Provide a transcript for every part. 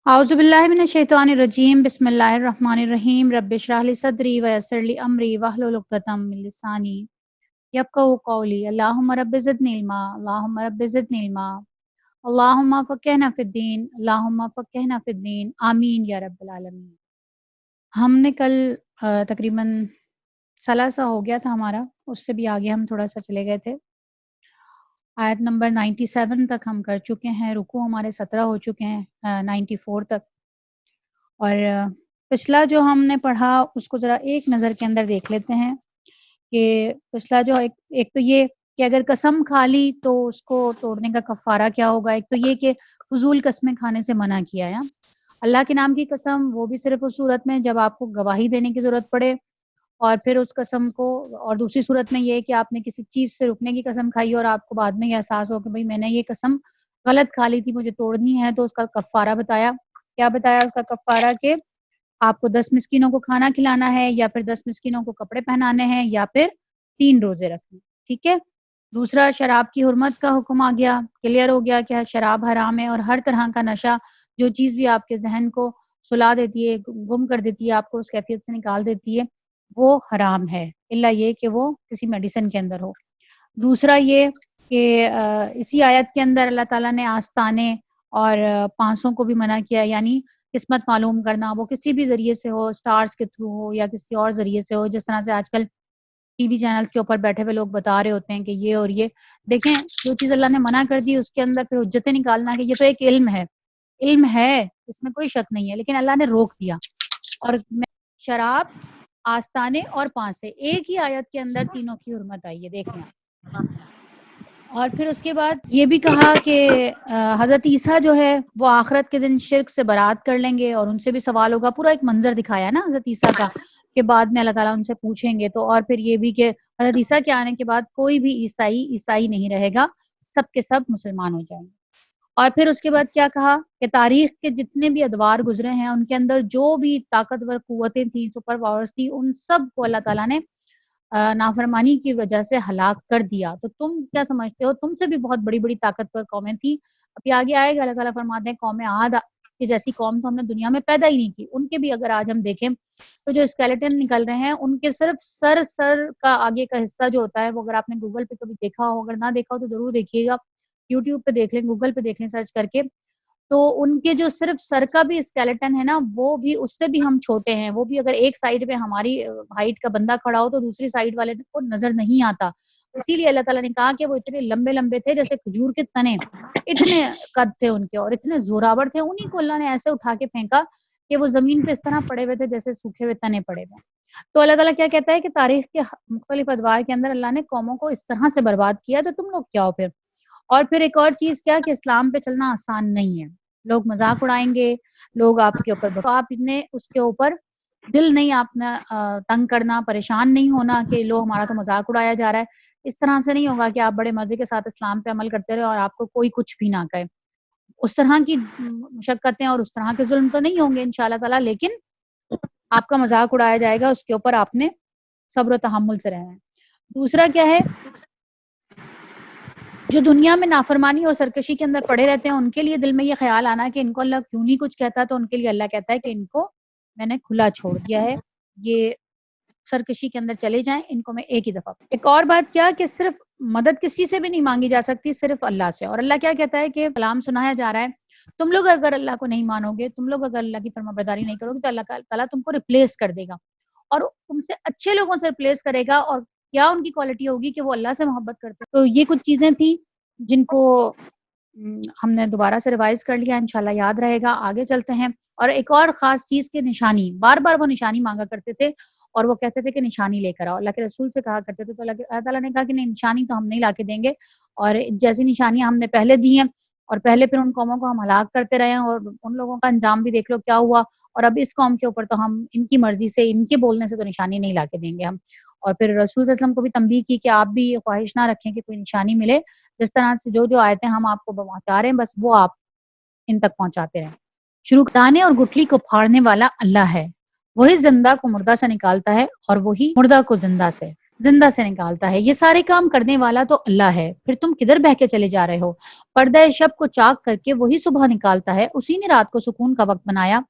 اعوذ باللہ من الشیطان الرجیم بسم اللہ الرحمن الرحیم رب اشرح لی صدری ویسر لی امری واحلل عقدۃ من لسانی یفقہوا قولی اللہم رب زدنی علما اللہم رب زدنی علما اللہم فقہنا فی الدین اللہم فقہنا فی الدین آمین یا رب العالمین۔ ہم نے کل تقریباً سالہ ہو گیا تھا ہمارا، اس سے بھی آگے ہم تھوڑا سا چلے گئے تھے۔ آیت نمبر 97 تک ہم کر چکے ہیں، رکوع ہمارے 17 ہو چکے ہیں 94 تک۔ اور پچھلا جو ہم نے پڑھا اس کو ذرا ایک نظر کے اندر دیکھ لیتے ہیں کہ پچھلا جو ایک تو یہ کہ اگر قسم کھا لی تو اس کو توڑنے کا کفارہ کیا ہوگا۔ ایک تو یہ کہ فضول قسمیں کھانے سے منع کیا ہے، اللہ کے نام کی قسم وہ بھی صرف اس صورت میں جب آپ کو گواہی دینے کی ضرورت پڑے، اور پھر اس قسم کو، اور دوسری صورت میں یہ کہ آپ نے کسی چیز سے رکنے کی قسم کھائی اور آپ کو بعد میں یہ احساس ہو کہ بھئی میں نے یہ قسم غلط کھا لی تھی، مجھے توڑنی ہے، تو اس کا کفارہ بتایا۔ کیا بتایا اس کا کفارہ؟ کہ آپ کو 10 مسکینوں کو کھانا کھلانا ہے، یا پھر 10 مسکینوں کو کپڑے پہنانے ہیں، یا پھر 3 روزے رکھنے، ٹھیک ہے۔ دوسرا، شراب کی حرمت کا حکم آ گیا، کلیئر ہو گیا کہ شراب حرام ہے، اور ہر طرح کا نشہ، جو چیز بھی آپ کے ذہن کو سلا دیتی ہے، گم کر دیتی ہے، آپ کو اس کیفیت سے نکال دیتی ہے، وہ حرام ہے، الا یہ کہ وہ کسی میڈیسن کے اندر ہو۔ دوسرا یہ کہ اسی آیت کے اندر اللہ تعالیٰ نے آستانے اور پانسوں کو بھی منع کیا، یعنی قسمت معلوم کرنا، وہ کسی بھی ذریعے سے ہو، سٹارز کے تھرو ہو یا کسی اور ذریعے سے ہو، جس طرح سے آج کل ٹی وی چینلز کے اوپر بیٹھے ہوئے لوگ بتا رہے ہوتے ہیں کہ یہ اور یہ دیکھیں، جو چیز اللہ نے منع کر دی اس کے اندر پھر حجتیں نکالنا کہ یہ تو ایک علم ہے، علم ہے، اس میں کوئی شک نہیں ہے، لیکن اللہ نے روک دیا۔ اور شراب، آستانے اور پانسے، ایک ہی آیت کے اندر تینوں کی حرمت آئی ہے، دیکھ لیں۔ اور پھر اس کے بعد یہ بھی کہا کہ حضرت عیسیٰ جو ہے وہ آخرت کے دن شرک سے برات کر لیں گے اور ان سے بھی سوال ہوگا، پورا ایک منظر دکھایا نا حضرت عیسیٰ کا کہ بعد میں اللہ تعالیٰ ان سے پوچھیں گے۔ تو اور پھر یہ بھی کہ حضرت عیسیٰ کے آنے کے بعد کوئی بھی عیسائی نہیں رہے گا، سب کے سب مسلمان ہو جائیں گے۔ اور پھر اس کے بعد کیا کہا کہ تاریخ کے جتنے بھی ادوار گزرے ہیں ان کے اندر جو بھی طاقتور قوتیں تھیں، سپر پاورز تھی، ان سب کو اللہ تعالیٰ نے نافرمانی کی وجہ سے ہلاک کر دیا۔ تو تم کیا سمجھتے ہو؟ تم سے بھی بہت بڑی بڑی طاقتور قومیں تھیں۔ ابھی آگے آئے گا، اللہ تعالیٰ فرماتے ہیں قوم عاد کی جیسی قوم تو ہم نے دنیا میں پیدا ہی نہیں کی، ان کے بھی اگر آج ہم دیکھیں تو جو اسکیلیٹن نکل رہے ہیں ان کے صرف سر کا آگے کا حصہ جو ہوتا ہے، وہ اگر آپ نے گوگل پہ کبھی دیکھا ہو، اگر نہ دیکھا ہو تو ضرور دیکھیے گا، یوٹیوب پہ دیکھ لیں، گوگل پہ دیکھ لیں سرچ کر کے، تو ان کے جو صرف سر کا بھی اسکیلیٹن ہے نا، وہ بھی اس سے بھی ہم چھوٹے ہیں، وہ بھی اگر ایک سائیڈ پہ ہماری ہائٹ کا بندہ کھڑا ہو تو دوسری سائیڈ والے کو نظر نہیں آتا۔ اسی لیے اللہ تعالیٰ نے کہا کہ وہ اتنے لمبے لمبے تھے جیسے کھجور کے تنے، اتنے قد تھے ان کے اور اتنے زوراور تھے، انہیں کو اللہ نے ایسے اٹھا کے پھینکا کہ وہ زمین پہ اس طرح پڑے ہوئے تھے جیسے سوکھے ہوئے تنے پڑے ہوئے۔ تو اللہ تعالیٰ کیا کہتا ہے کہ تاریخ کے مختلف ادوار کے اندر اللہ نے قوموں کو اس طرح سے برباد کیا، تو تم لوگ کیا ہو پھر؟ اور پھر ایک اور چیز کیا کہ اسلام پہ چلنا آسان نہیں ہے، لوگ مذاق اڑائیں گے، لوگ آپ کے اوپر تو آپ نے اس کے اوپر دل نہیں آپ نے تنگ کرنا، پریشان نہیں ہونا کہ لو ہمارا تو مذاق اڑایا جا رہا ہے۔ اس طرح سے نہیں ہوگا کہ آپ بڑے مزے کے ساتھ اسلام پہ عمل کرتے رہے اور آپ کو کوئی کچھ بھی نہ کہے۔ اس طرح کی مشقتیں اور اس طرح کے ظلم تو نہیں ہوں گے انشاءاللہ تعالیٰ، لیکن آپ کا مذاق اڑایا جائے گا، اس کے اوپر آپ نے صبر و تحمل سے رہنا ہے۔ دوسرا کیا ہے، جو دنیا میں نافرمانی اور سرکشی کے اندر پڑے رہتے ہیں ان کے لیے دل میں یہ خیال آنا کہ ان کو اللہ کیوں نہیں کچھ کہتا، تو ان کے لیے اللہ کہتا ہے کہ ان کو میں نے کھلا چھوڑ دیا ہے، یہ سرکشی کے اندر چلے جائیں، ان کو میں ایک ہی دفعہ۔ ایک اور بات کیا کہ صرف مدد کسی سے بھی نہیں مانگی جا سکتی، صرف اللہ سے۔ اور اللہ کیا کہتا ہے کہ کلام سنایا جا رہا ہے، تم لوگ اگر اللہ کو نہیں مانو گے، تم لوگ اگر اللہ کی فرما برداری نہیں کرو گے تو اللہ تعالیٰ تم کو ریپلیس کر دے گا، اور تم سے اچھے لوگوں سے ریپلیس کرے گا۔ اور کیا ان کی کوالٹی ہوگی کہ وہ اللہ سے محبت کرتے۔ تو یہ کچھ چیزیں تھیں جن کو ہم نے دوبارہ سے ریوائز کر لیا، انشاءاللہ یاد رہے گا۔ آگے چلتے ہیں۔ اور ایک اور خاص چیز کے نشانی، بار بار وہ نشانی مانگا کرتے تھے اور وہ کہتے تھے کہ نشانی لے کر آؤ، اللہ کے رسول سے کہا کرتے تھے، تو اللہ تعالیٰ نے کہا کہ نہیں، نشانی تو ہم نہیں لا کے دیں گے، اور جیسی نشانیاں ہم نے پہلے دی ہیں اور پہلے پھر ان قوموں کو ہم ہلاک کرتے رہے ہیں، اور ان لوگوں کا انجام بھی دیکھ لو کیا ہوا، اور اب اس قوم کے اوپر تو ہم ان کی مرضی سے، ان کے بولنے سے تو نشانی نہیں لا کے دیں گے ہم۔ اور پھر رسول صلی اللہ علیہ وسلم کو بھی تنبیہ کی کہ آپ بھی یہ خواہش نہ رکھیں کہ کوئی نشانی ملے، جس طرح سے جو آیتیں ہم آپ کو پہنچا رہے ہیں بس وہ آپ ان تک پہنچاتے رہیں۔ شروع دانے اور گٹھلی کو پھاڑنے والا اللہ ہے، وہی زندہ کو مردہ سے نکالتا ہے اور وہی مردہ کو زندہ سے۔ زندہ سے نکالتا ہے. یہ سارے کام کرنے والا تو اللہ ہے. پھر تم کدھر بہ کے چلے جا رہے ہو؟ پردہ شب کو چاک کر کے وہی صبح نکالتا ہے. اسی نے رات کو سکون کا وقت بنایا.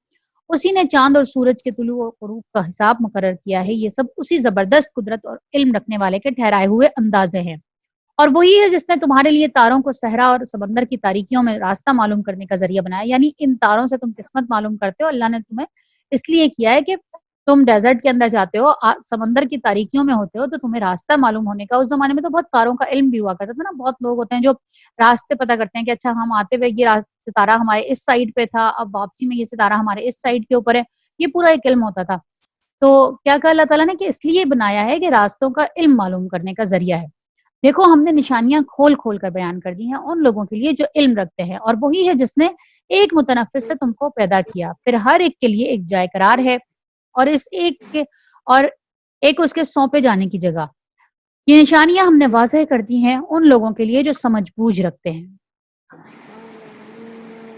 اسی نے چاند اور سورج کے طلوع و غروب کا حساب مقرر کیا ہے. یہ سب اسی زبردست قدرت اور علم رکھنے والے کے ٹھہرائے ہوئے اندازے ہیں. اور وہی ہے جس نے تمہارے لیے تاروں کو صحرا اور سمندر کی تاریکیوں میں راستہ معلوم کرنے کا ذریعہ بنایا. یعنی ان تاروں سے تم قسمت معلوم کرتے ہو. اللہ نے تمہیں اس لیے کیا ہے کہ تم ڈیزرٹ کے اندر جاتے ہو، سمندر کی تاریکیوں میں ہوتے ہو، تو تمہیں راستہ معلوم ہونے کا. اس زمانے میں تو بہت تاروں کا علم بھی ہوا کرتا تھا نا. بہت لوگ ہوتے ہیں جو راستے پتہ کرتے ہیں کہ اچھا ہم آتے ہوئے یہ ستارہ ہمارے اس سائڈ پہ تھا، اب واپسی میں یہ ستارہ ہمارے اس سائڈ کے اوپر ہے. یہ پورا ایک علم ہوتا تھا. تو کیا کہا اللہ تعالیٰ نے کہ اس لیے بنایا ہے کہ راستوں کا علم معلوم کرنے کا ذریعہ ہے. دیکھو ہم نے نشانیاں کھول کھول کر بیان کر دی ہیں ان لوگوں کے لیے جو علم رکھتے ہیں. اور وہی ہے جس نے ایک متنفس سے تم کو پیدا کیا، پھر ہر ایک کے لیے ایک جائے قرار ہے اور اور ایک اس کے سونپے جانے کی جگہ. یہ نشانیاں ہم نے واضح کر دی ہیں ان لوگوں کے لیے جو سمجھ بوجھ رکھتے ہیں.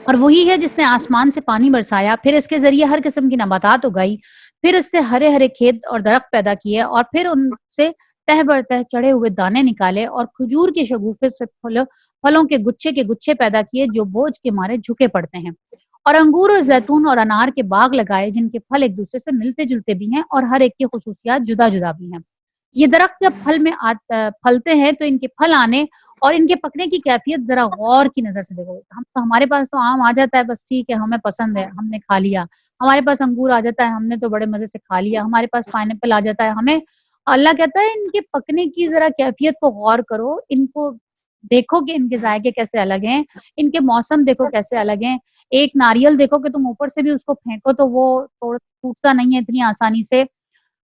اور وہی ہے جس نے آسمان سے پانی برسایا، پھر اس کے ذریعے ہر قسم کی نباتات اگائی، پھر اس سے ہرے ہرے کھیت اور درخت پیدا کیے، اور پھر ان سے تہ بر تہ چڑھے ہوئے دانے نکالے، اور کھجور کے شگوفے سے پھلوں کے گچھے پیدا کیے جو بوجھ کے مارے جھکے پڑتے ہیں. اور انگور اور زیتون اور انار کے باغ لگائے جن کے پھل ایک دوسرے سے ملتے جلتے بھی ہیں اور ہر ایک کی خصوصیات جدا جدا بھی ہیں. یہ درخت جب پھلتے ہیں تو ان کے پھل آنے اور ان کے پکنے کی کیفیت ذرا غور کی نظر سے دیکھو. ہمارے پاس تو آم آ جاتا ہے، بس ٹھیک ہے ہمیں پسند ہے ہم نے کھا لیا. ہمارے پاس انگور آ جاتا ہے ہم نے تو بڑے مزے سے کھا لیا. ہمارے پاس پائنیپل آ جاتا ہے ہمیں. اللہ کہتا ہے ان کے پکنے کی ذرا کیفیت کو غور کرو، ان کو دیکھو کہ ان کے ذائقے کیسے الگ ہیں، ان کے موسم دیکھو کیسے الگ ہیں. ایک ناریل دیکھو کہ تم اوپر سے بھی اس کو پھینکو تو وہ ٹوٹتا نہیں ہے اتنی آسانی سے،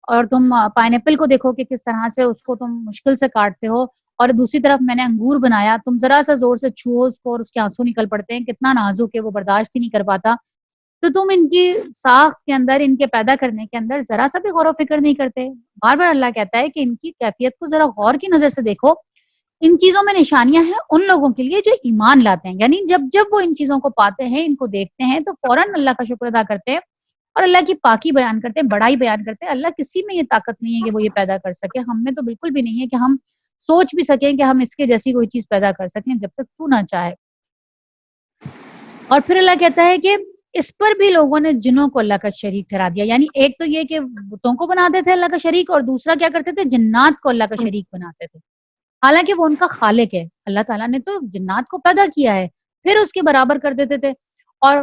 اور تم پائنیپل کو دیکھو کہ کس طرح سے اس کو تم مشکل سے کاٹتے ہو. اور دوسری طرف میں نے انگور بنایا، تم ذرا سا زور سے چھو اس کو اور اس کے آنسو نکل پڑتے ہیں، کتنا نازک ہے وہ برداشت ہی نہیں کر پاتا. تو تم ان کی ساخت کے اندر، ان کے پیدا کرنے کے اندر ذرا سا بھی غور و فکر نہیں کرتے. بار بار اللہ کہتا ہے کہ ان کی کیفیت کو ذرا غور کی نظر سے دیکھو. ان چیزوں میں نشانیاں ہیں ان لوگوں کے لیے جو ایمان لاتے ہیں. یعنی جب وہ ان چیزوں کو پاتے ہیں، ان کو دیکھتے ہیں، تو فوراً اللہ کا شکر ادا کرتے ہیں اور اللہ کی پاکی بیان کرتے ہیں، بڑائی بیان کرتے ہیں. اللہ کسی میں یہ طاقت نہیں ہے کہ وہ یہ پیدا کر سکے. ہم میں تو بالکل بھی نہیں ہے کہ ہم سوچ بھی سکیں کہ ہم اس کے جیسی کوئی چیز پیدا کر سکیں جب تک تو نہ چاہے. اور پھر اللہ کہتا ہے کہ اس پر بھی لوگوں نے جنوں کو اللہ کا شریک ٹھہرا دیا. یعنی ایک تو یہ کہ بتوں کو بناتے تھے اللہ کا شریک، اور دوسرا کیا کرتے تھے، جنات کو اللہ کا شریک بناتے تھے. حالانکہ وہ ان کا خالق ہے. اللہ تعالیٰ نے تو جنات کو پیدا کیا ہے پھر اس کے برابر کر دیتے تھے. اور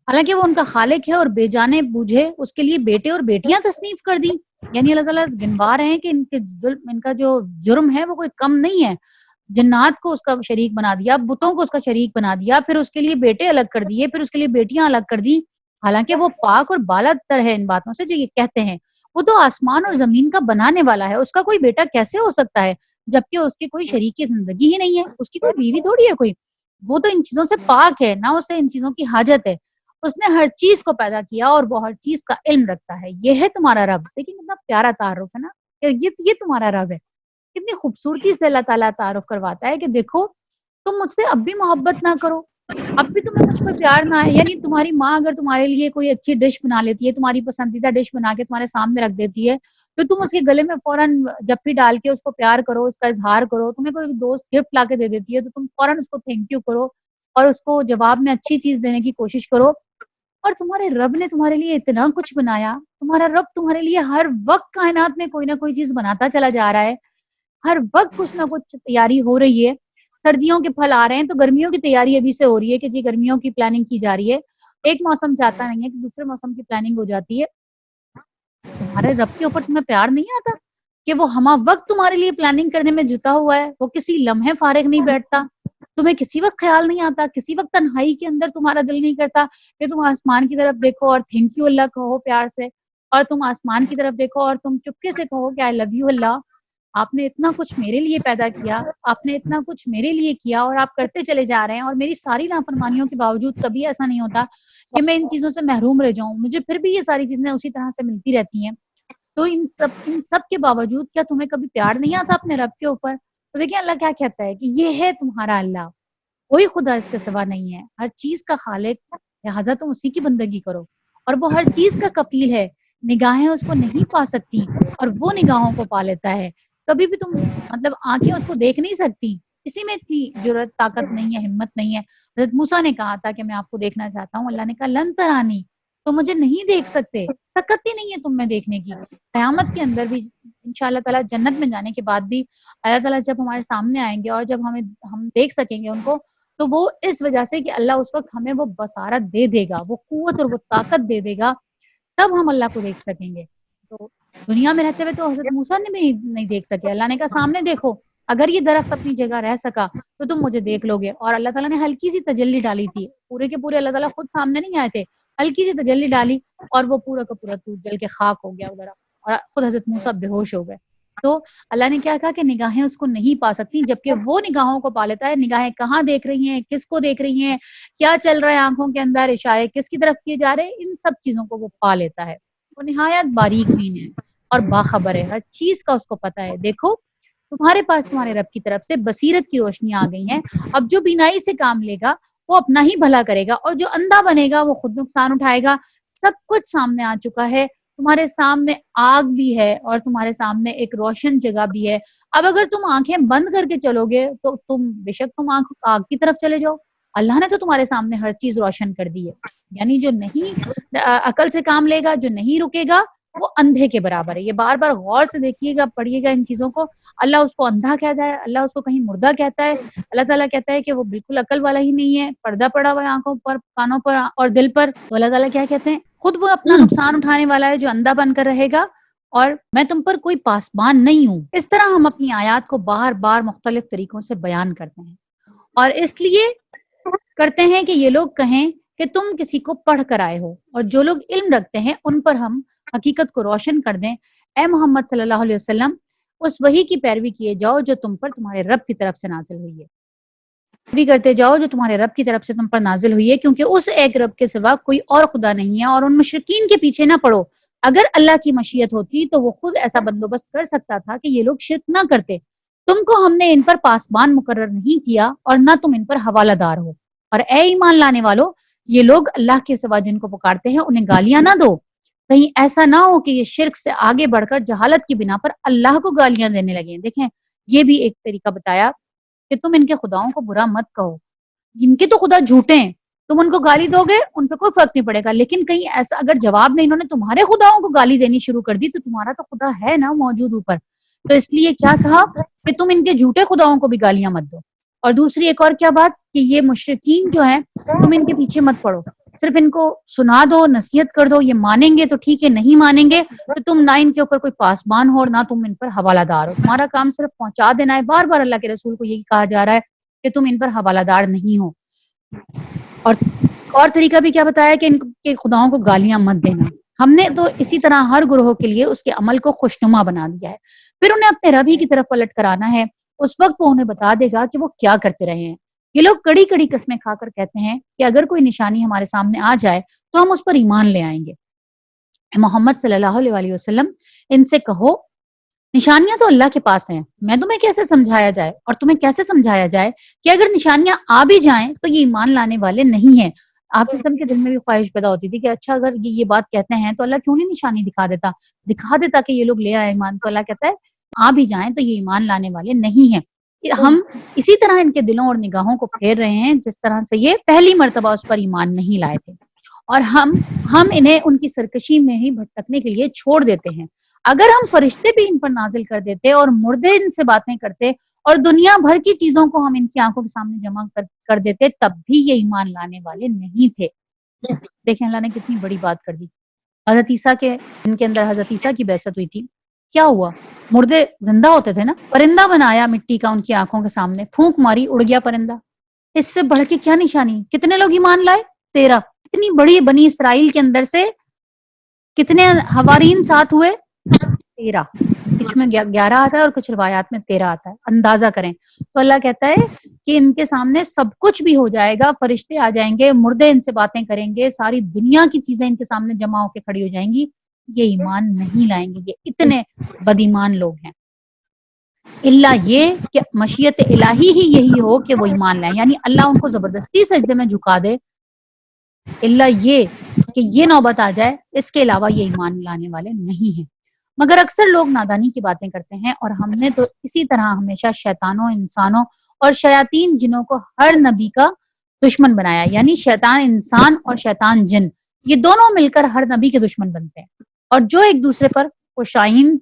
حالانکہ وہ ان کا خالق ہے اور بے جانے بوجھے اس کے لیے بیٹے اور بیٹیاں تصنیف کر دی. یعنی اللہ تعالیٰ گنوا رہے ہیں کہ ان کا جو جرم ہے وہ کوئی کم نہیں ہے. جنات کو اس کا شریک بنا دیا، بتوں کو اس کا شریک بنا دیا، پھر اس کے لیے بیٹے الگ کر دیے، پھر اس کے لیے بیٹیاں الگ کر دی. حالانکہ وہ پاک اور بالا تر ہے ان باتوں سے جو یہ کہتے ہیں. وہ تو آسمان اور زمین کا بنانے والا ہے، اس کا کوئی بیٹا کیسے ہو سکتا ہے جبکہ اس کی کوئی شریک زندگی ہی نہیں ہے، اس کی کوئی بیوی تھوڑی ہے کوئی. وہ تو ان چیزوں سے پاک ہے، نہ اسے ان چیزوں کی حاجت ہے. اس نے ہر چیز کو پیدا کیا اور وہ ہر چیز کا علم رکھتا ہے. یہ ہے تمہارا رب. دیکھیں کتنا پیارا تعارف ہے نا کہ یہ تمہارا رب ہے. کتنی خوبصورتی سے اللہ تعالیٰ تعارف کرواتا ہے کہ دیکھو تم مجھ سے اب بھی محبت نہ کرو، اب بھی تمہیں مجھ پر پیار نہ ہے. یعنی تمہاری ماں اگر تمہارے لیے کوئی اچھی ڈش بنا لیتی ہے، تمہاری پسندیدہ ڈش بنا کے تمہارے سامنے رکھ دیتی ہے، تو تم اس کے گلے میں فوراً جپی ڈال کے اس کو پیار کرو، اس کا اظہار کرو. تمہیں کوئی دوست گفٹ لا کے دے دیتی ہے تو تم فوراً اس کو تھینک یو کرو اور اس کو جواب میں اچھی چیز دینے کی کوشش کرو. اور تمہارے رب نے تمہارے لیے اتنا کچھ بنایا. تمہارا رب تمہارے لیے ہر وقت کائنات میں کوئی نہ کوئی چیز بناتا چلا جا رہا ہے. ہر وقت کچھ نہ کچھ تیاری ہو رہی ہے. سردیوں کے پھل آ رہے ہیں تو گرمیوں کی تیاری ابھی سے ہو رہی ہے کہ جی گرمیوں کی پلاننگ کی جا رہی ہے. ایک موسم چاہتا نہیں ہے کہ دوسرے موسم کی پلاننگ ہو جاتی ہے. تمہارے رب کے اوپر تمہیں پیار نہیں آتا کہ وہ ہمہ وقت تمہارے لیے پلاننگ کرنے میں جتا ہوا ہے. وہ کسی لمحے فارغ نہیں بیٹھتا. تمہیں کسی وقت خیال نہیں آتا، کسی وقت تنہائی کے اندر تمہارا دل نہیں کرتا کہ تم آسمان کی طرف دیکھو اور تھینک یو اللہ کہو پیار سے، اور تم آسمان کی طرف دیکھو اور تم چپکے سے کہو کہ آئی لو یو اللہ. آپ نے اتنا کچھ میرے لیے پیدا کیا، آپ نے اتنا کچھ میرے لیے کیا اور آپ کرتے چلے جا رہے ہیں، اور میری ساری نافرمانیوں کے باوجود کبھی ایسا نہیں ہوتا کہ میں ان چیزوں سے محروم رہ جاؤں. مجھے پھر بھی یہ ساری چیزیں اسی طرح سے ملتی رہتی ہیں. تو ان سب کے باوجود کیا تمہیں کبھی پیار نہیں آتا اپنے رب کے اوپر؟ تو دیکھیں اللہ کیا کہتا ہے کہ یہ ہے تمہارا اللہ، کوئی خدا اس کے سوا نہیں ہے، ہر چیز کا خالق، لہٰذا تم اسی کی بندگی کرو. اور وہ ہر چیز کا کفیل ہے نگاہیں اس کو نہیں پا سکتی اور وہ نگاہوں کو پا لیتا ہے. کبھی بھی تم مطلب آنکھیں اس کو دیکھ نہیں سکتی، کسی میں اتنی جرأت طاقت نہیں ہے، ہمت نہیں ہے. حضرت موسیٰ نے کہا تھا کہ میں آپ کو دیکھنا چاہتا ہوں، اللہ نے کہا لن ترانی، تو مجھے نہیں دیکھ سکتے، سکت ہی نہیں ہے تم میں دیکھنے کی. قیامت کے اندر بھی انشاءاللہ تعالیٰ جنت میں جانے کے بعد بھی اللہ تعالیٰ جب ہمارے سامنے آئیں گے اور جب ہم دیکھ سکیں گے ان کو، تو وہ اس وجہ سے کہ اللہ اس وقت ہمیں وہ بصارت دے دے گا، وہ قوت اور وہ طاقت دے دے گا، تب ہم اللہ کو دیکھ سکیں گے. تو دنیا میں رہتے ہوئے تو حضرت موسیٰ نے بھی نہیں دیکھ سکے. اللہ نے کہا سامنے دیکھو، اگر یہ درخت اپنی جگہ رہ سکا تو تم مجھے دیکھ لو گے. اور اللہ تعالیٰ نے ہلکی سی تجلی ڈالی تھی، پورے کے پورے اللہ تعالیٰ خود سامنے نہیں آئے تھے، ہلکی سی تجلی ڈالی اور وہ پورا کا پورا ٹوٹ جل کے خاک ہو گیا ادھر، اور خود حضرت موسیٰ بے ہوش ہو گئے. تو اللہ نے کیا کہا کہ نگاہیں اس کو نہیں پا سکتی، جبکہ وہ نگاہوں کو پا لیتا ہے. نگاہیں کہاں دیکھ رہی ہیں، کس کو دیکھ رہی ہیں، کیا چل رہا ہے آنکھوں کے اندر، اشارے کس کی طرف کیے جا رہے ہیں، ان سب چیزوں کو وہ پا لیتا ہے. وہ نہایت باریک بین ہے اور باخبر ہے، ہر چیز کا اس کو پتا ہے. دیکھو تمہارے پاس تمہارے رب کی طرف سے بصیرت کی روشنی آ گئی ہیں. اب جو بینائی سے کام لے گا وہ اپنا ہی بھلا کرے گا، اور جو اندھا بنے گا وہ خود نقصان اٹھائے گا. سب کچھ سامنے آ چکا ہے، تمہارے سامنے آگ بھی ہے اور تمہارے سامنے ایک روشن جگہ بھی ہے. اب اگر تم آنکھیں بند کر کے چلو گے تو تم بے شک تم آگ کی طرف چلے جاؤ. اللہ نے تو تمہارے سامنے ہر چیز روشن کر دی ہے. یعنی جو نہیں عقل سے کام لے گا، جو نہیں رکے گا، وہ اندھے کے برابر ہے. یہ بار بار غور سے دیکھیے گا، پڑھیے گا ان چیزوں کو. اللہ اس کو اندھا کہتا ہے، اللہ اس کو کہیں مردہ کہتا ہے. اللہ تعالیٰ کہتا ہے کہ وہ بالکل عقل والا ہی نہیں ہے، پردہ پڑا ہوا ہے آنکھوں پر، کانوں پر اور دل پر. تو اللہ تعالیٰ کیا کہتے ہیں، خود وہ اپنا نقصان اٹھانے والا ہے جو اندھا بن کر رہے گا، اور میں تم پر کوئی پاسبان نہیں ہوں. اس طرح ہم اپنی آیات کو بار بار مختلف طریقوں سے بیان کرتے ہیں، اور اس لیے کرتے ہیں کہ یہ لوگ کہیں کہ تم کسی کو پڑھ کر آئے ہو، اور جو لوگ علم رکھتے ہیں ان پر ہم حقیقت کو روشن کر دیں. اے محمد صلی اللہ علیہ وسلم، اس وحی کی پیروی کیے جاؤ جو تم پر تمہارے رب کی طرف سے نازل ہوئی ہے. پیروی کرتے جاؤ جو تمہارے رب کی طرف سے تم پر نازل ہوئی ہے، کیونکہ اس ایک رب کے سوا کوئی اور خدا نہیں ہے. اور ان مشرکین کے پیچھے نہ پڑو. اگر اللہ کی مشیت ہوتی تو وہ خود ایسا بندوبست کر سکتا تھا کہ یہ لوگ شرک نہ کرتے. تم کو ہم نے ان پر پاسبان مقرر نہیں کیا اور نہ تم ان پر حوالہ دار ہو. اور اے ایمان لانے والو، یہ لوگ اللہ کے سوا جن کو پکارتے ہیں انہیں گالیاں نہ دو. کہیں ایسا نہ ہو کہ یہ شرک سے آگے بڑھ کر جہالت کی بنا پر اللہ کو گالیاں دینے لگیں. دیکھیں یہ بھی ایک طریقہ بتایا کہ تم ان کے خداؤں کو برا مت کہو. ان کے تو خدا جھوٹے ہیں، تم ان کو گالی دو گے ان پہ کوئی فرق نہیں پڑے گا. لیکن کہیں ایسا اگر جواب میں انہوں نے تمہارے خداؤں کو گالی دینی شروع کر دی تو تمہارا تو خدا ہے نا موجود اوپر. تو اس لیے کیا کہا کہ تم ان کے جھوٹے خداؤں کو بھی گالیاں مت دو. اور دوسری ایک اور کیا بات کہ یہ مشرکین جو ہیں تم ان کے پیچھے مت پڑو، صرف ان کو سنا دو، نصیحت کر دو. یہ مانیں گے تو ٹھیک ہے، نہیں مانیں گے تو تم نہ ان کے اوپر کوئی پاسبان ہو اور نہ تم ان پر حوالہ دار ہو. تمہارا کام صرف پہنچا دینا ہے. بار بار اللہ کے رسول کو یہی کہا جا رہا ہے کہ تم ان پر حوالہ دار نہیں ہو. اور طریقہ بھی کیا بتایا کہ ان کے خداؤں کو گالیاں مت دینا. ہم نے تو اسی طرح ہر گروہ کے لیے اس کے عمل کو خوشنما بنا دیا ہے. پھر انہیں اپنے رب ہی کی طرف پلٹ کر آنا ہے. اس وقت وہ انہیں بتا دے گا کہ وہ کیا کرتے رہے ہیں. یہ لوگ کڑی کڑی قسمیں کھا کر کہتے ہیں کہ اگر کوئی نشانی ہمارے سامنے آ جائے تو ہم اس پر ایمان لے آئیں گے. محمد صلی اللہ علیہ وسلم ان سے کہو نشانیاں تو اللہ کے پاس ہیں، میں تمہیں کیسے سمجھایا جائے اور تمہیں کیسے سمجھایا جائے کہ اگر نشانیاں آ بھی جائیں تو یہ ایمان لانے والے نہیں ہیں. آپ سب کے دل میں بھی خواہش پیدا ہوتی تھی کہ اچھا اگر یہ بات کہتے ہیں تو اللہ کیوں نہیں نشانی دکھا دیتا کہ یہ لوگ لے آئے ایمان. تو اللہ کہتا ہے آ بھی جائیں تو یہ ایمان لانے والے نہیں ہیں. ہم اسی طرح ان کے دلوں اور نگاہوں کو پھیر رہے ہیں جس طرح سے یہ پہلی مرتبہ اس پر ایمان نہیں لائے تھے، اور ہم انہیں ان کی سرکشی میں ہی بھٹکنے کے لیے چھوڑ دیتے ہیں. اگر ہم فرشتے بھی ان پر نازل کر دیتے اور مردے ان سے باتیں کرتے اور دنیا بھر کی چیزوں کو ہم ان کی آنکھوں کے سامنے جمع کر دیتے تب بھی یہ ایمان لانے والے نہیں تھے. دیکھیں اللہ نے کتنی بڑی بات کر دی. حضرت عیسیٰ کے ان کے اندر حضرت عیسیٰ کی بعثت ہوئی تھی، کیا ہوا؟ مردے زندہ ہوتے تھے نا. پرندہ بنایا مٹی کا ان کی آنکھوں کے سامنے، پھونک ماری اڑ گیا پرندہ. اس سے بڑھ کے کیا نشانی؟ کتنے لوگ ایمان لائے؟ 13. اتنی بڑی بنی اسرائیل کے اندر سے کتنے حوارین ساتھ ہوئے؟ 13. کچھ میں 11 آتا ہے اور کچھ روایات میں 13 آتا ہے. اندازہ کریں. تو اللہ کہتا ہے کہ ان کے سامنے سب کچھ بھی ہو جائے گا، فرشتے آ جائیں گے، مردے ان سے باتیں کریں گے، ساری دنیا کی چیزیں ان کے سامنے جمع ہو کے کھڑی ہو جائیں گی، یہ ایمان نہیں لائیں گے. یہ اتنے بد ایمان لوگ ہیں. اللہ یہ کہ مشیت الہی ہی یہی ہو کہ وہ ایمان لائیں، یعنی اللہ ان کو زبردستی سجدے میں جھکا دے. اللہ یہ کہ کہ یہ نوبت آ جائے، اس کے علاوہ یہ ایمان لانے والے نہیں ہیں۔ مگر اکثر لوگ نادانی کی باتیں کرتے ہیں، اور ہم نے تو اسی طرح ہمیشہ شیطانوں، انسانوں اور شیاطین جنوں کو ہر نبی کا دشمن بنایا، یعنی شیطان انسان اور شیطان جن، یہ دونوں مل کر ہر نبی کے دشمن بنتے ہیں، اور جو ایک دوسرے پر خوشائن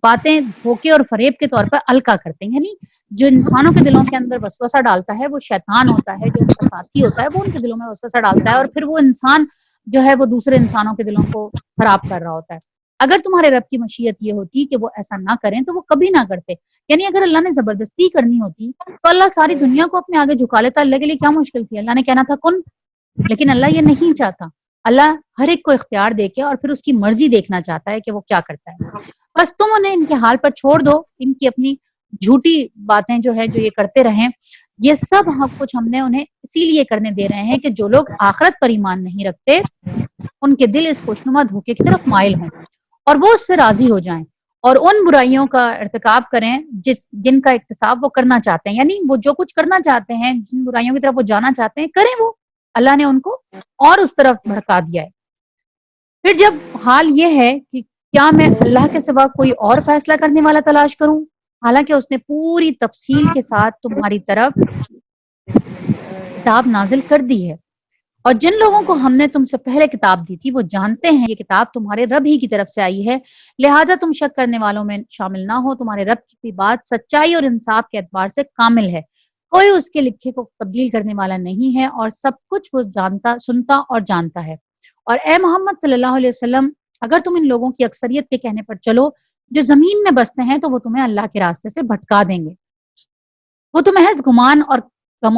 باتیں دھوکے اور فریب کے طور پر القا کرتے ہیں، یعنی جو انسانوں کے دلوں کے اندر وسوسہ ڈالتا ہے وہ شیطان ہوتا ہے، جو ان کا ساتھی ہوتا ہے وہ ان کے دلوں میں وسوسہ ڈالتا ہے، اور پھر وہ انسان جو ہے وہ دوسرے انسانوں کے دلوں کو خراب کر رہا ہوتا ہے۔ اگر تمہارے رب کی مشیت یہ ہوتی کہ وہ ایسا نہ کریں تو وہ کبھی نہ کرتے، یعنی اگر اللہ نے زبردستی کرنی ہوتی تو اللہ ساری دنیا کو اپنے آگے جھکا لیتا، اللہ کے لیے کیا مشکل تھی، اللہ نے کہنا تھا کن، لیکن اللہ یہ نہیں چاہتا۔ اللہ ہر ایک کو اختیار دے کے اور پھر اس کی مرضی دیکھنا چاہتا ہے کہ وہ کیا کرتا ہے۔ بس تم انہیں ان کے حال پر چھوڑ دو، ان کی اپنی جھوٹی باتیں جو ہے جو یہ کرتے رہیں، یہ سب کچھ ہم نے انہیں اسی لیے کرنے دے رہے ہیں کہ جو لوگ آخرت پر ایمان نہیں رکھتے ان کے دل اس خوشنما دھوکے کی طرف مائل ہوں اور وہ اس سے راضی ہو جائیں اور ان برائیوں کا ارتکاب کریں جن کا اکتساب وہ کرنا چاہتے ہیں، یعنی وہ جو کچھ کرنا چاہتے ہیں، جن برائیوں کی طرف وہ جانا چاہتے ہیں کریں وہ، اللہ نے ان کو اور اس طرف بھڑکا دیا ہے۔ پھر جب حال یہ ہے کہ کیا میں اللہ کے سوا کوئی اور فیصلہ کرنے والا تلاش کروں، حالانکہ اس نے پوری تفصیل کے ساتھ تمہاری طرف کتاب نازل کر دی ہے، اور جن لوگوں کو ہم نے تم سے پہلے کتاب دی تھی وہ جانتے ہیں یہ کتاب تمہارے رب ہی کی طرف سے آئی ہے، لہٰذا تم شک کرنے والوں میں شامل نہ ہو، تمہارے رب کی بات سچائی اور انصاف کے اعتبار سے کامل ہے، کوئی اس کے لکھے کو تبدیل کرنے والا نہیں ہے، اور سب کچھ وہ سنتا اور جانتا ہے۔ اور اے محمد صلی اللہ علیہ وسلم، اگر تم ان لوگوں کی اکثریت کے کہنے پر چلو جو زمین میں بستے ہیں تو وہ تمہیں اللہ کے راستے سے بھٹکا دیں گے، وہ تو محض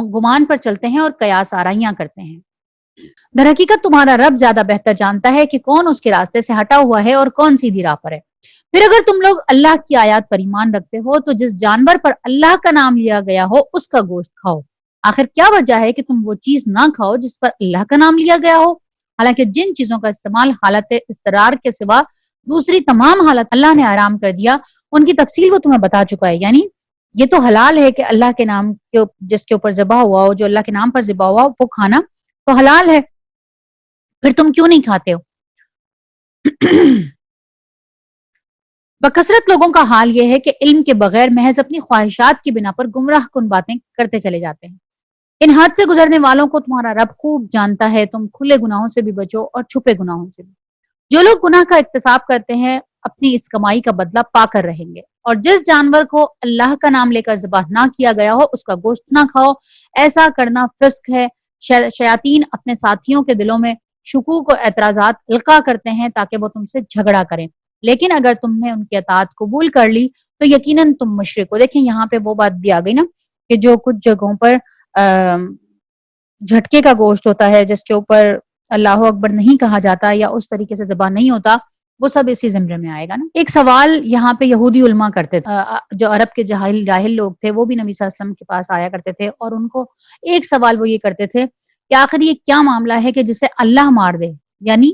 گمان پر چلتے ہیں اور قیاس آرائیاں کرتے ہیں۔ در حقیقت تمہارا رب زیادہ بہتر جانتا ہے کہ کون اس کے راستے سے ہٹا ہوا ہے اور کون سیدھی راہ پر ہے۔ پھر اگر تم لوگ اللہ کی آیات پر ایمان رکھتے ہو تو جس جانور پر اللہ کا نام لیا گیا ہو اس کا گوشت کھاؤ، آخر کیا وجہ ہے کہ تم وہ چیز نہ کھاؤ جس پر اللہ کا نام لیا گیا ہو، حالانکہ جن چیزوں کا استعمال حالت اضطرار کے سوا دوسری تمام حالت اللہ نے آرام کر دیا ان کی تفصیل وہ تمہیں بتا چکا ہے، یعنی یہ تو حلال ہے کہ اللہ کے نام جس کے اوپر ذبح ہوا ہو، جو اللہ کے نام پر ذبح ہوا ہو وہ کھانا تو حلال ہے، پھر تم کیوں نہیں کھاتے ہو؟ بکثرت لوگوں کا حال یہ ہے کہ علم کے بغیر محض اپنی خواہشات کی بنا پر گمراہ کن باتیں کرتے چلے جاتے ہیں۔ ان حد سے گزرنے والوں کو تمہارا رب خوب جانتا ہے، تم کھلے گناہوں سے بھی بچو اور چھپے گناہوں سے بھی۔ جو لوگ گناہ کا اکتساب کرتے ہیں اپنی اس کمائی کا بدلہ پا کر رہیں گے، اور جس جانور کو اللہ کا نام لے کر ذبح نہ کیا گیا ہو اس کا گوشت نہ کھاؤ، ایسا کرنا فسق ہے۔ شیاطین اپنے ساتھیوں کے دلوں میں شکوک و اعتراضات القا کرتے ہیں تاکہ وہ تم سے جھگڑا کریں، لیکن اگر تم نے ان کی اطاعت قبول کر لی تو یقیناً تم مشرک ہو۔ دیکھیں یہاں پہ وہ بات بھی آ گئی نا کہ جو کچھ جگہوں پر جھٹکے کا گوشت ہوتا ہے جس کے اوپر اللہ اکبر نہیں کہا جاتا یا اس طریقے سے ذبح نہیں ہوتا، وہ سب اسی زمرے میں آئے گا نا۔ ایک سوال یہاں پہ یہودی علماء کرتے تھے، جو عرب کے جاہل لوگ تھے وہ بھی نبی صلی اللہ علیہ وسلم کے پاس آیا کرتے تھے، اور ان کو ایک سوال وہ یہ کرتے تھے کہ آخر یہ کیا معاملہ ہے کہ جسے اللہ مار دے، یعنی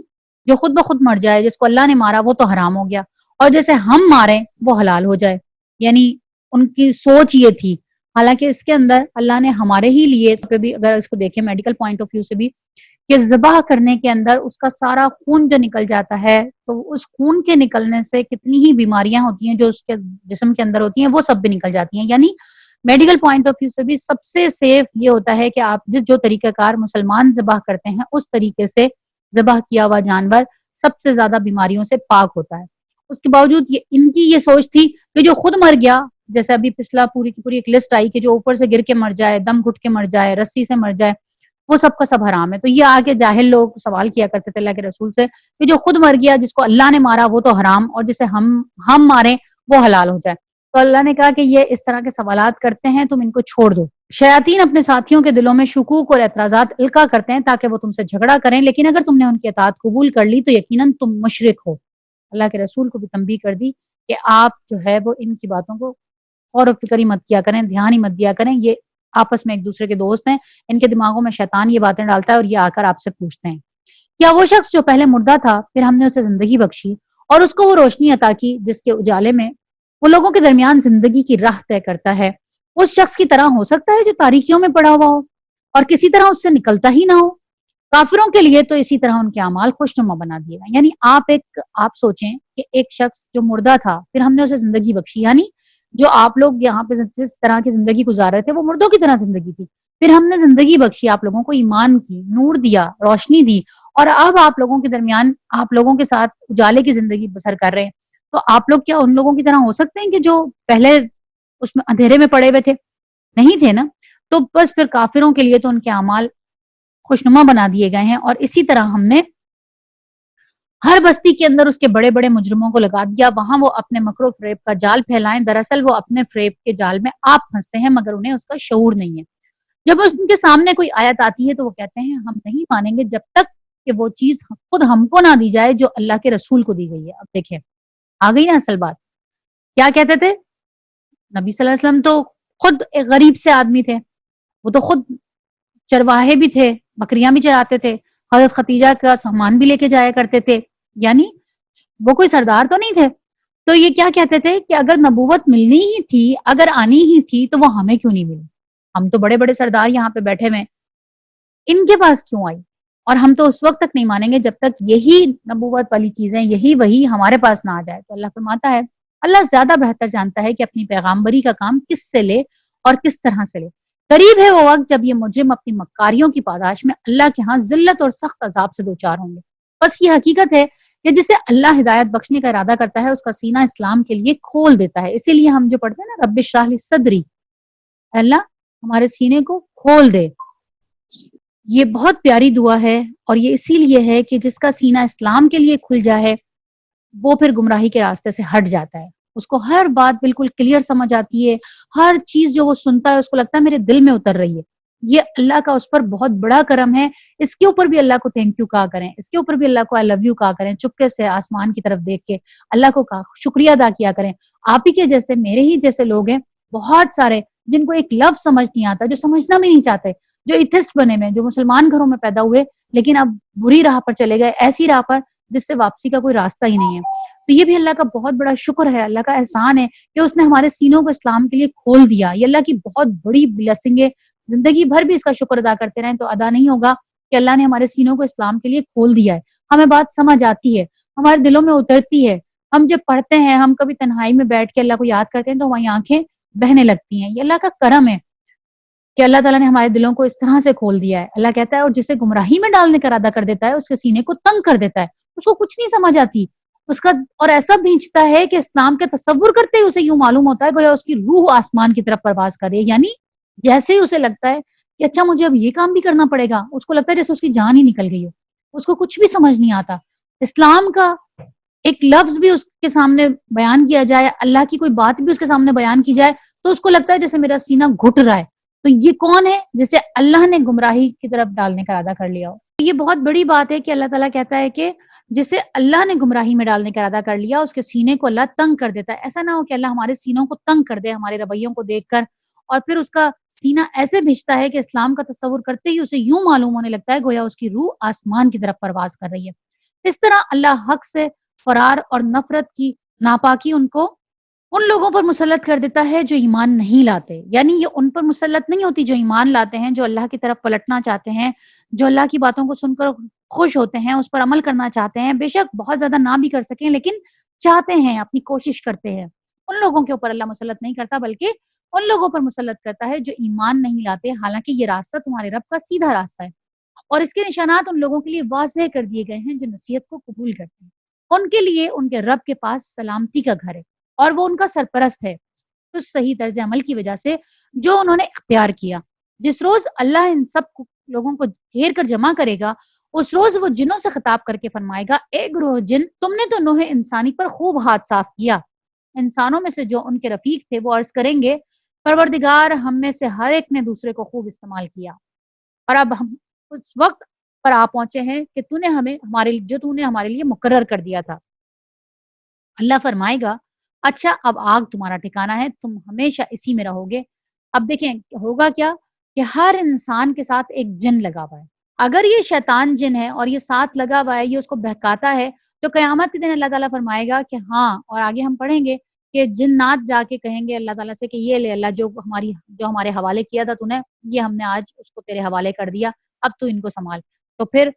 جو خود بخود مر جائے، جس کو اللہ نے مارا وہ تو حرام ہو گیا، اور جسے ہم ماریں وہ حلال ہو جائے، یعنی ان کی سوچ یہ تھی۔ حالانکہ اس کے اندر اللہ نے ہمارے ہی لیے اس پہ بھی اگر اس کو دیکھیں میڈیکل پوائنٹ آف ویو سے بھی کہ ذبح کرنے کے اندر اس کا سارا خون جو نکل جاتا ہے تو اس خون کے نکلنے سے کتنی ہی بیماریاں ہوتی ہیں جو اس کے جسم کے اندر ہوتی ہیں وہ سب بھی نکل جاتی ہیں، یعنی میڈیکل پوائنٹ آف ویو سے بھی سب سے سیف یہ ہوتا ہے کہ آپ جو طریقہ کار مسلمان ذبح کرتے ہیں اس طریقے سے ذبح کیا ہوا جانور سب سے زیادہ بیماریوں سے پاک ہوتا ہے۔ اس کے باوجود ان کی یہ سوچ تھی کہ جو خود مر گیا، جیسے ابھی پچھلا پوری کی پوری ایک لسٹ آئی کہ جو اوپر سے گر کے مر جائے، دم گھٹ کے مر جائے، رسی سے مر جائے، وہ سب کا سب حرام ہے۔ تو یہ آگے جاہل لوگ سوال کیا کرتے تھے اللہ کے رسول سے کہ جو خود مر گیا، جس کو اللہ نے مارا وہ تو حرام، اور جسے ہم ماریں وہ حلال ہو جائے۔ تو اللہ نے کہا کہ یہ اس طرح کے سوالات کرتے ہیں، تم ان کو چھوڑ دو۔ شیاطین اپنے ساتھیوں کے دلوں میں شکوک اور اعتراضات القا کرتے ہیں تاکہ وہ تم سے جھگڑا کریں، لیکن اگر تم نے ان کی اطاعت قبول کر لی تو یقیناً تم مشرک ہو۔ اللہ کے رسول کو بھی تنبیہ کر دی کہ آپ جو ہے وہ ان کی باتوں کو غور و فکر ہی مت کیا کریں، دھیان ہی مت دیا کریں، یہ آپس میں ایک دوسرے کے دوست ہیں، ان کے دماغوں میں شیطان یہ باتیں ڈالتا ہے اور یہ آ کر آپ سے پوچھتے ہیں کیا وہ شخص جو پہلے مردہ تھا پھر ہم نے اسے زندگی بخشی اور اس کو وہ روشنی عطا کی جس کے اجالے میں وہ لوگوں کے درمیان زندگی کی راہ طے کرتا ہے، اس شخص کی طرح ہو سکتا ہے جو تاریکیوں میں پڑا ہوا ہو اور کسی طرح اس سے نکلتا ہی نہ ہو؟ کافروں کے لیے تو اسی طرح ان کے اعمال خوشنما بنا دیے گئے. یعنی آپ سوچیں کہ ایک شخص جو مردہ تھا پھر ہم نے اسے زندگی بخشی، یعنی جو آپ لوگ یہاں پہ جس طرح کی زندگی گزار رہے تھے وہ مردوں کی طرح زندگی تھی، پھر ہم نے زندگی بخشی، آپ لوگوں کو ایمان کی، نور دیا، روشنی دی، اور اب آپ لوگوں کے درمیان آپ لوگوں کے ساتھ اجالے کی زندگی بسر کر رہے ہیں. تو آپ لوگ کیا ان لوگوں کی طرح ہو سکتے ہیں کہ جو پہلے اس میں اندھیرے میں پڑے ہوئے تھے؟ نہیں تھے نا. تو بس پھر کافروں کے لیے تو ان کے اعمال خوشنما بنا دیے گئے ہیں، اور اسی طرح ہم نے ہر بستی کے اندر اس کے بڑے بڑے مجرموں کو لگا دیا، وہاں وہ اپنے مکر و فریب کا جال پھیلائیں، دراصل وہ اپنے فریب کے جال میں آپ پھنستے ہیں مگر انہیں اس کا شعور نہیں ہے. جب ان کے سامنے کوئی آیت آتی ہے تو وہ کہتے ہیں ہم نہیں مانیں گے جب تک کہ وہ چیز خود ہم کو نہ دی جائے جو اللہ کے رسول کو دی گئی ہے. اب دیکھیں آ گئی نا اصل بات. کیا کہتے تھے نبی صلی اللہ علیہ وسلم؟ تو خود ایک غریب سے آدمی تھے، وہ تو خود چرواہے بھی تھے، بکریاں بھی چراتے تھے، حضرت ختیجہ کا سامان بھی لے کے جایا کرتے تھے، یعنی وہ کوئی سردار تو نہیں تھے. تو یہ کیا کہتے تھے کہ اگر نبوت ملنی ہی تھی، اگر آنی ہی تھی تو وہ ہمیں کیوں نہیں ملی؟ ہم تو بڑے بڑے سردار یہاں پہ بیٹھے ہوئے، ان کے پاس کیوں آئی؟ اور ہم تو اس وقت تک نہیں مانیں گے جب تک یہی نبوت والی چیزیں، یہی وہی ہمارے پاس نہ آ جائے. تو اللہ فرماتا ہے اللہ زیادہ بہتر جانتا ہے کہ اپنی پیغامبری کا کام کس سے لے اور کس طرح سے لے. قریب ہے وہ وقت جب یہ مجرم اپنی مکاریوں کی پاداش میں اللہ کے ہاں ذلت اور سخت عذاب سے دوچار ہوں گے. بس یہ حقیقت ہے کہ جسے اللہ ہدایت بخشنے کا ارادہ کرتا ہے اس کا سینہ اسلام کے لیے کھول دیتا ہے. اسی لیے ہم جو پڑھتے ہیں نا رب اشرح لی صدری، اللہ ہمارے سینے کو کھول دے، یہ بہت پیاری دعا ہے. اور یہ اسی لیے ہے کہ جس کا سینہ اسلام کے لیے کھل جائے وہ پھر گمراہی کے راستے سے ہٹ جاتا ہے، اس کو ہر بات بالکل کلیئر سمجھ آتی ہے، ہر چیز جو وہ سنتا ہے اس کو لگتا ہے میرے دل میں اتر رہی ہے. یہ اللہ کا اس پر بہت بڑا کرم ہے. اس کے اوپر بھی اللہ کو تھینک یو کہا کریں، اس کے اوپر بھی اللہ کو آئی لو یو کہا کریں، چپکے سے آسمان کی طرف دیکھ کے اللہ کو شکریہ ادا کیا کریں. آپ ہی کے جیسے، میرے ہی جیسے لوگ ہیں بہت سارے جن کو ایک لفظ سمجھ نہیں آتا، جو سمجھنا بھی نہیں چاہتے، جو ایتھسٹ بنے ہوئے، جو مسلمان گھروں میں پیدا ہوئے لیکن اب بری راہ پر چلے گئے، ایسی راہ پر جس سے واپسی کا کوئی راستہ ہی نہیں ہے. تو یہ بھی اللہ کا بہت بڑا شکر ہے، اللہ کا احسان ہے کہ اس نے ہمارے سینوں کو اسلام کے لیے کھول دیا. یہ اللہ کی بہت بڑی بلیسنگ ہے. زندگی بھر بھی اس کا شکر ادا کرتے رہیں تو ادا نہیں ہوگا کہ اللہ نے ہمارے سینوں کو اسلام کے لیے کھول دیا ہے. ہمیں بات سمجھ آتی ہے، ہمارے دلوں میں اترتی ہے. ہم جب پڑھتے ہیں، ہم کبھی تنہائی میں بیٹھ کے اللہ کو یاد کرتے ہیں تو ہماری آنکھیں بہنے لگتی ہیں. یہ اللہ کا کرم ہے کہ اللہ تعالیٰ نے ہمارے دلوں کو اس طرح سے کھول دیا ہے. اللہ کہتا ہے اور جسے گمراہی میں ڈالنے کا ارادہ کر دیتا ہے اس کے سینے کو تنگ کر دیتا ہے، اس کو کچھ نہیں سمجھ آتی اس کا، اور ایسا بھینچتا ہے کہ اسلام کے تصور کرتے ہی اسے یوں معلوم ہوتا ہے گویا اس کی روح آسمان کی طرف پرواز کر رہی ہے. یعنی جیسے ہی اسے لگتا ہے کہ اچھا مجھے اب یہ کام بھی کرنا پڑے گا، اس کو لگتا ہے جیسے اس کی جان ہی نکل گئی ہو. اس کو کچھ بھی سمجھ نہیں آتا. اسلام کا ایک لفظ بھی اس کے سامنے بیان کیا جائے، اللہ کی کوئی بات بھی اس کے سامنے بیان کی جائے تو اس کو لگتا ہے جیسے میرا سینہ گھٹ رہا ہے. تو یہ کون ہے؟ جسے اللہ نے گمراہی کی طرف ڈالنے کا ارادہ کر لیا ہو. یہ بہت بڑی بات ہے کہ اللہ تعالیٰ کہتا ہے کہ جسے اللہ نے گمراہی میں ڈالنے کا ارادہ کر لیا اس کے سینے کو اللہ تنگ کر دیتا ہے. ایسا نہ ہو کہ اللہ ہمارے سینوں کو تنگ کر دے ہمارے رویوں کو دیکھ کر، اور پھر اس کا سینہ ایسے بھیجتا ہے کہ اسلام کا تصور کرتے ہی اسے یوں معلوم ہونے لگتا ہے گویا اس کی روح آسمان کی طرف پرواز کر رہی ہے. اس طرح اللہ حق سے فرار اور نفرت کی ناپاکی ان لوگوں پر مسلط کر دیتا ہے جو ایمان نہیں لاتے. یعنی یہ ان پر مسلط نہیں ہوتی جو ایمان لاتے ہیں، جو اللہ کی طرف پلٹنا چاہتے ہیں، جو اللہ کی باتوں کو سن کر خوش ہوتے ہیں، اس پر عمل کرنا چاہتے ہیں، بے شک بہت زیادہ نہ بھی کر سکیں لیکن چاہتے ہیں، اپنی کوشش کرتے ہیں. ان لوگوں کے اوپر اللہ مسلط نہیں کرتا بلکہ ان لوگوں پر مسلط کرتا ہے جو ایمان نہیں لاتے، حالانکہ یہ راستہ تمہارے رب کا سیدھا راستہ ہے. اور اس کے نشانات ان لوگوں کے لیے واضح کر دیے گئے ہیں جو نصیحت کو قبول کرتے ہیں. ان کے لیے ان کے رب کے پاس سلامتی کا گھر ہے اور وہ ان کا سرپرست ہے اس صحیح طرز عمل کی وجہ سے جو انہوں نے اختیار کیا. جس روز اللہ ان سب لوگوں کو گھیر کر جمع کرے گا اس روز وہ جنوں سے خطاب کر کے فرمائے گا اے گروہ جن، تم نے تو نوح انسانی پر خوب ہاتھ صاف کیا. انسانوں میں سے جو ان کے رفیق تھے وہ عرض کریں گے پروردگار ہم میں سے ہر ایک نے دوسرے کو خوب استعمال کیا، اور اب ہم اس وقت پر آ پہنچے ہیں کہ تو نے ہمارے لیے مقرر کر دیا تھا. اللہ فرمائے گا اچھا اب آگ تمہارا ٹھکانہ ہے، تم ہمیشہ اسی میں رہو گے. اب دیکھیں ہوگا کیا کہ ہر انسان کے ساتھ ایک جن لگا ہوا ہے. اگر یہ شیطان جن ہے اور یہ ساتھ لگا ہوا ہے، یہ اس کو بہکاتا ہے، تو قیامت کے دن اللہ تعالیٰ فرمائے گا کہ ہاں، اور آگے ہم پڑھیں گے کہ جنات جا کے کہیں گے اللہ تعالیٰ سے کہ یہ لے اللہ جو ہمارے حوالے کیا تھا تو نے، یہ ہم نے آج اس کو تیرے حوالے کر دیا، اب تو ان کو سنبھال. تو پھر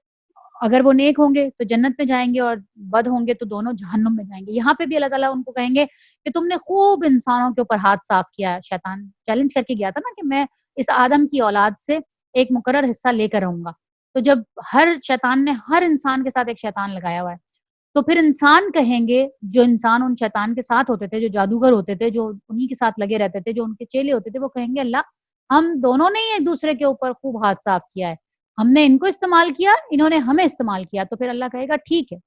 اگر وہ نیک ہوں گے تو جنت میں جائیں گے اور بد ہوں گے تو دونوں جہنم میں جائیں گے. یہاں پہ بھی اللہ تعالیٰ ان کو کہیں گے کہ تم نے خوب انسانوں کے اوپر ہاتھ صاف کیا. شیطان چیلنج کر کے گیا تھا نا کہ میں اس آدم کی اولاد سے ایک مقرر حصہ لے کر رہوں گا. تو جب ہر شیطان نے ہر انسان کے ساتھ ایک شیطان لگایا ہوا ہے تو پھر انسان کہیں گے، جو انسان ان شیطان کے ساتھ ہوتے تھے، جو جادوگر ہوتے تھے، جو انہی کے ساتھ لگے رہتے تھے، جو ان کے چیلے ہوتے تھے، وہ کہیں گے اللہ ہم دونوں نے ہی ایک دوسرے کے اوپر خوب ہاتھ صاف کیا ہے. ہم نے ان کو استعمال کیا، انہوں نے ہمیں استعمال کیا. تو پھر اللہ کہے گا ٹھیک ہے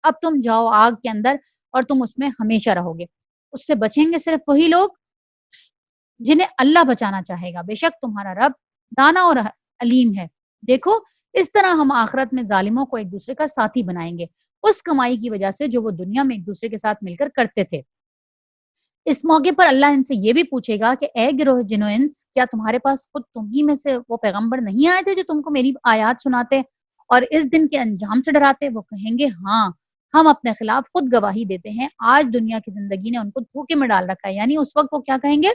اب تم جاؤ آگ کے اندر اور تم اس میں ہمیشہ رہو گے. اس سے بچیں گے صرف وہی لوگ جنہیں اللہ بچانا چاہے گا. بے شک تمہارا رب دانا اور علیم ہے. دیکھو اس طرح ہم آخرت میں ظالموں کو ایک دوسرے کا ساتھی بنائیں گے اس کمائی کی وجہ سے جو وہ دنیا میں ایک دوسرے کے ساتھ مل کر کرتے تھے. اس موقع پر اللہ ان سے یہ بھی پوچھے گا کہ اے گروہ جن و انس، کیا تمہارے پاس خود تم ہی میں سے وہ پیغمبر نہیں آئے تھے جو تم کو میری آیات سناتے اور اس دن کے انجام سے ڈراتے؟ وہ کہیں گے ہاں ہم اپنے خلاف خود گواہی دیتے ہیں. آج دنیا کی زندگی نے ان کو دھوکے میں ڈال رکھا ہے. یعنی اس وقت وہ کیا کہیں گے؟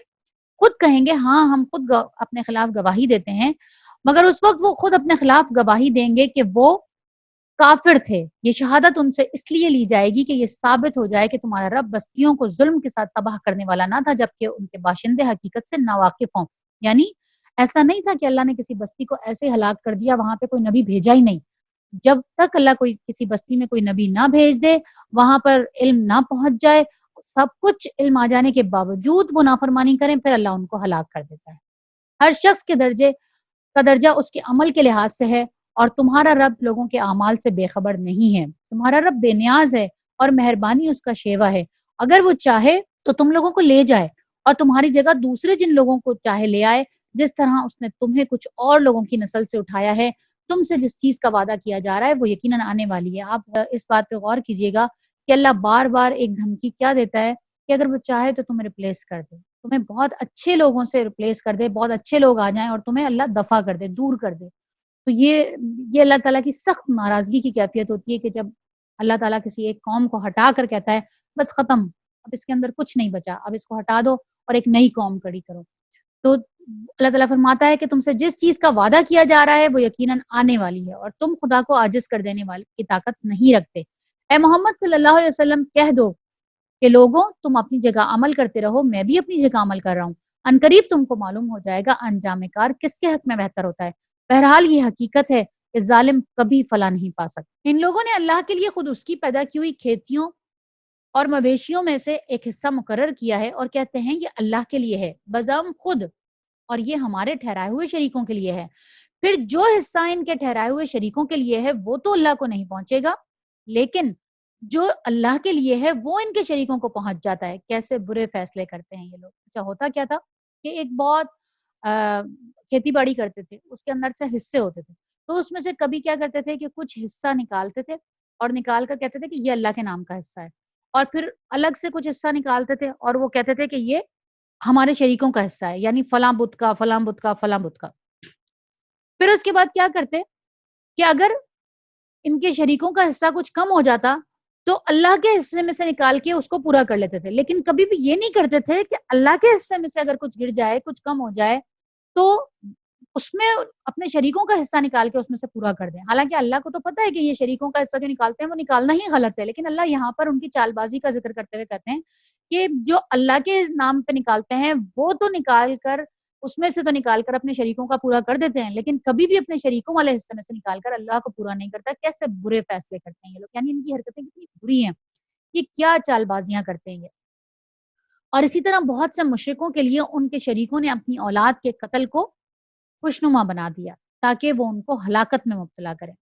خود کہیں گے ہاں ہم خود اپنے خلاف گواہی دیتے ہیں. مگر اس وقت وہ خود اپنے خلاف گواہی دیں گے کہ وہ کافر تھے. یہ شہادت ان سے اس لیے لی جائے گی کہ یہ ثابت ہو جائے کہ تمہارا رب بستیوں کو ظلم کے ساتھ تباہ کرنے والا نہ تھا جبکہ ان کے باشندے حقیقت سے ناواقف ہوں. یعنی ایسا نہیں تھا کہ اللہ نے کسی بستی کو ایسے ہلاک کر دیا وہاں پہ کوئی نبی بھیجا ہی نہیں. جب تک اللہ کوئی کسی بستی میں کوئی نبی نہ بھیج دے، وہاں پر علم نہ پہنچ جائے، سب کچھ علم آ جانے کے باوجود وہ نافرمانی کریں، پھر اللہ ان کو ہلاک کر دیتا ہے. ہر شخص کے درجے کا درجہ اس کے عمل کے لحاظ سے ہے اور تمہارا رب لوگوں کے اعمال سے بے خبر نہیں ہے. تمہارا رب بے نیاز ہے اور مہربانی اس کا شیوا ہے. اگر وہ چاہے تو تم لوگوں کو لے جائے اور تمہاری جگہ دوسرے جن لوگوں کو چاہے لے آئے، جس طرح اس نے تمہیں کچھ اور لوگوں کی نسل سے اٹھایا ہے. تم سے جس چیز کا وعدہ کیا جا رہا ہے وہ یقیناً آنے والی ہے. آپ اس بات پہ غور کیجئے گا کہ اللہ بار بار ایک دھمکی کیا دیتا ہے کہ اگر وہ چاہے تو تمہیں ریپلیس کر دے، تمہیں بہت اچھے لوگوں سے ریپلیس کر دے، بہت اچھے لوگ آ جائیں اور تمہیں اللہ دفع کر دے، دور کر دے. تو یہ اللہ تعالیٰ کی سخت ناراضگی کی کیفیت ہوتی ہے کہ جب اللہ تعالیٰ کسی ایک قوم کو ہٹا کر کہتا ہے بس ختم، اب اس کے اندر کچھ نہیں بچا، اب اس کو ہٹا دو اور ایک نئی قوم کھڑی کرو. تو اللہ تعالیٰ فرماتا ہے کہ تم سے جس چیز کا وعدہ کیا جا رہا ہے وہ یقیناً آنے والی ہے اور تم خدا کو عاجز کر دینے والی کی طاقت نہیں رکھتے. اے محمد صلی اللہ علیہ وسلم کہہ دو کہ لوگوں تم اپنی جگہ عمل کرتے رہو، میں بھی اپنی جگہ عمل کر رہا ہوں. عنقریب تم کو معلوم ہو جائے گا انجام کار کس کے حق میں بہتر ہوتا ہے. بہرحال یہ حقیقت ہے کہ ظالم کبھی فلاح نہیں پا سکتا. ان لوگوں نے اللہ کے لیے خود اس کی پیدا کی ہوئی کھیتیوں اور مویشیوں میں سے ایک حصہ مقرر کیا ہے اور کہتے ہیں یہ اللہ کے لیے ہے بزعم خود اور یہ ہمارے ٹھہرائے ہوئے شریکوں کے لیے ہے. پھر جو حصہ ان کے ٹھہرائے ہوئے شریکوں کے لیے ہے وہ تو اللہ کو نہیں پہنچے گا، لیکن جو اللہ کے لیے ہے وہ ان کے شریکوں کو پہنچ جاتا ہے. کیسے برے فیصلے کرتے ہیں یہ لوگ. اچھا ہوتا کیا تھا کہ ایک بہت کھیتی باڑی کرتے تھے، اس کے اندر سے حصے ہوتے تھے، تو اس میں سے کبھی کیا کرتے تھے کہ کچھ حصہ نکالتے تھے اور نکال کر کہتے تھے کہ یہ اللہ کے نام کا حصہ ہے، اور پھر الگ سے کچھ حصہ نکالتے تھے اور وہ کہتے تھے کہ یہ ہمارے شریکوں کا حصہ ہے، یعنی فلاں بت کا فلاں بت کا فلاں بت کا. پھر اس کے بعد کیا کرتے کہ اگر ان کے شریکوں کا حصہ کچھ کم ہو جاتا تو اللہ کے حصے میں سے نکال کے اس کو پورا کر لیتے تھے، لیکن کبھی بھی یہ نہیں کرتے تھے کہ اللہ کے حصے میں سے اگر کچھ گر جائے، کچھ کم ہو جائے تو اس میں اپنے شریکوں کا حصہ نکال کے اس میں سے پورا کر دیں. حالانکہ اللہ کو تو پتہ ہے کہ یہ شریکوں کا حصہ جو نکالتے ہیں وہ نکالنا ہی غلط ہے، لیکن اللہ یہاں پر ان کی چال بازی کا ذکر کرتے ہوئے کہتے ہیں کہ جو اللہ کے نام پہ نکالتے ہیں وہ تو نکال کر اس میں سے تو نکال کر اپنے شریکوں کا پورا کر دیتے ہیں، لیکن کبھی بھی اپنے شریکوں والے حصے میں سے نکال کر اللہ کو پورا نہیں کرتا. کیسے برے فیصلے کرتے ہیں یہ لوگ، یعنی ان کی حرکتیں کتنی بری ہیں، یہ کیا چال بازیاں کرتے ہیں یہ. اور اسی طرح بہت سے مشرکوں کے لیے ان کے شریکوں نے اپنی اولاد کے قتل کو خوشنما بنا دیا تاکہ وہ ان کو ہلاکت میں مبتلا کریں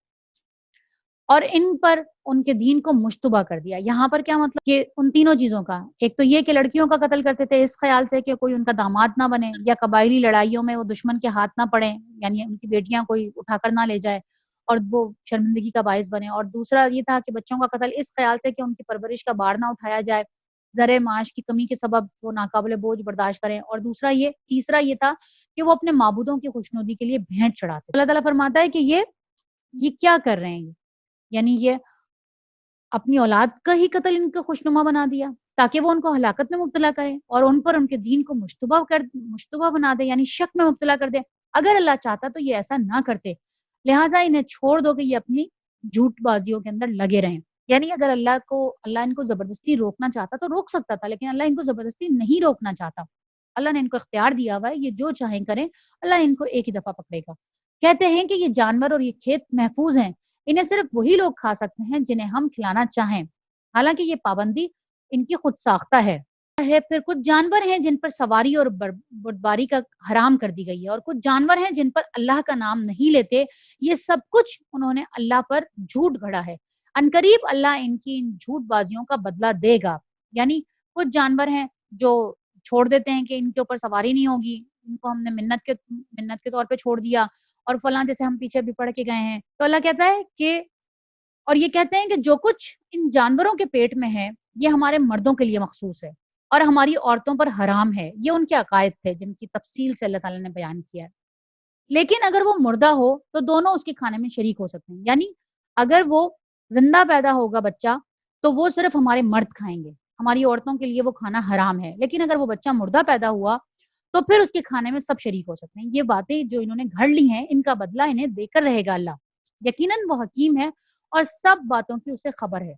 اور ان پر ان کے دین کو مشتبہ کر دیا. یہاں پر کیا مطلب کہ ان تینوں چیزوں کا، ایک تو یہ کہ لڑکیوں کا قتل کرتے تھے اس خیال سے کہ کوئی ان کا داماد نہ بنے یا قبائلی لڑائیوں میں وہ دشمن کے ہاتھ نہ پڑیں، یعنی ان کی بیٹیاں کوئی اٹھا کر نہ لے جائے اور وہ شرمندگی کا باعث بنے. اور دوسرا یہ تھا کہ بچوں کا قتل اس خیال سے کہ ان کی پرورش کا بار نہ اٹھایا جائے، زر معاش کی کمی کے سبب وہ ناقابل بوجھ برداشت کریں. اور تیسرا یہ تھا کہ وہ اپنے معبودوں کی خوشنودی کے لیے بھینٹ چڑھاتے. اللہ تعالیٰ فرماتا ہے کہ یہ کیا کر رہے ہیں، یعنی یہ اپنی اولاد کا ہی قتل ان کو خوشنما بنا دیا تاکہ وہ ان کو ہلاکت میں مبتلا کریں اور ان پر ان کے دین کو مشتبہ بنا دے، یعنی شک میں مبتلا کر دے. اگر اللہ چاہتا تو یہ ایسا نہ کرتے، لہٰذا انہیں چھوڑ دو کہ یہ اپنی جھوٹ بازیوں کے اندر لگے رہیں. یعنی اگر اللہ ان کو زبردستی روکنا چاہتا تو روک سکتا تھا، لیکن اللہ ان کو زبردستی نہیں روکنا چاہتا. اللہ نے ان کو اختیار دیا ہوا ہے، یہ جو چاہیں کریں، اللہ ان کو ایک ہی دفعہ پکڑے گا. کہتے ہیں کہ یہ جانور اور یہ کھیت محفوظ ہیں، انہیں صرف وہی لوگ کھا سکتے ہیں جنہیں ہم کھلانا چاہیں، حالانکہ یہ پابندی ان کی خود ساختہ ہے. پھر کچھ جانور ہیں جن پر سواری اور بردباری کا حرام کر دی گئی ہے، اور کچھ جانور ہیں جن پر اللہ کا نام نہیں لیتے. یہ سب کچھ انہوں نے اللہ پر جھوٹ گھڑا ہے. عنقریب اللہ ان کی ان جھوٹ بازیوں کا بدلہ دے گا. یعنی کچھ جانور ہیں جو چھوڑ دیتے ہیں کہ ان کے اوپر سواری نہیں ہوگی، ان کو ہم نے منت کے طور پہ چھوڑ دیا، اور فلاں جیسے ہم پیچھے بھی پڑھ کے گئے ہیں. تو اللہ کہتا ہے کہ اور یہ کہتے ہیں کہ جو کچھ ان جانوروں کے پیٹ میں ہے یہ ہمارے مردوں کے لیے مخصوص ہے اور ہماری عورتوں پر حرام ہے. یہ ان کے عقائد تھے جن کی تفصیل سے اللہ تعالیٰ نے بیان کیا ہے. لیکن اگر وہ مردہ ہو تو دونوں اس کے کھانے میں شریک ہو سکتے ہیں. یعنی اگر وہ زندہ پیدا ہوگا بچہ تو وہ صرف ہمارے مرد کھائیں گے، ہماری عورتوں کے لیے وہ کھانا حرام ہے. لیکن اگر وہ بچہ مردہ پیدا ہوا تو پھر اس کے کھانے میں سب شریک ہو سکتے ہیں. یہ باتیں جو انہوں نے گھڑ لی ہیں ان کا بدلہ انہیں دے کر رہے گا اللہ. یقیناً وہ حکیم ہے اور سب باتوں کی اسے خبر ہے.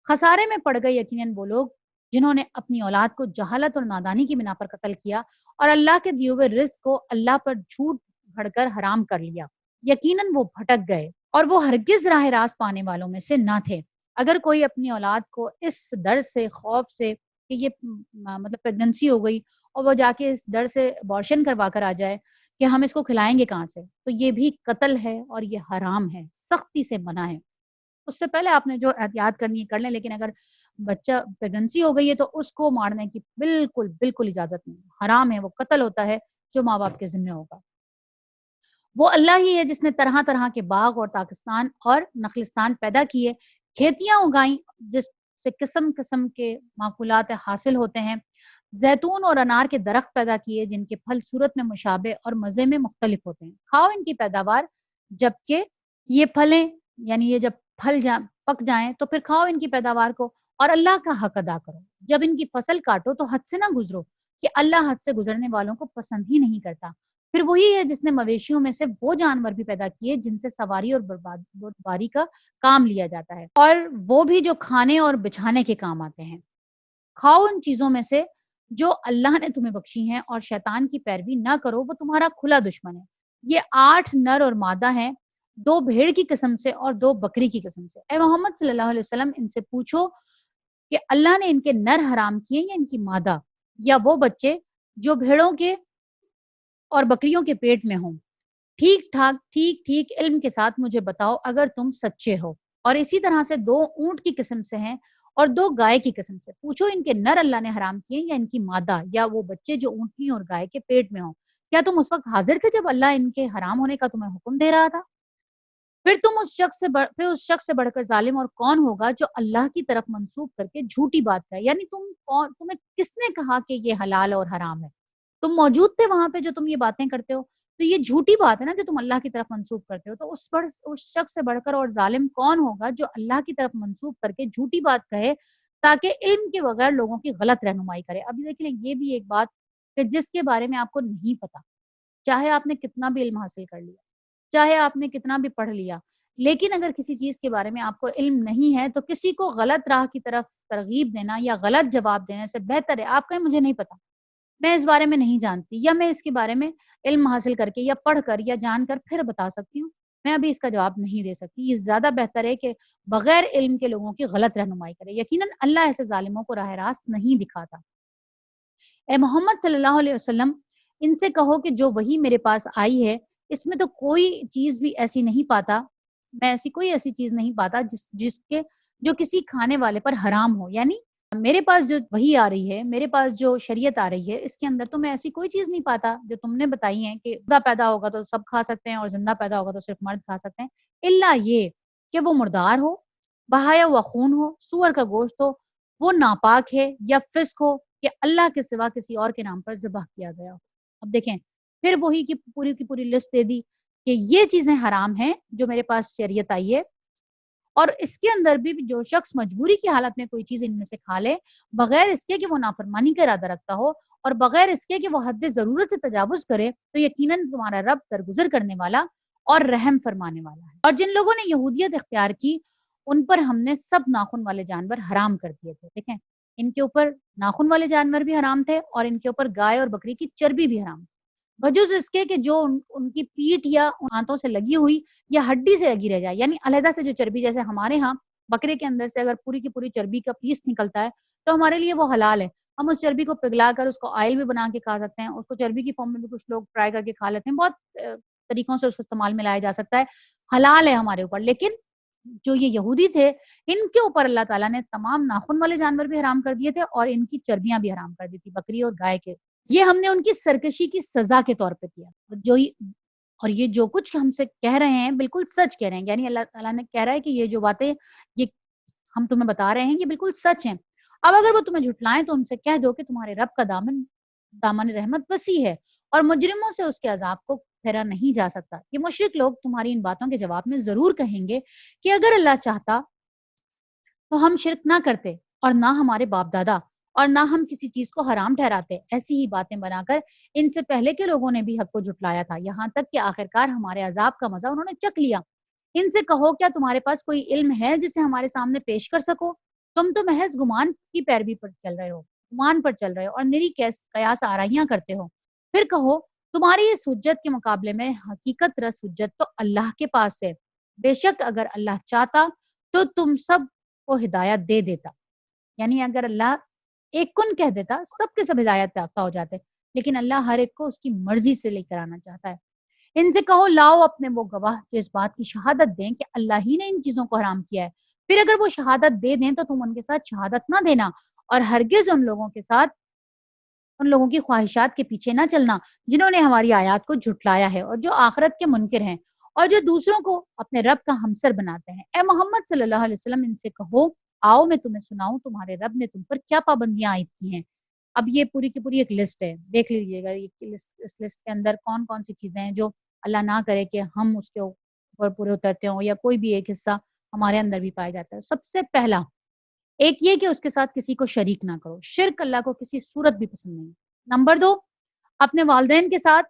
خسارے میں پڑ گئے یقیناً وہ لوگ جنہوں نے اپنی اولاد کو جہالت اور نادانی کی بنا پر قتل کیا اور اللہ کے دیے ہوئے رزق کو اللہ پر جھوٹ گھڑ کر حرام کر لیا. یقیناً وہ بھٹک گئے اور وہ ہرگز راہ راست پانے والوں میں سے نہ تھے. اگر کوئی اپنی اولاد کو اس ڈر سے، خوف سے کہ یہ مطلب پریگننسی ہو گئی اور وہ جا کے اس ڈر سے ابارشن کروا کر آ جائے کہ ہم اس کو کھلائیں گے کہاں سے، تو یہ بھی قتل ہے اور یہ حرام ہے، سختی سے منع ہے. اس سے پہلے آپ نے جو احتیاط کرنی ہے کر لیں، لیکن اگر بچہ پریگننسی ہو گئی ہے تو اس کو مارنے کی بالکل اجازت نہیں، حرام ہے، وہ قتل ہوتا ہے جو ماں باپ کے ذمہ ہوگا. وہ اللہ ہی ہے جس نے طرح طرح کے باغ اور پاکستان اور نخلستان پیدا کیے، کھیتیاں اگائیں جس سے قسم قسم کے معقولات حاصل ہوتے ہیں، زیتون اور انار کے درخت پیدا کیے جن کے پھل صورت میں مشابہ اور مزے میں مختلف ہوتے ہیں. کھاؤ ان کی پیداوار جبکہ یہ پھلیں، یعنی یہ جب پک جائیں تو پھر کھاؤ ان کی پیداوار کو اور اللہ کا حق ادا کرو. جب ان کی فصل کاٹو تو حد سے نہ گزرو کہ اللہ حد سے گزرنے والوں کو پسند ہی نہیں کرتا. پھر وہی ہے جس نے مویشیوں میں سے وہ جانور بھی پیدا کیے جن سے سواری اور بردباری کا کام لیا جاتا ہے، اور وہ بھی جو کھانے اور بچھانے کے کام آتے ہیں. کھاؤ ان چیزوں میں سے جو اللہ نے تمہیں بخشی ہیں اور شیطان کی پیروی نہ کرو، وہ تمہارا کھلا دشمن ہے. یہ 8 نر اور مادہ ہیں، 2 بھیڑ کی قسم سے اور 2 بکری کی قسم سے. اے محمد صلی اللہ علیہ وسلم ان سے پوچھو کہ اللہ نے ان کے نر حرام کیے یا ان کی مادہ، یا وہ بچے جو بھیڑوں کے اور بکریوں کے پیٹ میں ہوں. ٹھیک علم کے ساتھ مجھے بتاؤ اگر تم سچے ہو. اور اسی طرح سے 2 اونٹ کی قسم سے ہیں اور 2 گائے کی قسم سے. پوچھو ان کے نر اللہ نے حرام کیے یا ان کی مادہ، یا وہ بچے جو اونٹنی اور گائے کے پیٹ میں ہوں. کیا تم اس وقت حاضر تھے جب اللہ ان کے حرام ہونے کا تمہیں حکم دے رہا تھا؟ پھر اس شخص سے بڑھ کر ظالم اور کون ہوگا جو اللہ کی طرف منسوب کر کے جھوٹی بات کہے. یعنی تمہیں کس نے کہا کہ یہ حلال اور حرام ہے؟ تم موجود تھے وہاں پہ جو تم یہ باتیں کرتے ہو، تو یہ جھوٹی بات ہے نا جو تم اللہ کی طرف منسوب کرتے ہو. تو اس شخص سے بڑھ کر اور ظالم کون ہوگا جو اللہ کی طرف منسوب کر کے جھوٹی بات کہے تاکہ علم کے بغیر لوگوں کی غلط رہنمائی کرے. ابھی دیکھ لیں، یہ بھی ایک بات کہ جس کے بارے میں آپ کو نہیں پتا، چاہے آپ نے کتنا بھی علم حاصل کر لیا، چاہے آپ نے کتنا بھی پڑھ لیا، لیکن اگر کسی چیز کے بارے میں آپ کو علم نہیں ہے تو کسی کو غلط راہ کی طرف ترغیب دینا یا غلط جواب دینے سے بہتر ہے آپ کہیں مجھے نہیں پتا، میں اس بارے میں نہیں جانتی، یا میں اس کے بارے میں علم حاصل کر کے یا پڑھ کر یا جان کر پھر بتا سکتی ہوں، میں ابھی اس کا جواب نہیں دے سکتی. یہ زیادہ بہتر ہے کہ بغیر علم کے لوگوں کی غلط رہنمائی کرے. یقیناً اللہ ایسے ظالموں کو راہ راست نہیں دکھاتا. اے محمد صلی اللہ علیہ وسلم ان سے کہو کہ جو وحی میرے پاس آئی ہے اس میں تو کوئی چیز بھی ایسی نہیں پاتا، میں کوئی ایسی چیز نہیں پاتا جو کسی کھانے والے پر حرام ہو. یعنی میرے پاس جو وحی آ رہی ہے، میرے پاس جو شریعت آ رہی ہے، اس کے اندر تو میں ایسی کوئی چیز نہیں پاتا جو تم نے بتائی ہے کہ زندہ پیدا ہوگا تو سب کھا سکتے ہیں اور زندہ پیدا ہوگا تو صرف مرد کھا سکتے ہیں، الا یہ کہ وہ مردار ہو، بہایا ہوا خون ہو، سور کا گوشت ہو، وہ ناپاک ہے یا فسق ہو کہ اللہ کے سوا کسی اور کے نام پر ذبح کیا گیا ہو. اب دیکھیں پھر وہی کی پوری لسٹ دے دی کہ یہ چیزیں حرام ہیں جو میرے پاس شریعت آئی ہے، اور اس کے اندر بھی جو شخص مجبوری کی حالت میں کوئی چیز ان میں سے کھا لے بغیر اس کے کہ وہ نافرمانی کا ارادہ رکھتا ہو اور بغیر اس کے کہ وہ حد ضرورت سے تجاوز کرے، تو یقیناً تمہارا رب درگزر کرنے والا اور رحم فرمانے والا ہے۔ اور جن لوگوں نے یہودیت اختیار کی ان پر ہم نے سب ناخن والے جانور حرام کر دیے تھے۔ دیکھیں ان کے اوپر ناخن والے جانور بھی حرام تھے اور ان کے اوپر گائے اور بکری کی چربی بھی حرام تھی، بجز اس کے کہ جو ان کی پیٹھ یا ہاتھوں سے لگی ہوئی یا ہڈی سے لگی رہ جائے، یعنی علیحدہ سے جو چربی، جیسے ہمارے ہاں بکرے کے اندر سے اگر پوری کی پوری چربی کا پیس نکلتا ہے تو ہمارے لیے وہ حلال ہے، ہم اس چربی کو پگھلا کر اس کو آئل بھی بنا کے کھا سکتے ہیں، اس کو چربی کی فارم میں بھی کچھ لوگ فرائی کر کے کھا لیتے ہیں، بہت طریقوں سے اس کو استعمال میں لایا جا سکتا ہے، حلال ہے ہمارے اوپر۔ لیکن جو یہ یہودی تھے ان کے اوپر اللہ تعالیٰ نے تمام ناخن والے جانور بھی حرام کر دیے تھے اور ان کی چربیاں بھی حرام کر دی تھی، بکری اور گائے کے۔ یہ ہم نے ان کی سرکشی کی سزا کے طور پہ کیا، اور یہ جو کچھ ہم سے کہہ رہے ہیں بالکل سچ کہہ رہے ہیں، یعنی اللہ تعالیٰ نے کہہ رہا ہے کہ یہ جو باتیں یہ ہم تمہیں بتا رہے ہیں یہ بالکل سچ ہیں۔ اب اگر وہ تمہیں جھٹلائیں تو ان سے کہہ دو کہ تمہارے رب کا دامن رحمت وسیع ہے اور مجرموں سے اس کے عذاب کو پھیرا نہیں جا سکتا۔ یہ مشرک لوگ تمہاری ان باتوں کے جواب میں ضرور کہیں گے کہ اگر اللہ چاہتا تو ہم شرک نہ کرتے اور نہ ہمارے باپ دادا اور نہ ہم کسی چیز کو حرام ٹھہراتے۔ ایسی ہی باتیں بنا کر ان سے پہلے کے لوگوں نے بھی حق کو جھٹلایا تھا، یہاں تک کہ آخرکار ہمارے عذاب کا مزہ انہوں نے چکھ لیا۔ ان سے کہو کیا تمہارے پاس کوئی علم ہے جسے ہمارے سامنے پیش کر سکو؟ تم تو محض گمان کی پیروی پر چل رہے ہو، گمان پر چل رہے ہو اور نری قیاس آرائیاں کرتے ہو۔ پھر کہو تمہاری اس حجت کے مقابلے میں حقیقت رس حجت تو اللہ کے پاس ہے، بے شک اگر اللہ چاہتا تو تم سب کو ہدایت دے دیتا، یعنی اگر اللہ ایک کن کہہ دیتا سب کے سب ہدایت یافتہ ہو جاتے، لیکن اللہ ہر ایک کو اس کی مرضی سے لے کر آنا چاہتا ہے۔ ان سے کہو لاؤ اپنے وہ گواہ جو اس بات کی شہادت دیں کہ اللہ ہی نے ان چیزوں کو حرام کیا ہے، پھر اگر وہ شہادت دے دیں تو تم ان کے ساتھ شہادت نہ دینا اور ہرگز ان لوگوں کی خواہشات کے پیچھے نہ چلنا جنہوں نے ہماری آیات کو جھٹلایا ہے اور جو آخرت کے منکر ہیں اور جو دوسروں کو اپنے رب کا ہمسر بناتے ہیں۔ اے محمد صلی اللہ علیہ وسلم ان سے کہو آؤ میں تمہیں سناؤں تمہارے رب نے تم پر کیا پابندیاں عائد کی ہیں۔ اب یہ پوری کی پوری ایک لسٹ ہے، دیکھ لیجیے گا اس لسٹ کے اندر کون کون سی چیزیں ہیں جو اللہ نہ کرے کہ ہم اس کے اوپر پورے اترتے ہوں یا کوئی بھی ایک حصہ ہمارے اندر بھی پایا جاتا ہے۔ سب سے پہلا ایک یہ کہ اس کے ساتھ کسی کو شریک نہ کرو، شرک اللہ کو کسی صورت بھی پسند نہیں۔ نمبر 2، اپنے والدین کے ساتھ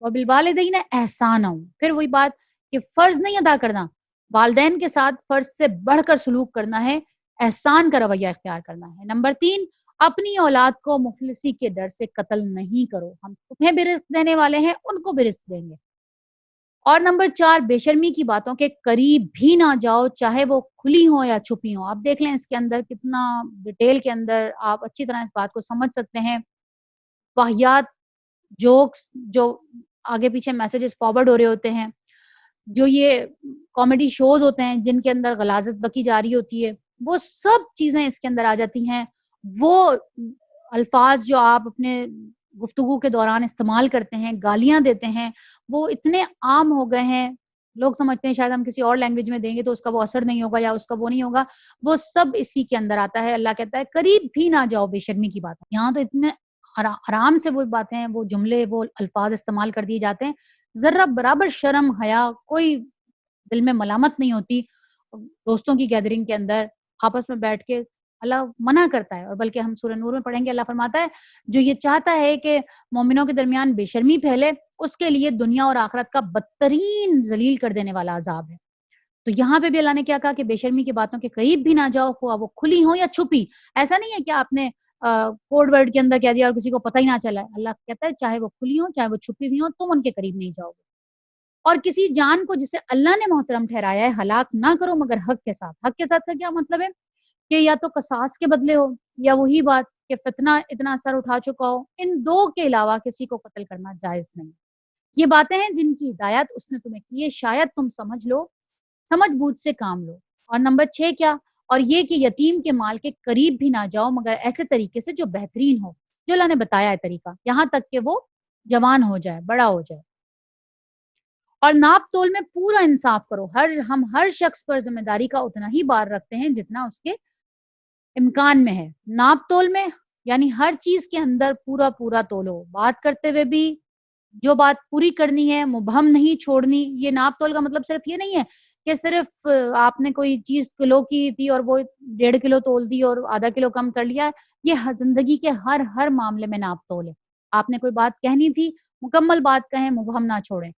وبالوالدین احسانا، پھر وہی بات کہ فرض نہیں ادا کرنا، والدین کے ساتھ فرض سے بڑھ کر سلوک کرنا ہے، احسان کا رویہ اختیار کرنا ہے۔ نمبر 3، اپنی اولاد کو مفلسی کے ڈر سے قتل نہیں کرو، ہم تمہیں بھی رزق دینے والے ہیں ان کو بھی رزق دیں گے۔ اور نمبر 4، بے شرمی کی باتوں کے قریب بھی نہ جاؤ چاہے وہ کھلی ہوں یا چھپی ہوں۔ آپ دیکھ لیں اس کے اندر کتنا ڈیٹیل کے اندر آپ اچھی طرح اس بات کو سمجھ سکتے ہیں۔ واہیات جوکس جو آگے پیچھے میسیجز فارورڈ ہو رہے ہوتے ہیں، جو یہ کامیڈی شوز ہوتے ہیں جن کے اندر غلاظت بکی جا رہی ہوتی ہے، وہ سب چیزیں اس کے اندر آ جاتی ہیں۔ وہ الفاظ جو آپ اپنے گفتگو کے دوران استعمال کرتے ہیں، گالیاں دیتے ہیں، وہ اتنے عام ہو گئے ہیں، لوگ سمجھتے ہیں شاید ہم کسی اور لینگویج میں دیں گے تو اس کا وہ اثر نہیں ہوگا یا اس کا وہ نہیں ہوگا، وہ سب اسی کے اندر آتا ہے۔ اللہ کہتا ہے قریب بھی نہ جاؤ بے شرمی کی بات۔ یہاں تو اتنے آرام سے وہ باتیں، وہ جملے، وہ الفاظ استعمال کر دیے جاتے ہیں، ذرا برابر شرم حیا کوئی دل میں ملامت نہیں ہوتی۔ دوستوں کی گیدرنگ کے اندر آپس میں بیٹھ کے اللہ منع کرتا ہے، اور بلکہ ہم سورہ نور میں پڑھیں گے اللہ فرماتا ہے جو یہ چاہتا ہے کہ مومنوں کے درمیان بے شرمی پھیلے اس کے لیے دنیا اور آخرت کا بدترین ذلیل کر دینے والا عذاب ہے۔ تو یہاں پہ بھی اللہ نے کیا کہا کہ بے شرمی کی باتوں کے قریب بھی نہ جاؤ، خواہ وہ کھلی ہو یا چھپی۔ ایسا نہیں ہے کہ آپ نے کوڈ ورڈ کے اندر کہہ دیا اور کسی کو پتہ ہی نہ چلا ہے۔ اللہ کہتا ہے چاہے وہ کھلی ہو چاہے وہ چھپی ہوئی ہو تم ان کے قریب نہیں جاؤ گے۔ اور کسی جان کو جسے اللہ نے محترم ٹھہرایا ہے ہلاک نہ کرو مگر حق کے ساتھ۔ حق کے ساتھ کا کیا مطلب ہے کہ یا تو قصاص کے بدلے ہو یا وہی بات کہ فتنہ اتنا اثر اٹھا چکا ہو، ان دو کے علاوہ کسی کو قتل کرنا جائز نہیں۔ یہ باتیں ہیں جن کی ہدایت اس نے تمہیں کی ہے، شاید تم سمجھ لو، سمجھ بوجھ سے کام لو۔ اور نمبر 6 کیا؟ اور یہ کہ یتیم کے مال کے قریب بھی نہ جاؤ مگر ایسے طریقے سے جو بہترین ہو، جو اللہ نے بتایا ہے طریقہ، یہاں تک کہ وہ جوان ہو جائے، بڑا ہو جائے۔ اور ناپ تول میں پورا انصاف کرو، ہم ہر شخص پر ذمہ داری کا اتنا ہی بار رکھتے ہیں جتنا اس کے امکان میں ہے۔ ناپ تول میں یعنی ہر چیز کے اندر پورا پورا تولو، بات کرتے ہوئے بھی جو بات پوری کرنی ہے، مبہم نہیں چھوڑنی۔ یہ ناپ تول کا مطلب صرف یہ نہیں ہے کہ صرف آپ نے کوئی چیز کلو کی تھی اور وہ 1.5 کلو تول دی اور آدھا کلو کم کر لیا۔ یہ زندگی کے ہر معاملے میں ناپ تول ہے۔ آپ نے کوئی بات کہنی تھی، مکمل بات کہیں، مبہم نہ چھوڑیں۔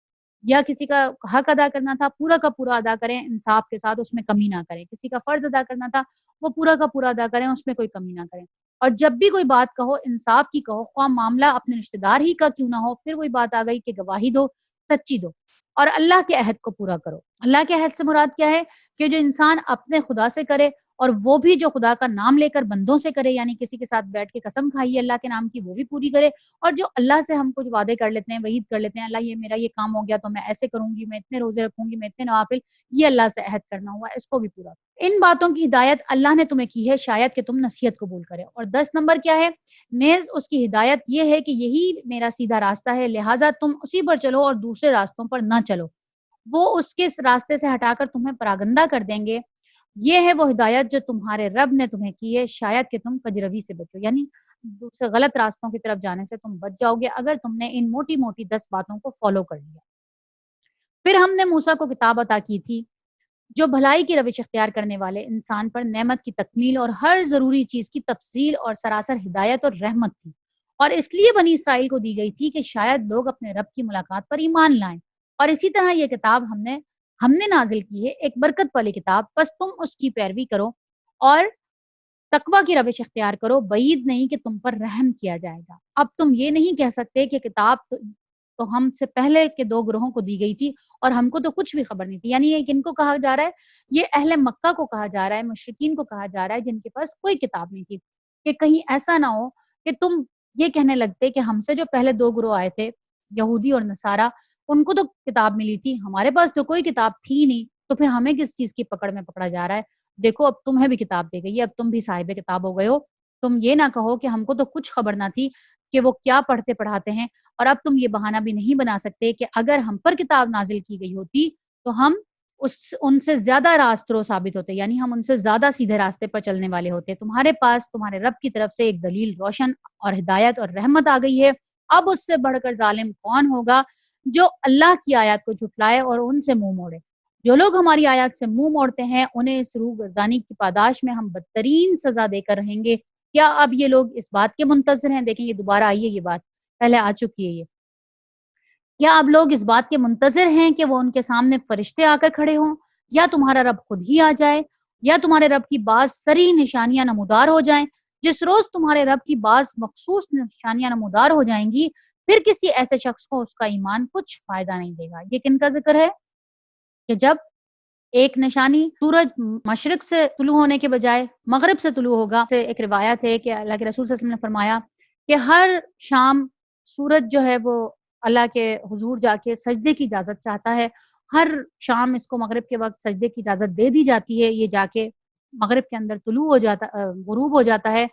یا کسی کا حق ادا کرنا تھا پورا کا پورا ادا کریں انصاف کے ساتھ، اس میں کمی نہ کریں، کسی کا فرض ادا کرنا تھا وہ پورا کا پورا ادا کریں، اس میں کوئی کمی نہ کریں، اور جب بھی کوئی بات کہو انصاف کی کہو، خواہ معاملہ اپنے رشتہ دار ہی کا کیوں نہ ہو، پھر وہی بات آ گئی کہ گواہی دو، سچی دو، اور اللہ کے عہد کو پورا کرو۔ اللہ کے عہد سے مراد کیا ہے کہ جو انسان اپنے خدا سے کرے، اور وہ بھی جو خدا کا نام لے کر بندوں سے کرے، یعنی کسی کے ساتھ بیٹھ کے قسم کھائی ہے اللہ کے نام کی وہ بھی پوری کرے، اور جو اللہ سے ہم کچھ وعدے کر لیتے ہیں، وعید کر لیتے ہیں، اللہ یہ میرا یہ کام ہو گیا تو میں ایسے کروں گی، میں اتنے روزے رکھوں گی، میں اتنے نوافل، یہ اللہ سے عہد کرنا ہوا، اس کو بھی پورا کرو۔ ان باتوں کی ہدایت اللہ نے تمہیں کی ہے، شاید کہ تم نصیحت قبول کرے۔ اور 10 نمبر کیا ہے؟ نیز اس کی ہدایت یہ ہے کہ یہی میرا سیدھا راستہ ہے، لہٰذا تم اسی پر چلو اور دوسرے راستوں پر نہ چلو، وہ اس کے راستے سے ہٹا کر تمہیں پراگندہ کر دیں گے۔ یہ ہے وہ ہدایت جو تمہارے رب نے تمہیں کی ہے، شاید کہ تم کجروی سے بچو، یعنی دوسرے غلط راستوں کی طرف جانے سے تم بچ جاؤ گے اگر تم نے ان موٹی موٹی 10 باتوں کو فالو کر لیا۔ پھر ہم نے موسیٰ کو کتاب عطا کی تھی جو بھلائی کی روش اختیار کرنے والے انسان پر نعمت کی تکمیل اور ہر ضروری چیز کی تفصیل اور سراسر ہدایت اور رحمت تھی، اور اس لیے بنی اسرائیل کو دی گئی تھی کہ شاید لوگ اپنے رب کی ملاقات پر ایمان لائیں۔ اور اسی طرح یہ کتاب ہم نے نازل کی ہے، ایک برکت والی کتاب، بس تم اس کی پیروی کرو اور تقوی کی روش اختیار کرو، بعید نہیں کہ تم پر رحم کیا جائے گا۔ اب تم یہ نہیں کہہ سکتے کہ کتاب تو ہم سے پہلے کے 2 گروہوں کو دی گئی تھی اور ہم کو تو کچھ بھی خبر نہیں تھی، یعنی یہ کن کو کہا جا رہا ہے؟ یہ اہل مکہ کو کہا جا رہا ہے، مشرکین کو کہا جا رہا ہے جن کے پاس کوئی کتاب نہیں تھی، کہ کہیں ایسا نہ ہو کہ تم یہ کہنے لگتے کہ ہم سے جو پہلے 2 گروہ آئے تھے، یہودی اور نصارہ، ان کو تو کتاب ملی تھی، ہمارے پاس تو کوئی کتاب تھی نہیں، تو پھر ہمیں کس چیز کی پکڑ میں پکڑا جا رہا ہے؟ دیکھو اب تمہیں بھی کتاب دے گئی ہے، اب تم بھی صاحب کتاب ہو گئے ہو، تم یہ نہ کہو کہ ہم کو تو کچھ خبر نہ تھی کہ وہ کیا پڑھتے پڑھاتے ہیں، اور اب تم یہ بہانہ بھی نہیں بنا سکتے کہ اگر ہم پر کتاب نازل کی گئی ہوتی تو ہم ان سے زیادہ راسترو ثابت ہوتے، یعنی ہم ان سے زیادہ سیدھے راستے پر چلنے والے ہوتے۔ تمہارے پاس تمہارے رب کی طرف سے ایک دلیل روشن اور ہدایت اور رحمت آ گئی ہے، اب اس سے بڑھ کر ظالم کون ہوگا جو اللہ کی آیات کو جھٹلائے اور ان سے منہ موڑے؟ جو لوگ ہماری آیات سے منہ موڑتے ہیں انہیں اس روح گردانی کی پاداش میں ہم بدترین سزا دے کر رہیں گے۔ کیا اب یہ لوگ اس بات کے منتظر ہیں؟ دیکھیں یہ دوبارہ آئی ہے، یہ بات پہلے آ چکی ہے یہ، کیا اب لوگ اس بات کے منتظر ہیں کہ وہ ان کے سامنے فرشتے آ کر کھڑے ہوں، یا تمہارا رب خود ہی آ جائے، یا تمہارے رب کی بعض سری نشانیاں نمودار ہو جائیں؟ جس روز تمہارے رب کی بعض مخصوص نشانیاں نمودار ہو جائیں گی، پھر کسی ایسے شخص کو اس کا ایمان کچھ فائدہ نہیں دے گا۔ یہ کن کا ذکر ہے؟ کہ جب ایک نشانی سورج مشرق سے طلوع ہونے کے بجائے مغرب سے طلوع ہوگا، سے ایک روایت ہے کہ اللہ کے رسول صلی اللہ علیہ وسلم نے فرمایا کہ ہر شام سورج جو ہے وہ اللہ کے حضور جا کے سجدے کی اجازت چاہتا ہے، ہر شام اس کو مغرب کے وقت سجدے کی اجازت دے دی جاتی ہے، یہ جا کے مغرب کے اندر طلوع ہو جاتا غروب ہو جاتا ہے،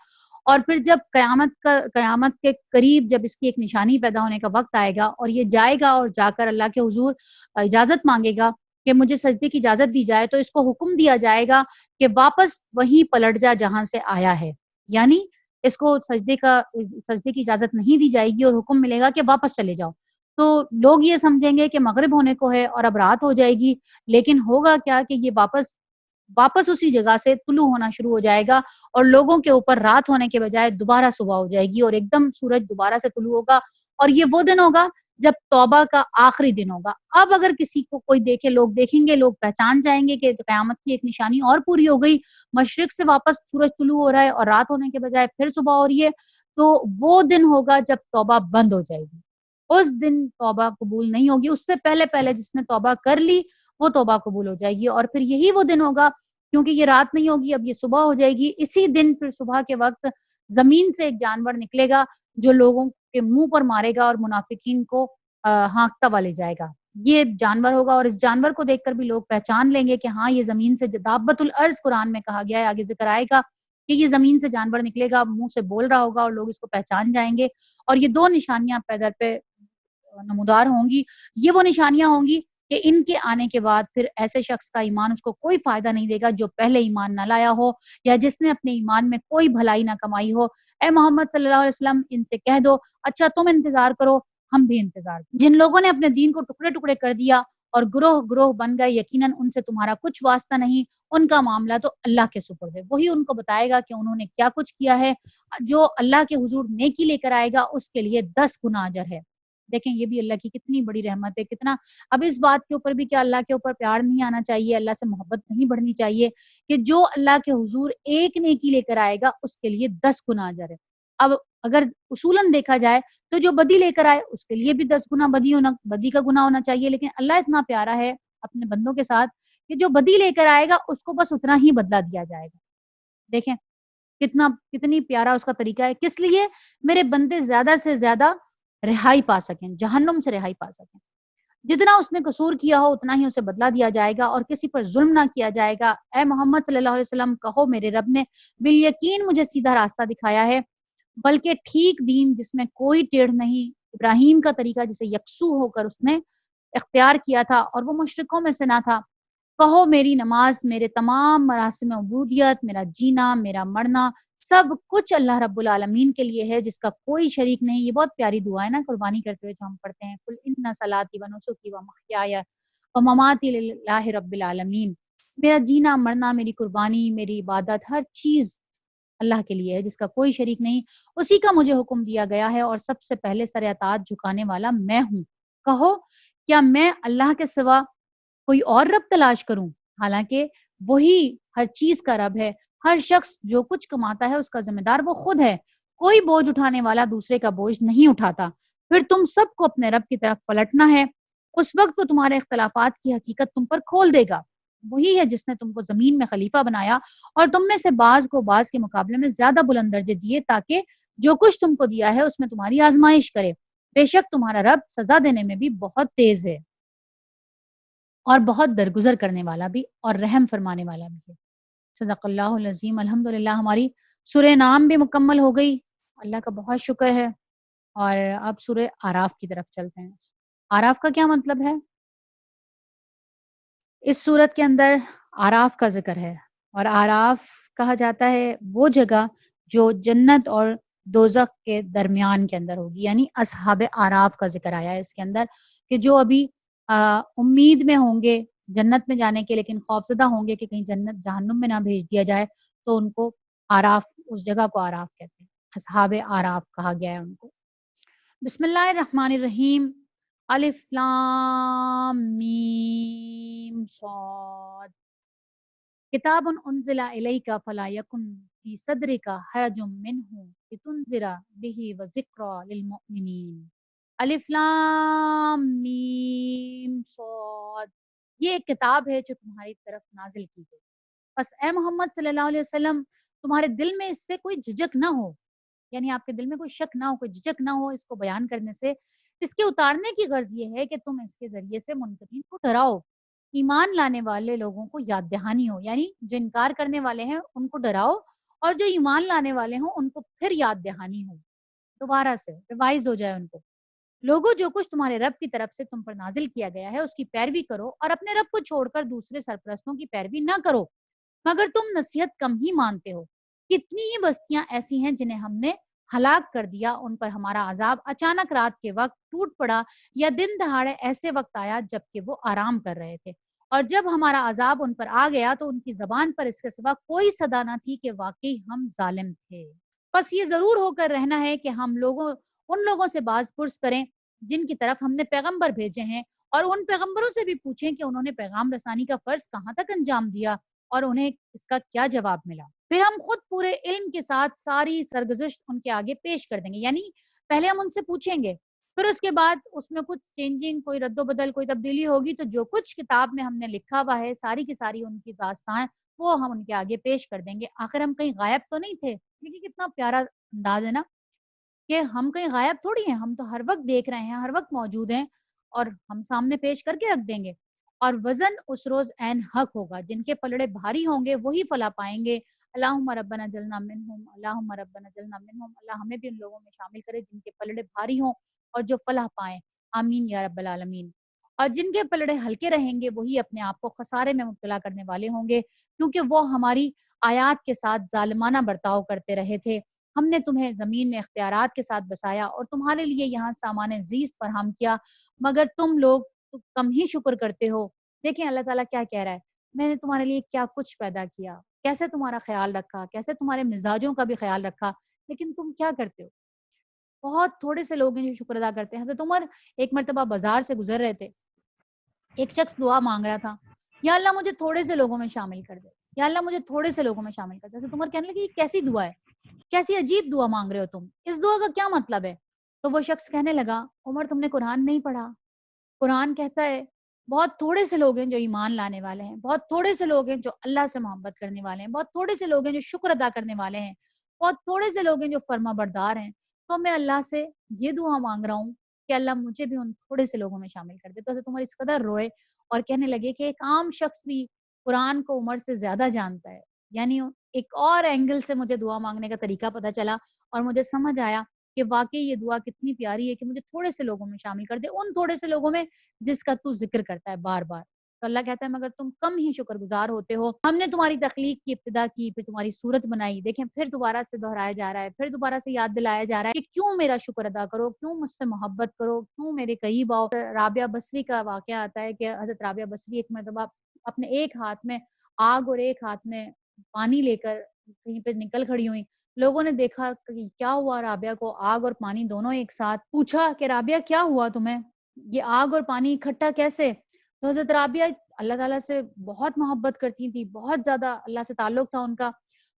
اور پھر جب قیامت کے قریب جب اس کی ایک نشانی پیدا ہونے کا وقت آئے گا اور یہ جائے گا اور جا کر اللہ کے حضور اجازت مانگے گا کہ مجھے سجدے کی اجازت دی جائے، تو اس کو حکم دیا جائے گا کہ واپس وہیں پلٹ جا جہاں سے آیا ہے، یعنی اس کو سجدے کی اجازت نہیں دی جائے گی اور حکم ملے گا کہ واپس چلے جاؤ۔ تو لوگ یہ سمجھیں گے کہ مغرب ہونے کو ہے اور اب رات ہو جائے گی، لیکن ہوگا کیا کہ یہ واپس اسی جگہ سے طلوع ہونا شروع ہو جائے گا، اور لوگوں کے اوپر رات ہونے کے بجائے دوبارہ صبح ہو جائے گی اور ایک دم سورج دوبارہ سے طلوع ہوگا، اور یہ وہ دن ہوگا جب توبہ کا آخری دن ہوگا۔ اب اگر کسی کو کوئی دیکھے، لوگ دیکھیں گے، لوگ پہچان جائیں گے کہ قیامت کی ایک نشانی اور پوری ہو گئی، مشرق سے واپس سورج طلوع ہو رہا ہے اور رات ہونے کے بجائے پھر صبح ہو رہی ہے، تو وہ دن ہوگا جب توبہ بند ہو جائے گی، اس دن توبہ قبول نہیں ہوگی، اس سے پہلے پہلے جس نے توبہ کر لی وہ توبہ قبول ہو جائے گی، اور پھر یہی وہ دن ہوگا کیونکہ یہ رات نہیں ہوگی، اب یہ صبح ہو جائے گی، اسی دن پھر صبح کے وقت زمین سے ایک جانور نکلے گا جو لوگوں کے منہ پر مارے گا اور منافقین کو ہانکتا ہوا لے جائے گا۔ یہ جانور ہوگا اور اس جانور کو دیکھ کر بھی لوگ پہچان لیں گے کہ ہاں یہ زمین سے دابت الارض قرآن میں کہا گیا ہے، آگے ذکر آئے گا کہ یہ زمین سے جانور نکلے گا، منہ سے بول رہا ہوگا اور لوگ اس کو پہچان جائیں گے، اور یہ 2 نشانیاں پیدر پہ نمودار ہوں گی۔ یہ وہ نشانیاں ہوں گی کہ ان کے آنے کے بعد پھر ایسے شخص کا ایمان اس کو کوئی فائدہ نہیں دے گا جو پہلے ایمان نہ لایا ہو یا جس نے اپنے ایمان میں کوئی بھلائی نہ کمائی ہو۔ اے محمد صلی اللہ علیہ وسلم ان سے کہہ دو اچھا تم انتظار کرو، ہم بھی انتظار کریں۔ جن لوگوں نے اپنے دین کو ٹکڑے ٹکڑے کر دیا اور گروہ گروہ بن گئے، یقیناً ان سے تمہارا کچھ واسطہ نہیں، ان کا معاملہ تو اللہ کے سپرد ہے، وہی ان کو بتائے گا کہ انہوں نے کیا کچھ کیا ہے۔ جو اللہ کے حضور نیکی لے کر آئے گا اس کے لیے 10 گنا اجر ہے، دیکھیں یہ بھی اللہ کی کتنی بڑی رحمت ہے، کتنا اب اس بات کے اوپر بھی کیا اللہ کے اوپر پیار نہیں آنا چاہیے، اللہ سے محبت نہیں بڑھنی چاہیے کہ جو اللہ کے حضور ایک نیکی لے کر آئے گا اس کے لیے 10 گنا اجر ہے۔ اب اگر اصولاً دیکھا جائے تو جو بدی لے کر آئے اس کے لیے بھی 10 گنا بدی کا گناہ ہونا چاہیے، لیکن اللہ اتنا پیارا ہے اپنے بندوں کے ساتھ کہ جو بدی لے کر آئے گا اس کو بس اتنا ہی بدلہ دیا جائے گا۔ دیکھیں کتنی پیارا اس کا طریقہ ہے، کس لیے میرے بندے زیادہ سے زیادہ رہائی پا سکیں، جہنم سے رہائی پا سکیں۔ جتنا اس نے قصور کیا ہو اتنا ہی اسے بدلہ دیا جائے گا اور کسی پر ظلم نہ کیا جائے گا۔ اے محمد صلی اللہ علیہ وسلم کہو میرے رب نے بالیقین مجھے سیدھا راستہ دکھایا ہے، بلکہ ٹھیک دین جس میں کوئی ٹیڑھ نہیں، ابراہیم کا طریقہ جسے یکسو ہو کر اس نے اختیار کیا تھا اور وہ مشرکوں میں سے نہ تھا۔ کہو میری نماز، میرے تمام مراسم عبودیت، میرا جینا، میرا مرنا، سب کچھ اللہ رب العالمین کے لیے ہے جس کا کوئی شریک نہیں۔ یہ بہت پیاری دعا ہے نا قربانی کرتے ہوئے جو ہم پڑھتے ہیں، قل ان صلاتی و نسکی و محیای و مماتی للہ رب العالمین۔ میرا جینا مرنا، میری قربانی، میری عبادت، ہر چیز اللہ کے لیے ہے جس کا کوئی شریک نہیں، اسی کا مجھے حکم دیا گیا ہے اور سب سے پہلے سر اطاعت جھکانے والا میں ہوں۔ کہو کیا میں اللہ کے سوا کوئی اور رب تلاش کروں؟ حالانکہ وہی ہر چیز کا رب ہے، ہر شخص جو کچھ کماتا ہے اس کا ذمہ دار وہ خود ہے، کوئی بوجھ اٹھانے والا دوسرے کا بوجھ نہیں اٹھاتا۔ پھر تم سب کو اپنے رب کی طرف پلٹنا ہے، اس وقت وہ تمہارے اختلافات کی حقیقت تم پر کھول دے گا۔ وہی ہے جس نے تم کو زمین میں خلیفہ بنایا اور تم میں سے بعض کو بعض کے مقابلے میں زیادہ بلند درجے دیے تاکہ جو کچھ تم کو دیا ہے اس میں تمہاری آزمائش کرے۔ بے شک تمہارا رب سزا دینے میں بھی بہت تیز ہے اور بہت درگزر کرنے والا بھی اور رحم فرمانے والا بھی ہے۔ صدق اللہ العظیم۔ الحمدللہ ہماری سورہ نام بھی مکمل ہو گئی، اللہ کا بہت شکر ہے۔ اور اب سورہ آراف کی طرف چلتے ہیں۔ آراف کا کیا مطلب ہے؟ اس سورت کے اندر آراف کا ذکر ہے اور آراف کہا جاتا ہے وہ جگہ جو جنت اور دوزخ کے درمیان کے اندر ہوگی، یعنی اصحاب آراف کا ذکر آیا ہے اس کے اندر کہ جو ابھی امید میں ہوں گے جنت میں جانے کے لیکن خوفزدہ ہوں گے کہ کہیں جنت جہنم میں نہ بھیج دیا جائے، تو ان کو آراف، اس جگہ کو آراف کہتے ہیں، اصحاب آراف کہا گیا ہے ان کو۔ بسم اللہ الرحمن الرحیم۔ الف لام میم صاد کتاب انزل الیک فلا یکن فی صدرک حرج منہ لتنذر به وذکری للمؤمنین۔ الف لام میم صاد، یہ ایک کتاب ہے جو تمہاری طرف نازل کی گئی، بس اے محمد صلی اللہ علیہ وسلم تمہارے دل میں اس سے کوئی جھجک نہ ہو، یعنی آپ کے دل میں کوئی شک نہ ہو، کوئی جھجک نہ ہو اس کو بیان کرنے سے۔ اس کے اتارنے کی غرض یہ ہے کہ تم اس کے ذریعے سے منکرین کو ڈراؤ، ایمان لانے والے لوگوں کو یاد دہانی ہو، یعنی جو انکار کرنے والے ہیں ان کو ڈراؤ اور جو ایمان لانے والے ہوں ان کو پھر یاد دہانی ہو، دوبارہ سے ریوائز ہو جائے ان کو۔ لوگوں جو کچھ تمہارے رب کی طرف سے تم پر نازل کیا گیا ہے اس کی پیروی کرو اور اپنے رب کو چھوڑ کر دوسرے سرپرستوں کی پیروی نہ کرو، مگر تم نصیحت کم ہی مانتے ہو۔ کتنی ہی بستیاں ایسی ہیں جنہیں ہم نے ہلاک کر دیا، ان پر ہمارا عذاب اچانک رات کے وقت ٹوٹ پڑا یا دن دہاڑے ایسے وقت آیا جبکہ وہ آرام کر رہے تھے، اور جب ہمارا عذاب ان پر آ گیا تو ان کی زبان پر اس کے سوا کوئی صدا نہ تھی کہ واقعی ہم ظالم تھے۔ بس یہ ضرور ہو کر رہنا ہے کہ ہم ان لوگوں سے باز پرس کریں جن کی طرف ہم نے پیغمبر بھیجے ہیں، اور ان پیغمبروں سے بھی پوچھیں کہ انہوں نے پیغام رسانی کا فرض کہاں تک انجام دیا اور انہیں اس کا کیا جواب ملا۔ پھر ہم خود پورے علم کے ساتھ ساری سرگزشت ان کے آگے پیش کر دیں گے، یعنی پہلے ہم ان سے پوچھیں گے، پھر اس کے بعد اس میں کچھ چینجنگ، کوئی رد و بدل، کوئی تبدیلی ہوگی تو جو کچھ کتاب میں ہم نے لکھا ہوا ہے ساری کی ساری ان کی داستان وہ ہم ان کے آگے پیش کر دیں گے۔ آخر ہم کہیں غائب تو نہیں تھے؟ لیکن کتنا پیارا انداز ہے نا کہ ہم کہیں غائب تھوڑی ہیں، ہم تو ہر وقت دیکھ رہے ہیں، ہر وقت موجود ہیں اور ہم سامنے پیش کر کے رکھ دیں گے۔ اور وزن اس روز عین حق ہوگا، جن کے پلڑے بھاری ہوں گے وہی فلاح پائیں گے۔ اللہم ربنا جلنا منہم، اللہم ربنا جلنا منہم، اللہ ہمیں بھی ان لوگوں میں شامل کرے جن کے پلڑے بھاری ہوں اور جو فلاح پائیں، آمین یا رب العالمین۔ اور جن کے پلڑے ہلکے رہیں گے وہی اپنے آپ کو خسارے میں مبتلا کرنے والے ہوں گے، کیونکہ وہ ہماری آیات کے ساتھ ظالمانہ برتاؤ کرتے رہے تھے۔ ہم نے تمہیں زمین میں اختیارات کے ساتھ بسایا اور تمہارے لیے یہاں سامان زیست فراہم کیا، مگر تم لوگ کم ہی شکر کرتے ہو۔ دیکھیں اللہ تعالیٰ کیا کہہ رہا ہے، میں نے تمہارے لیے کیا کچھ پیدا کیا، کیسے تمہارا خیال رکھا، کیسے تمہارے مزاجوں کا بھی خیال رکھا، لیکن تم کیا کرتے ہو؟ بہت تھوڑے سے لوگ ہیں جو شکر ادا کرتے ہیں. حضرت عمر ایک مرتبہ بازار سے گزر رہے تھے. ایک شخص دعا مانگ رہا تھا, یا اللہ مجھے تھوڑے سے لوگوں میں شامل کر دے, یا اللہ مجھے تھوڑے سے لوگوں میں شامل کر دے. حضرت عمر کہنے لگے یہ کیسی دعا ہے, کیسی عجیب دعا مانگ رہے ہو تم, اس دعا کا کیا مطلب ہے؟ تو وہ شخص کہنے لگا, عمر تم نے قرآن نہیں پڑھا؟ قرآن کہتا ہے بہت تھوڑے سے لوگ ہیں جو ایمان لانے والے ہیں, بہت تھوڑے سے لوگ ہیں جو اللہ سے محبت کرنے والے ہیں, بہت تھوڑے سے لوگ ہیں جو شکر ادا کرنے والے ہیں, بہت تھوڑے سے لوگ ہیں جو فرما بردار ہیں. تو میں اللہ سے یہ دعا مانگ رہا ہوں کہ اللہ مجھے بھی ان تھوڑے سے لوگوں میں شامل کر دے. تو حضرت عمر اس قدر روئے اور کہنے لگے کہ ایک عام شخص بھی قرآن کو عمر سے زیادہ جانتا ہے. یعنی ایک اور اینگل سے مجھے دعا مانگنے کا طریقہ پتہ چلا, اور مجھے سمجھ آیا کہ واقعی یہ دعا کتنی پیاری ہے کہ مجھے تھوڑے سے لوگوں میں شامل کر دے, ان تھوڑے سے لوگوں میں جس کا تو ذکر کرتا ہے بار بار. تو اللہ کہتا ہے مگر تم کم ہی شکر گزار ہوتے ہو. ہم نے تمہاری تخلیق کی ابتدا کی, پھر تمہاری صورت بنائی, دیکھیں پھر دوبارہ سے دہرایا جا رہا ہے, پھر دوبارہ سے یاد دلایا جا رہا ہے کہ کیوں میرا شکر ادا کرو, کیوں مجھ سے محبت کرو, کیوں میرے قریب آؤ. رابعہ بصری کا واقعہ آتا ہے کہ حضرت رابعہ بصری ایک مرتبہ اپنے ایک ہاتھ میں آگ اور ایک ہاتھ میں پانی لے کر کہیں پہ نکل کھڑی ہوئی. لوگوں نے دیکھا کہ کیا ہوا رابعہ کو, آگ اور پانی دونوں ایک ساتھ. پوچھا کہ رابعہ کیا ہوا تمہیں, یہ آگ اور پانی اکٹھا کیسے؟ تو حضرت رابعہ اللہ تعالیٰ سے بہت محبت کرتی تھی, بہت زیادہ اللہ سے تعلق تھا ان کا.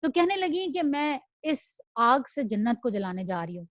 تو کہنے لگی کہ میں اس آگ سے جنت کو جلانے جا رہی ہوں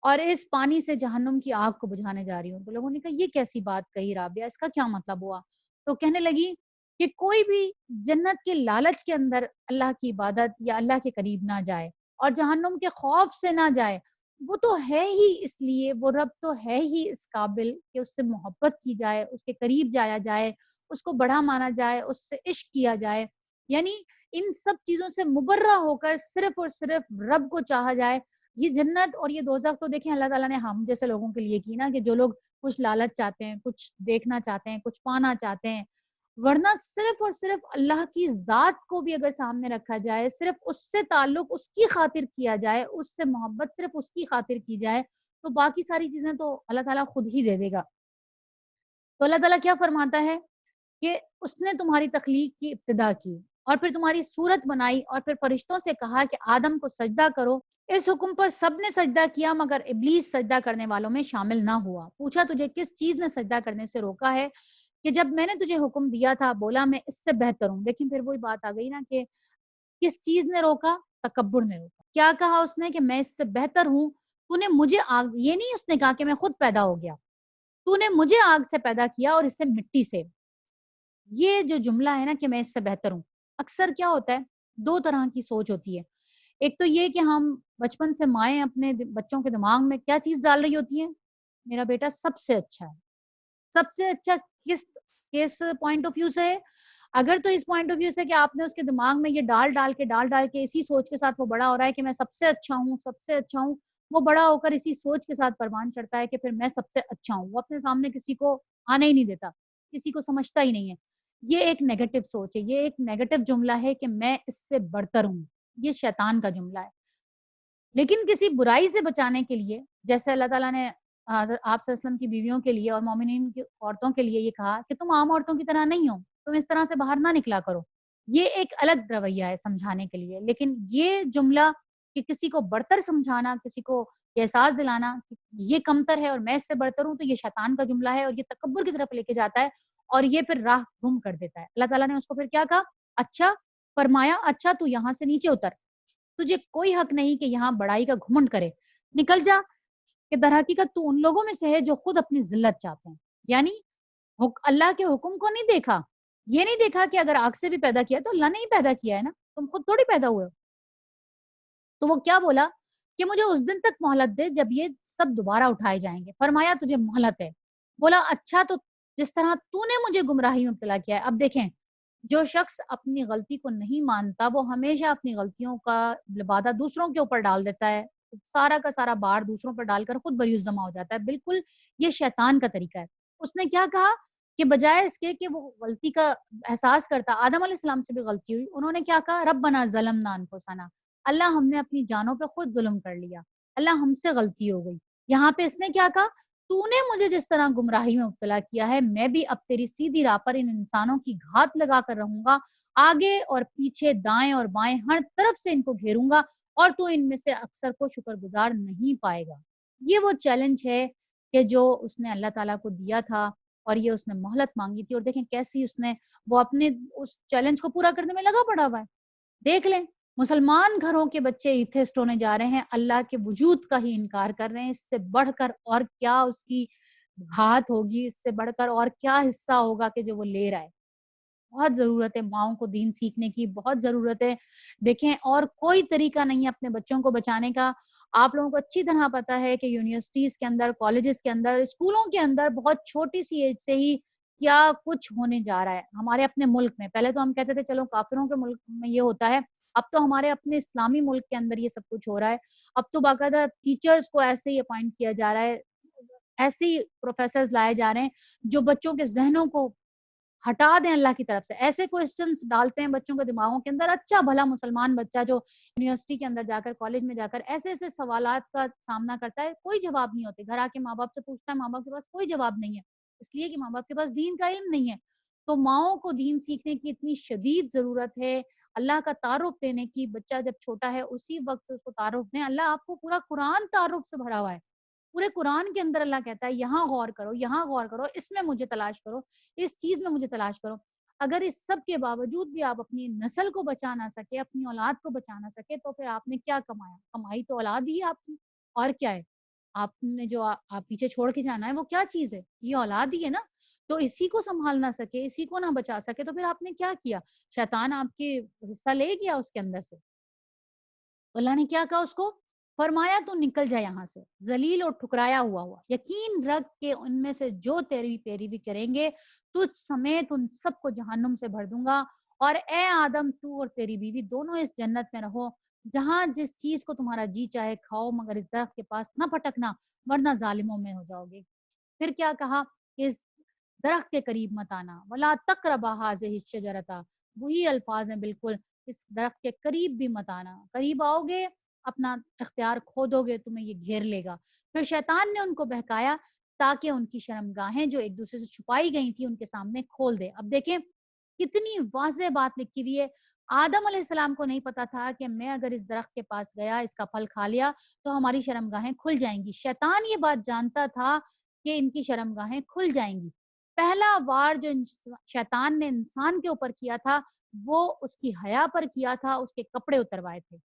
اور اس پانی سے جہنم کی آگ کو بجھانے جا رہی ہوں. تو لوگوں نے کہا یہ کیسی بات کہی رابعہ, اس کا کیا مطلب ہوا؟ تو کہنے لگی کہ کوئی بھی جنت کے لالچ کے اندر اللہ کی عبادت یا اللہ کے قریب نہ جائے اور جہنم کے خوف سے نہ جائے, وہ تو ہے ہی اس لیے, وہ رب تو ہے ہی اس قابل کہ اس سے محبت کی جائے, اس کے قریب جایا جائے, اس کو بڑا مانا جائے, اس سے عشق کیا جائے. یعنی ان سب چیزوں سے مبرہ ہو کر صرف اور صرف رب کو چاہا جائے. یہ جنت اور یہ دوزخ تو دیکھیں اللہ تعالیٰ نے ہم جیسے لوگوں کے لیے کی نا, کہ جو لوگ کچھ لالچ چاہتے ہیں, کچھ دیکھنا چاہتے ہیں, کچھ پانا چاہتے ہیں. ورنہ صرف اور صرف اللہ کی ذات کو بھی اگر سامنے رکھا جائے, صرف اس سے تعلق اس کی خاطر کیا جائے, اس سے محبت صرف اس کی خاطر کی جائے, تو باقی ساری چیزیں تو اللہ تعالیٰ خود ہی دے دے گا. تو اللہ تعالیٰ کیا فرماتا ہے کہ اس نے تمہاری تخلیق کی ابتدا کی اور پھر تمہاری صورت بنائی اور پھر فرشتوں سے کہا کہ آدم کو سجدہ کرو. اس حکم پر سب نے سجدہ کیا مگر ابلیس سجدہ کرنے والوں میں شامل نہ ہوا. پوچھا تجھے کس چیز نے سجدہ کرنے سے روکا ہے؟ کہ جب میں نے تجھے حکم دیا تھا بولا میں اس سے بہتر ہوں. لیکن پھر وہی بات آ گئی نا کہ کس چیز نے روکا؟ تکبر نے روکا. کیا کہا اس نے کہ میں اس سے بہتر ہوں, تو نے مجھے آگ, یہ نہیں اس نے کہا کہ میں خود پیدا ہو گیا, تو نے مجھے آگ سے پیدا کیا اور اس سے مٹی سے. یہ جو جملہ ہے نا کہ میں اس سے بہتر ہوں, اکثر کیا ہوتا ہے دو طرح کی سوچ ہوتی ہے. ایک تو یہ کہ ہم بچپن سے مائیں اپنے بچوں کے دماغ میں کیا چیز ڈال رہی ہوتی ہے, میرا بیٹا سب سے اچھا ہے. سب سے اچھا کس کس پوائنٹ آف ویو سے ہے؟ اگر تو اس پوائنٹ آف ویو سے کہ آپ نے اس کے دماغ میں یہ ڈال ڈال کے اسی سوچ کے ساتھ وہ بڑا ہو رہا ہے کہ میں سب سے اچھا ہوں, سب سے اچھا ہوں, وہ بڑا ہو کر اسی سوچ کے ساتھ پروان چڑھتا ہے کہ پھر میں سب سے اچھا ہوں. وہ اپنے سامنے کسی کو آنے ہی نہیں دیتا, کسی کو سمجھتا ہی نہیں ہے. یہ ایک نیگیٹو سوچ ہے, یہ ایک نیگیٹو جملہ ہے کہ میں اس سے برتر ہوں. یہ شیطان کا جملہ ہے. لیکن کسی برائی سے بچانے کے لیے, جیسے اللہ تعالیٰ نے آپ صلی اللہ علیہ وسلم کی بیویوں کے لیے اور مومنین کی عورتوں کے لیے یہ کہا کہ تم عام عورتوں کی طرح نہیں ہو, تم اس طرح سے باہر نہ نکلا کرو. یہ ایک الگ رویہ ہے سمجھانے کے لیے. لیکن یہ جملہ کہ کسی کو برتر سمجھانا, کسی کو یہ احساس دلانا کہ یہ کمتر ہے اور میں اس سے برتر ہوں, تو یہ شیطان کا جملہ ہے اور یہ تکبر کی طرف لے کے جاتا ہے اور یہ پھر راہ گم کر دیتا ہے. اللہ تعالیٰ نے اس کو پھر کیا کہا, اچھا فرمایا, اچھا تو یہاں سے نیچے اتر, تجھے کوئی حق نہیں کہ یہاں بڑائی کا گھمنڈ کرے, نکل جا. کہ در حقیقت تو ان لوگوں میں سے ہے جو خود اپنی ذلت چاہتے ہیں. یعنی اللہ کے حکم کو نہیں دیکھا, یہ نہیں دیکھا کہ اگر آگ سے بھی پیدا کیا تو اللہ نے ہی پیدا کیا ہے نا, تم خود تھوڑی پیدا ہوئے ہو. تو وہ کیا بولا کہ مجھے اس دن تک مہلت دے جب یہ سب دوبارہ اٹھائے جائیں گے. فرمایا تجھے مہلت ہے. بولا اچھا تو جس طرح تو نے مجھے گمراہی میں مبتلا کیا ہے. اب دیکھیں جو شخص اپنی غلطی کو نہیں مانتا وہ ہمیشہ اپنی غلطیوں کا لبادہ دوسروں کے اوپر ڈال دیتا ہے, سارا کا سارا بار دوسروں پر ڈال کر خود بریوز جمع ہو جاتا ہے. بالکل یہ شیطان کا طریقہ ہے. اس نے کیا کہا کہ بجائے اس کے کہ وہ غلطی کا احساس کرتا, آدم علیہ السلام سے بھی غلطی ہوئی, انہوں نے کیا کہا, ربنا ظلمنا انفسنا, اللہ ہم نے اپنی جانوں پہ خود ظلم کر لیا, اللہ ہم سے غلطی ہو گئی. یہاں پہ اس نے کیا کہا, تو نے مجھے جس طرح گمراہی میں مبتلا کیا ہے میں بھی اب تیری سیدھی راہ پر ان انسانوں کی گھات لگا کر رہوں گا, آگے اور پیچھے دائیں اور بائیں ہر طرف سے ان کو گھیروں گا, اور تو ان میں سے اکثر کو شکر گزار نہیں پائے گا. یہ وہ چیلنج ہے کہ جو اس نے اللہ تعالیٰ کو دیا تھا، اور یہ اس نے مہلت مانگی تھی، اور دیکھیں کیسی اس نے وہ اپنے اس چیلنج کو پورا کرنے میں لگا پڑا ہوا ہے۔ دیکھ لیں، مسلمان گھروں کے بچے ایتھسٹ ہونے جا رہے ہیں، اللہ کے وجود کا ہی انکار کر رہے ہیں، اس سے بڑھ کر اور کیا اس کی گھات ہوگی، اس سے بڑھ کر اور کیا حصہ ہوگا کہ جو وہ لے رہا ہے۔ بہت ضرورت ہے ماؤں کو دین سیکھنے کی، بہت ضرورت ہے۔ دیکھیں اور کوئی طریقہ نہیں ہے اپنے بچوں کو بچانے کا۔ آپ لوگوں کو اچھی طرح پتا ہے کہ یونیورسٹیز کے اندر، کالجز کے اندر، اسکولوں کے اندر بہت چھوٹی سی ایج سے ہی کیا کچھ ہونے جا رہا ہے ہمارے اپنے ملک میں۔ پہلے تو ہم کہتے تھے چلو کافروں کے ملک میں یہ ہوتا ہے، اب تو ہمارے اپنے اسلامی ملک کے اندر یہ سب کچھ ہو رہا ہے۔ اب تو باقاعدہ ٹیچرز کو ایسے ہی اپوائنٹ کیا جا رہا ہے، ایسے ہی پروفیسرز لائے جا رہے ہیں جو بچوں کے ذہنوں کو ہٹا دیں اللہ کی طرف سے، ایسے کوسچنس ڈالتے ہیں بچوں کے دماغوں کے اندر۔ اچھا بھلا مسلمان بچہ جو یونیورسٹی کے اندر جا کر، کالج میں جا کر ایسے ایسے سوالات کا سامنا کرتا ہے، کوئی جواب نہیں ہوتے، گھر آ کے ماں باپ سے پوچھتا ہے، ماں باپ کے پاس کوئی جواب نہیں ہے، اس لیے کہ ماں باپ کے پاس دین کا علم نہیں ہے۔ تو ماؤں کو دین سیکھنے کی اتنی شدید ضرورت ہے، اللہ کا تعارف دینے کی۔ بچہ جب چھوٹا ہے اسی وقت سے اس کو تعارف دیں۔ اللہ آپ کو پورا قرآن تعارف سے بھرا ہوا ہے، پورے قرآن کے اندر اللہ کہتا ہے یہاں غور کرو، یہاں غور کرو، اس میں مجھے تلاش کرو، اس چیز میں مجھے تلاش کرو۔ اگر اس سب کے باوجود بھی آپ اپنی نسل کو بچا نہ سکے، اپنی اولاد کو بچا نہ سکے، تو پھر آپ نے کیا کمایا؟ کمائی تو اولاد ہی ہے آپ کی، اور کیا ہے؟ آپ نے جو آپ پیچھے چھوڑ کے جانا ہے وہ کیا چیز ہے؟ یہ اولاد ہی ہے نا۔ تو اسی کو سنبھال نہ سکے، اسی کو نہ بچا سکے، تو پھر آپ نے کیا کیا؟ شیطان آپ کے حصہ لے گیا اس کے اندر سے۔ اللہ نے کیا کہا اس کو؟ فرمایا تو نکل جائے یہاں سے، ذلیل اور ٹھکرایا ہوا یقین رکھ کے ان میں سے جو تیری پیروی کریں گے تجھ سمیت ان سب کو جہنم سے بھر دوں گا، اور اے آدم تو اور تیری بیوی دونوں اس جنت میں رہو، جہاں جس چیز کو تمہارا جی چاہے کھاؤ، مگر اس درخت کے پاس نہ پھٹکنا ورنہ ظالموں میں ہو جاؤ گے۔ پھر کیا کہا کہ اس درخت کے قریب مت آنا، ولا تقربا هذه الشجرۃ، وہی الفاظ ہیں بالکل، اس درخت کے قریب بھی مت آنا، قریب آؤ گے اپنا اختیار کھو دو گے، تمہیں یہ گھیر لے گا۔ پھر شیطان نے ان کو بہکایا تاکہ ان کی شرمگاہیں جو ایک دوسرے سے چھپائی گئی تھی ان کے سامنے کھول دے۔ اب دیکھیں کتنی واضح بات لکھی ہوئی ہے۔ آدم علیہ السلام کو نہیں پتا تھا کہ میں اگر اس درخت کے پاس گیا، اس کا پھل کھا لیا تو ہماری شرمگاہیں کھل جائیں گی۔ شیطان یہ بات جانتا تھا کہ ان کی شرمگاہیں کھل جائیں گی۔ پہلا وار جو شیطان نے انسان کے اوپر کیا تھا وہ اس کی حیا پر کیا تھا، اس کے کپڑے اتروائے تھے۔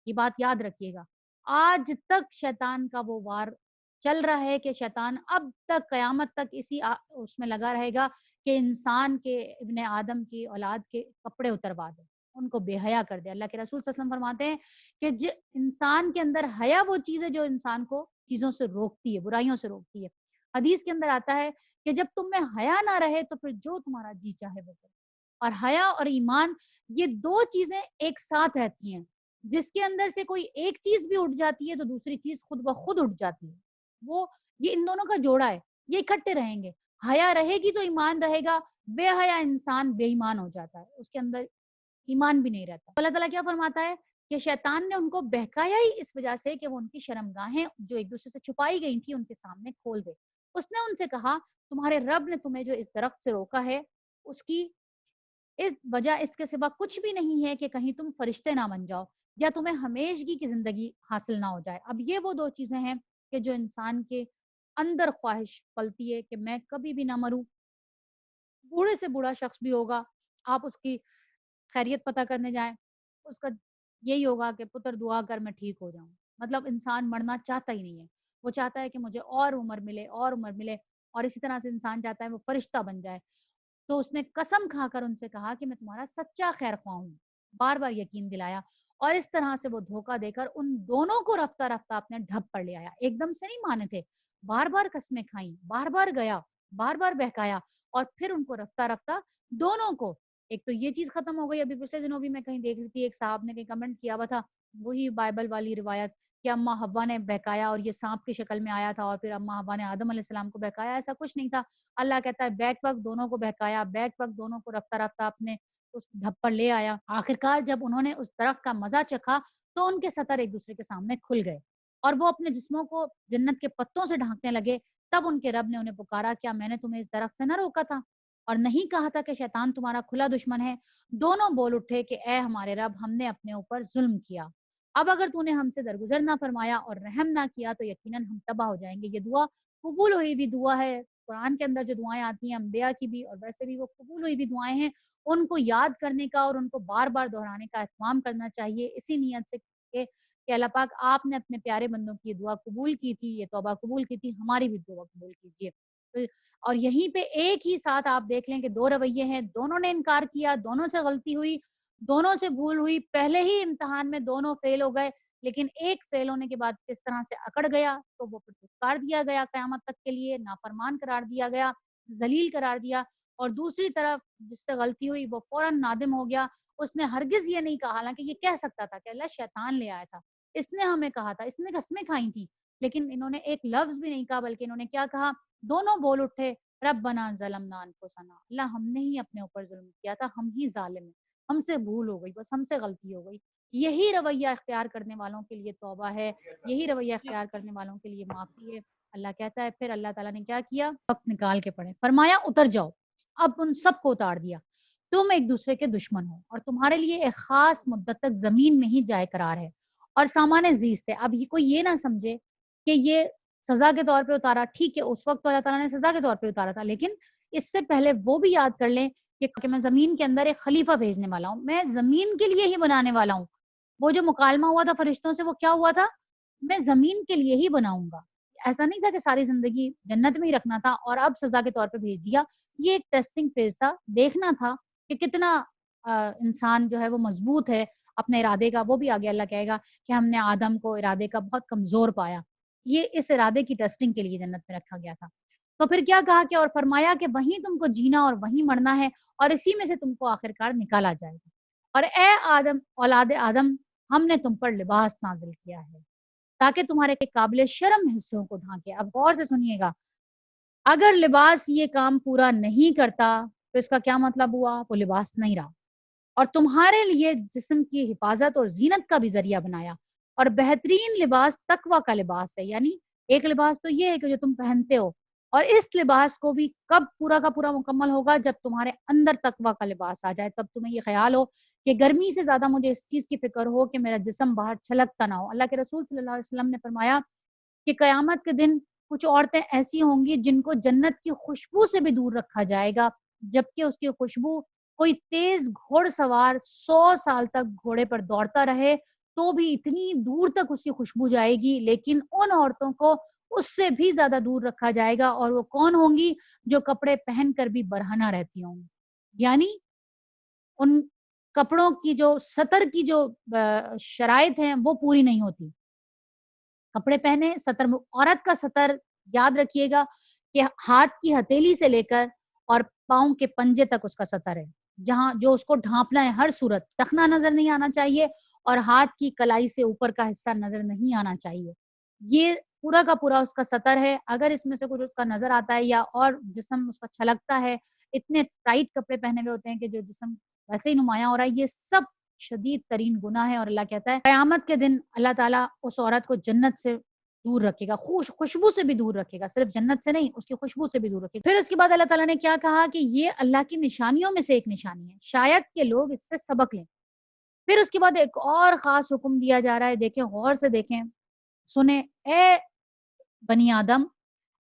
یہ بات یاد رکھیے گا۔ آج تک شیطان کا وہ وار چل رہا ہے کہ شیطان اب تک قیامت تک اسی اس میں لگا رہے گا کہ انسان کے، ابن آدم کی اولاد کے کپڑے اتروا دے، ان کو بے حیا کر دے۔ اللہ کے رسول صلی اللہ علیہ وسلم فرماتے ہیں کہ انسان کے اندر حیا وہ چیز ہے جو انسان کو چیزوں سے روکتی ہے، برائیوں سے روکتی ہے۔ حدیث کے اندر آتا ہے کہ جب تم میں حیا نہ رہے تو پھر جو تمہارا جی چاہے وہ کرو۔ اور حیا اور ایمان یہ دو چیزیں ایک ساتھ رہتی ہیں، جس کے اندر سے کوئی ایک چیز بھی اٹھ جاتی ہے تو دوسری چیز خود بخود اٹھ جاتی ہے۔ وہ یہ ان دونوں کا جوڑا ہے، یہ اکٹھے رہیں گے۔ حیا رہے گی تو ایمان رہے گا، بے حیا انسان بے ایمان ہو جاتا ہے، اس کے اندر ایمان بھی نہیں رہتا۔ اللہ تعالیٰ کیا فرماتا ہے کہ شیطان نے ان کو بہکایا ہی اس وجہ سے کہ وہ ان کی شرمگاہیں جو ایک دوسرے سے چھپائی گئی تھی ان کے سامنے کھول دے۔ اس نے ان سے کہا تمہارے رب نے تمہیں جو اس درخت سے روکا ہے اس کی اس وجہ اس کے سوا کچھ بھی نہیں ہے کہ کہیں تم فرشتے نہ بن جاؤ یا تمہیں ہمیشگی کی زندگی حاصل نہ ہو جائے۔ اب یہ وہ دو چیزیں ہیں کہ جو انسان کے اندر خواہش پلتی ہے کہ میں کبھی بھی نہ مروں۔ بوڑھے سے بوڑھا شخص بھی ہوگا، آپ اس کی خیریت پتہ کرنے جائیں، اس کا یہی ہوگا کہ پتر دعا کر میں ٹھیک ہو جاؤں۔ مطلب انسان مرنا چاہتا ہی نہیں ہے، وہ چاہتا ہے کہ مجھے اور عمر ملے، اور عمر ملے، اور اسی طرح سے انسان چاہتا ہے وہ فرشتہ بن جائے۔ تو اس نے قسم کھا کر ان سے کہا کہ میں تمہارا سچا خیر خواہ ہوں، بار بار یقین دلایا، اور اس طرح سے وہ دھوکہ دے کر ان دونوں کو رفتہ رفتہ اپنے ڈھب پر لے آیا۔ ایک دم سے نہیں مانے تھے، بار بار قسمیں کھائیں، بار بار گیا، بار بار بہکایا، اور پھر ان کو رفتہ رفتہ دونوں کو ایک تو یہ چیز ختم ہو گئی۔ ابھی پچھلے دنوں بھی میں کہیں دیکھ رہی تھی، ایک صاحب نے کہیں کمنٹ کیا ہوا تھا، وہی بائبل والی روایت کہ اما حوا نے بہکایا اور یہ سانپ کی شکل میں آیا تھا، اور پھر اما حوا نے آدم علیہ السلام کو بہکایا۔ ایسا کچھ نہیں تھا۔ اللہ کہتا ہے بیک وقت دونوں کو بہکایا، بیک وقت دونوں کو رفتہ رفتہ اپنے اس ڈھب پر لے آیا۔ آخرکار جب انہوں نے اس درخت کا مزہ چکھا تو ان کے سطر ایک دوسرے کے سامنے کھل گئے اور وہ اپنے جسموں کو جنت کے پتوں سے ڈھانکنے لگے۔ تب ان کے رب نے انہیں پکارا، کیا میں نے تمہیں اس درخت سے نہ روکا تھا اور نہیں کہا تھا کہ شیطان تمہارا کھلا دشمن ہے؟ دونوں بول اٹھے کہ اے ہمارے رب، ہم نے اپنے اوپر ظلم کیا۔ اب اگر تو نے ہم سے درگزر نہ فرمایا اور رحم نہ کیا تو یقیناً ہم تباہ ہو جائیں گے۔ یہ دعا قبول ہوئی ہوئی دعا ہے۔ قرآن کے اندر جو دعائیں آتی ہیں انبیاء کی بھی اور ویسے بھی وہ قبول ہوئی ہوئی دعائیں ہیں، ان کو یاد کرنے کا اور ان کو بار بار دہرانے کا اہتمام کرنا چاہیے، اسی نیت سے کہ اللہ پاک آپ نے اپنے پیارے بندوں کی دعا قبول کی تھی، یہ توبہ قبول کی تھی، ہماری بھی دعا قبول کیجیے۔ اور یہیں پہ ایک ہی ساتھ آپ دیکھ لیں کہ دو رویے ہیں، دونوں نے انکار کیا، دونوں سے غلطی ہوئی، دونوں سے بھول ہوئی، پہلے ہی امتحان میں دونوں فیل ہو گئے، لیکن ایک فیل ہونے کے بعد کس طرح سے اکڑ گیا تو وہ پھر پھٹکار دیا گیا قیامت تک کے لیے، نافرمان قرار دیا گیا، ذلیل قرار دیا، اور دوسری طرف جس سے غلطی ہوئی وہ فوراً نادم ہو گیا، اس نے ہرگز یہ نہیں کہا، حالانکہ یہ کہہ سکتا تھا کہ اللہ شیطان لے آیا تھا، اس نے ہمیں کہا تھا، اس نے قسمیں کھائی تھیں، لیکن انہوں نے ایک لفظ بھی نہیں کہا، بلکہ انہوں نے کیا کہا، دونوں بول اٹھے، ربنا ظلمنا انفسنا، اللہ ہم نے ہی اپنے اوپر ظلم کیا تھا، ہم ہی ظالم ہیں، ہم سے بھول ہو گئی، بس ہم سے غلطی ہو گئی۔ یہی رویہ اختیار کرنے والوں کے لیے توبہ ہے، یہی رویہ اختیار کرنے والوں کے لیے معافی ہے۔ اللہ کہتا ہے پھر اللہ تعالیٰ نے کیا کیا، وقت نکال کے پڑھے، فرمایا اتر جاؤ، اب ان سب کو اتار دیا، تم ایک دوسرے کے دشمن ہو اور تمہارے لیے ایک خاص مدت تک زمین میں ہی جائے قرار ہے اور سامان زیست ہے۔ اب یہ کوئی یہ نہ سمجھے کہ یہ سزا کے طور پہ اتارا، ٹھیک ہے اس وقت تو اللہ تعالیٰ نے سزا کے طور پہ اتارا تھا، لیکن اس سے پہلے وہ بھی یاد کر لیں کہ میں زمین کے اندر ایک خلیفہ بھیجنے والا ہوں، میں زمین کے لیے ہی بنانے والا ہوں۔ وہ جو مکالمہ ہوا تھا فرشتوں سے وہ کیا ہوا تھا، میں زمین کے لیے ہی بناؤں گا، ایسا نہیں تھا کہ ساری زندگی جنت میں ہی رکھنا تھا اور اب سزا کے طور پہ بھیج دیا۔ یہ ایک ٹیسٹنگ فیز تھا، دیکھنا تھا کہ کتنا انسان جو ہے وہ مضبوط ہے اپنے ارادے کا۔ وہ بھی آگے اللہ کہے گا کہ ہم نے آدم کو ارادے کا بہت کمزور پایا، یہ اس ارادے کی ٹیسٹنگ کے لیے جنت میں رکھا گیا تھا۔ تو پھر کیا کہا کہ اور فرمایا کہ وہیں تم کو جینا اور وہیں مرنا ہے اور اسی میں سے تم کو آخرکار نکالا جائے گا، اور اے آدم اولاد آدم ہم نے تم پر لباس نازل کیا ہے تاکہ تمہارے کے قابل شرم حصوں کو ڈھانکے۔ اب غور سے سنیے گا، اگر لباس یہ کام پورا نہیں کرتا تو اس کا کیا مطلب ہوا، وہ لباس نہیں رہا، اور تمہارے لیے جسم کی حفاظت اور زینت کا بھی ذریعہ بنایا، اور بہترین لباس تقوی کا لباس ہے، یعنی ایک لباس تو یہ ہے کہ جو تم پہنتے ہو، اور اس لباس کو بھی کب پورا کا پورا مکمل ہوگا، جب تمہارے اندر تقوی کا لباس آ جائے، تب تمہیں یہ خیال ہو کہ گرمی سے زیادہ مجھے اس چیز کی فکر ہو کہ میرا جسم باہر چھلکتا نہ ہو۔ اللہ کے رسول صلی اللہ علیہ وسلم نے فرمایا کہ قیامت کے دن کچھ عورتیں ایسی ہوں گی جن کو جنت کی خوشبو سے بھی دور رکھا جائے گا، جبکہ اس کی خوشبو کوئی تیز گھوڑ سوار 100 سال تک گھوڑے پر دوڑتا رہے تو بھی اتنی دور تک اس کی خوشبو جائے گی، لیکن ان عورتوں کو اس سے بھی زیادہ دور رکھا جائے گا، اور وہ کون ہوں گی، جو کپڑے پہن کر بھی برہنہ رہتی ہوں گی، یعنی ان کپڑوں کی جو سطر کی جو شرائط ہیں وہ پوری نہیں ہوتی۔ کپڑے پہنے سطر، عورت کا سطر یاد رکھیے گا کہ ہاتھ کی ہتھیلی سے لے کر اور پاؤں کے پنجے تک اس کا سطر ہے، جہاں جو اس کو ڈھانپنا ہے، ہر صورت ٹخنا نظر نہیں آنا چاہیے اور ہاتھ کی کلائی سے اوپر کا حصہ نظر نہیں آنا چاہیے، یہ پورا کا پورا اس کا سطر ہے۔ اگر اس میں سے کچھ اس کا نظر آتا ہے یا اور جسم اس کا چھلکتا ہے، اتنے ٹائٹ کپڑے پہنے ہوئے ہوتے ہیں کہ جو جسم ویسے ہی نمایاں ہو رہا ہے، یہ سب شدید ترین گناہ ہے، اور اللہ کہتا ہے قیامت کے دن اللہ تعالیٰ اس عورت کو جنت سے دور رکھے گا، خوشبو سے بھی دور رکھے گا، صرف جنت سے نہیں، اس کی خوشبو سے بھی دور رکھے گا۔ پھر اس کے بعد اللہ تعالیٰ نے کیا کہا کہ یہ اللہ کی نشانیوں میں سے ایک نشانی ہے، شاید کہ لوگ اس سے سبق لیں۔ پھر اس کے بعد ایک اور خاص حکم دیا جا رہا ہے، دیکھیں غور سے دیکھیں سنیں، اے بنی آدم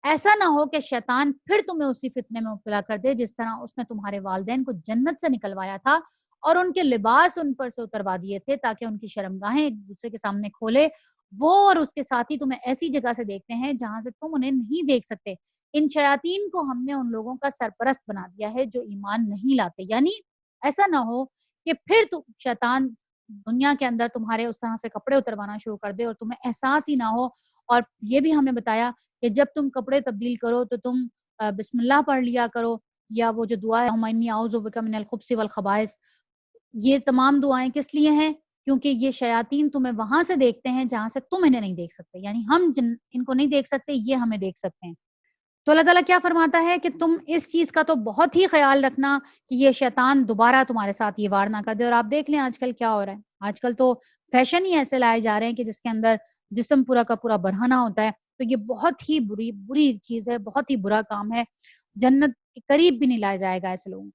ایسا نہ ہو کہ شیطان پھر تمہیں اسی فتنے میں مبتلا کر دے جس طرح اس نے تمہارے والدین کو جنت سے نکلوایا تھا اور ان کے لباس ان پر سے اتروا دیے تھے تاکہ ان کی شرمگاہیں ایک دوسرے کے سامنے کھولے، وہ اور اس کے ساتھی تمہیں ایسی جگہ سے دیکھتے ہیں جہاں سے تم انہیں نہیں دیکھ سکتے۔ ان شیاطین کو ہم نے ان لوگوں کا سرپرست بنا دیا ہے جو ایمان نہیں لاتے، یعنی ایسا نہ ہو کہ پھر شیطان دنیا کے اندر تمہارے اس طرح سے کپڑے اتروانا شروع کر دے اور تمہیں احساس ہی نہ ہو۔ اور یہ بھی ہمیں بتایا کہ جب تم کپڑے تبدیل کرو تو تم بسم اللہ پڑھ لیا کرو، یا وہ جو دعا ہے اللہم انی اعوذ بک من الخبث والخبائث، یہ تمام دعائیں کس لیے ہیں؟ کیونکہ یہ شیاطین تمہیں وہاں سے دیکھتے ہیں جہاں سے تم انہیں نہیں دیکھ سکتے، یعنی ہم ان کو نہیں دیکھ سکتے، یہ ہمیں دیکھ سکتے ہیں۔ تو اللہ تعالیٰ کیا فرماتا ہے کہ تم اس چیز کا تو بہت ہی خیال رکھنا کہ یہ شیطان دوبارہ تمہارے ساتھ یہ وار نہ کر دے۔ اور آپ دیکھ لیں آج کل کیا ہو رہا ہے، آج کل تو فیشن ہی ایسے لائے جا رہے ہیں کہ جس کے اندر جسم پورا کا پورا برہنہ ہوتا ہے، تو یہ بہت ہی بری چیز ہے، بہت ہی برا کام ہے، جنت کے قریب بھی نہیں لایا جائے گا ایسے لوگوں کو۔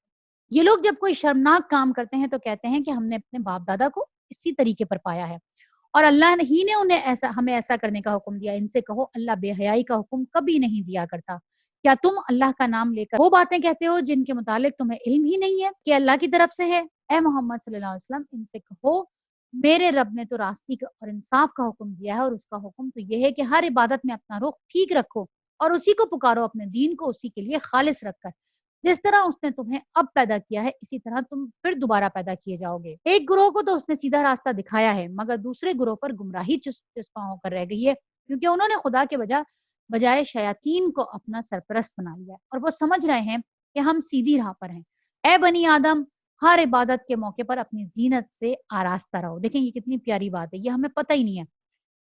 یہ لوگ جب کوئی شرمناک کام کرتے ہیں تو کہتے ہیں کہ ہم نے اپنے باپ دادا کو اسی طریقے پر پایا ہے، اور اللہ ہی نے ہمیں ایسا کرنے کا حکم دیا۔ ان سے کہو اللہ بے حیائی کا حکم کبھی نہیں دیا کرتا۔ کیا تم اللہ کا نام لے کر وہ باتیں کہتے ہو جن کے متعلق تمہیں علم ہی نہیں ہے کہ اللہ کی طرف سے ہے؟ اے محمد صلی اللہ علیہ وسلم ان سے کہو میرے رب نے تو راستی کا اور انصاف کا حکم دیا ہے، اور اس کا حکم تو یہ ہے کہ ہر عبادت میں اپنا رخ ٹھیک رکھو اور اسی کو پکارو، اپنے دین کو اسی کے لیے خالص رکھ کر۔ جس طرح اس نے تمہیں اب پیدا کیا ہے اسی طرح تم پھر دوبارہ پیدا کیے جاؤ گے۔ ایک گروہ کو تو اس نے سیدھا راستہ دکھایا ہے، مگر دوسرے گروہ پر گمراہی چسپاں ہو کر رہ گئی ہے، کیونکہ انہوں نے خدا کے بجائے شیاطین کو اپنا سرپرست بنا لیا ہے، اور وہ سمجھ رہے ہیں کہ ہم سیدھی راہ پر ہیں۔ اے بنی آدم، ہر عبادت کے موقع پر اپنی زینت سے آراستہ رہو۔ دیکھیں یہ کتنی پیاری بات ہے، یہ ہمیں پتہ ہی نہیں ہے۔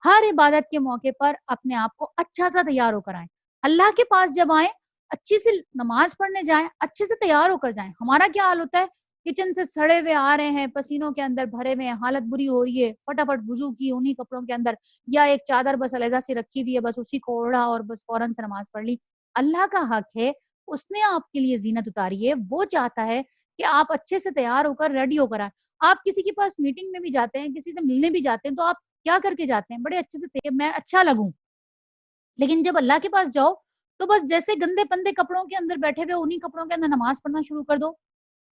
ہر عبادت کے موقع پر اپنے آپ کو اچھا سا تیار ہو کر آئیں۔ اللہ کے پاس جب آئیں اچھی سے نماز پڑھنے جائیں، اچھے سے تیار ہو کر جائیں۔ ہمارا کیا حال ہوتا ہے، کچن سے سڑے ہوئے آ رہے ہیں، پسینوں کے اندر بھرے ہوئے ہیں، حالت بری ہو رہی ہے، فٹافٹ وضو کی انہی کپڑوں کے اندر، یا ایک چادر بس علیحدہ سے رکھی ہوئی ہے، بس اسی کو اوڑھا اور بس فوراً سے نماز پڑھ لی۔ اللہ کا حق ہے، اس نے آپ کے لیے زینت اتاری ہے، وہ چاہتا ہے کہ آپ اچھے سے تیار ہو کر ریڈی ہو کر آئیں۔ آپ کسی کے پاس میٹنگ میں بھی جاتے ہیں، کسی سے ملنے بھی جاتے ہیں، تو آپ کیا کر کے جاتے ہیں؟ بڑے اچھے سے کہ میں اچھا لگوں۔ لیکن جب اللہ کے پاس جاؤ تو بس جیسے گندے پندے کپڑوں کے اندر بیٹھے ہوئے انہی کپڑوں کے اندر نماز پڑھنا شروع کر دو۔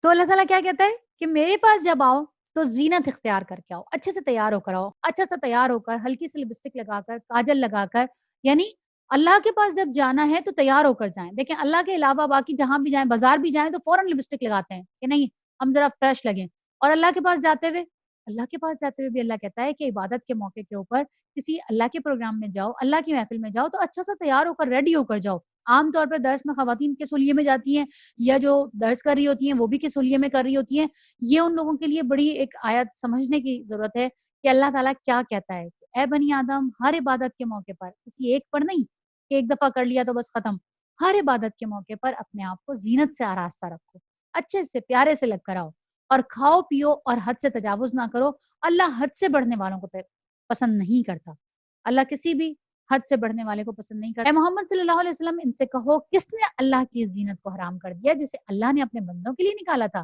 تو اللہ تعالیٰ کیا کہتا ہے کہ میرے پاس جب آؤ تو زینت اختیار کر کے آؤ، اچھے سے تیار ہو کر آؤ، اچھا سے تیار ہو کر، ہلکی سی لپسٹک لگا کر، کاجل لگا کر، یعنی اللہ کے پاس جب جانا ہے تو تیار ہو کر جائیں۔ دیکھیں اللہ کے علاوہ باقی جہاں بھی جائیں، بازار بھی جائیں تو فوراً لپسٹک لگاتے ہیں کہ نہیں ہم ذرا فریش لگیں، اور اللہ کے پاس جاتے ہوئے بھی اللہ کہتا ہے کہ عبادت کے موقع کے اوپر کسی اللہ کے پروگرام میں جاؤ، اللہ کی محفل میں جاؤ تو اچھا سا تیار ہو کر ریڈی ہو کر جاؤ۔ عام طور پر درس میں خواتین کس ہولیے میں جاتی ہیں، یا جو درس کر رہی ہوتی ہیں وہ بھی کس ہولیے میں کر رہی ہوتی ہیں؟ یہ ان لوگوں کے لیے بڑی ایک آیت سمجھنے کی ضرورت ہے کہ اللہ تعالیٰ کیا کہتا ہے۔ اے بنی آدم، ہر عبادت کے موقع پر، کسی ایک پر نہیں کہ ایک دفعہ کر لیا تو بس ختم، ہر عبادت کے موقع پر اپنے آپ کو زینت سے آراستہ رکھو، اچھے سے پیارے سے لگ کر آؤ، اور کھاؤ پیو اور حد سے تجاوز نہ کرو۔ اللہ حد سے بڑھنے والوں کو پسند نہیں کرتا، اللہ کسی بھی حد سے بڑھنے والے کو پسند نہیں کرتا۔ اے محمد صلی اللہ علیہ وسلم ان سے کہو کس نے اللہ کی زینت کو حرام کر دیا جسے اللہ نے اپنے بندوں کے لیے نکالا تھا،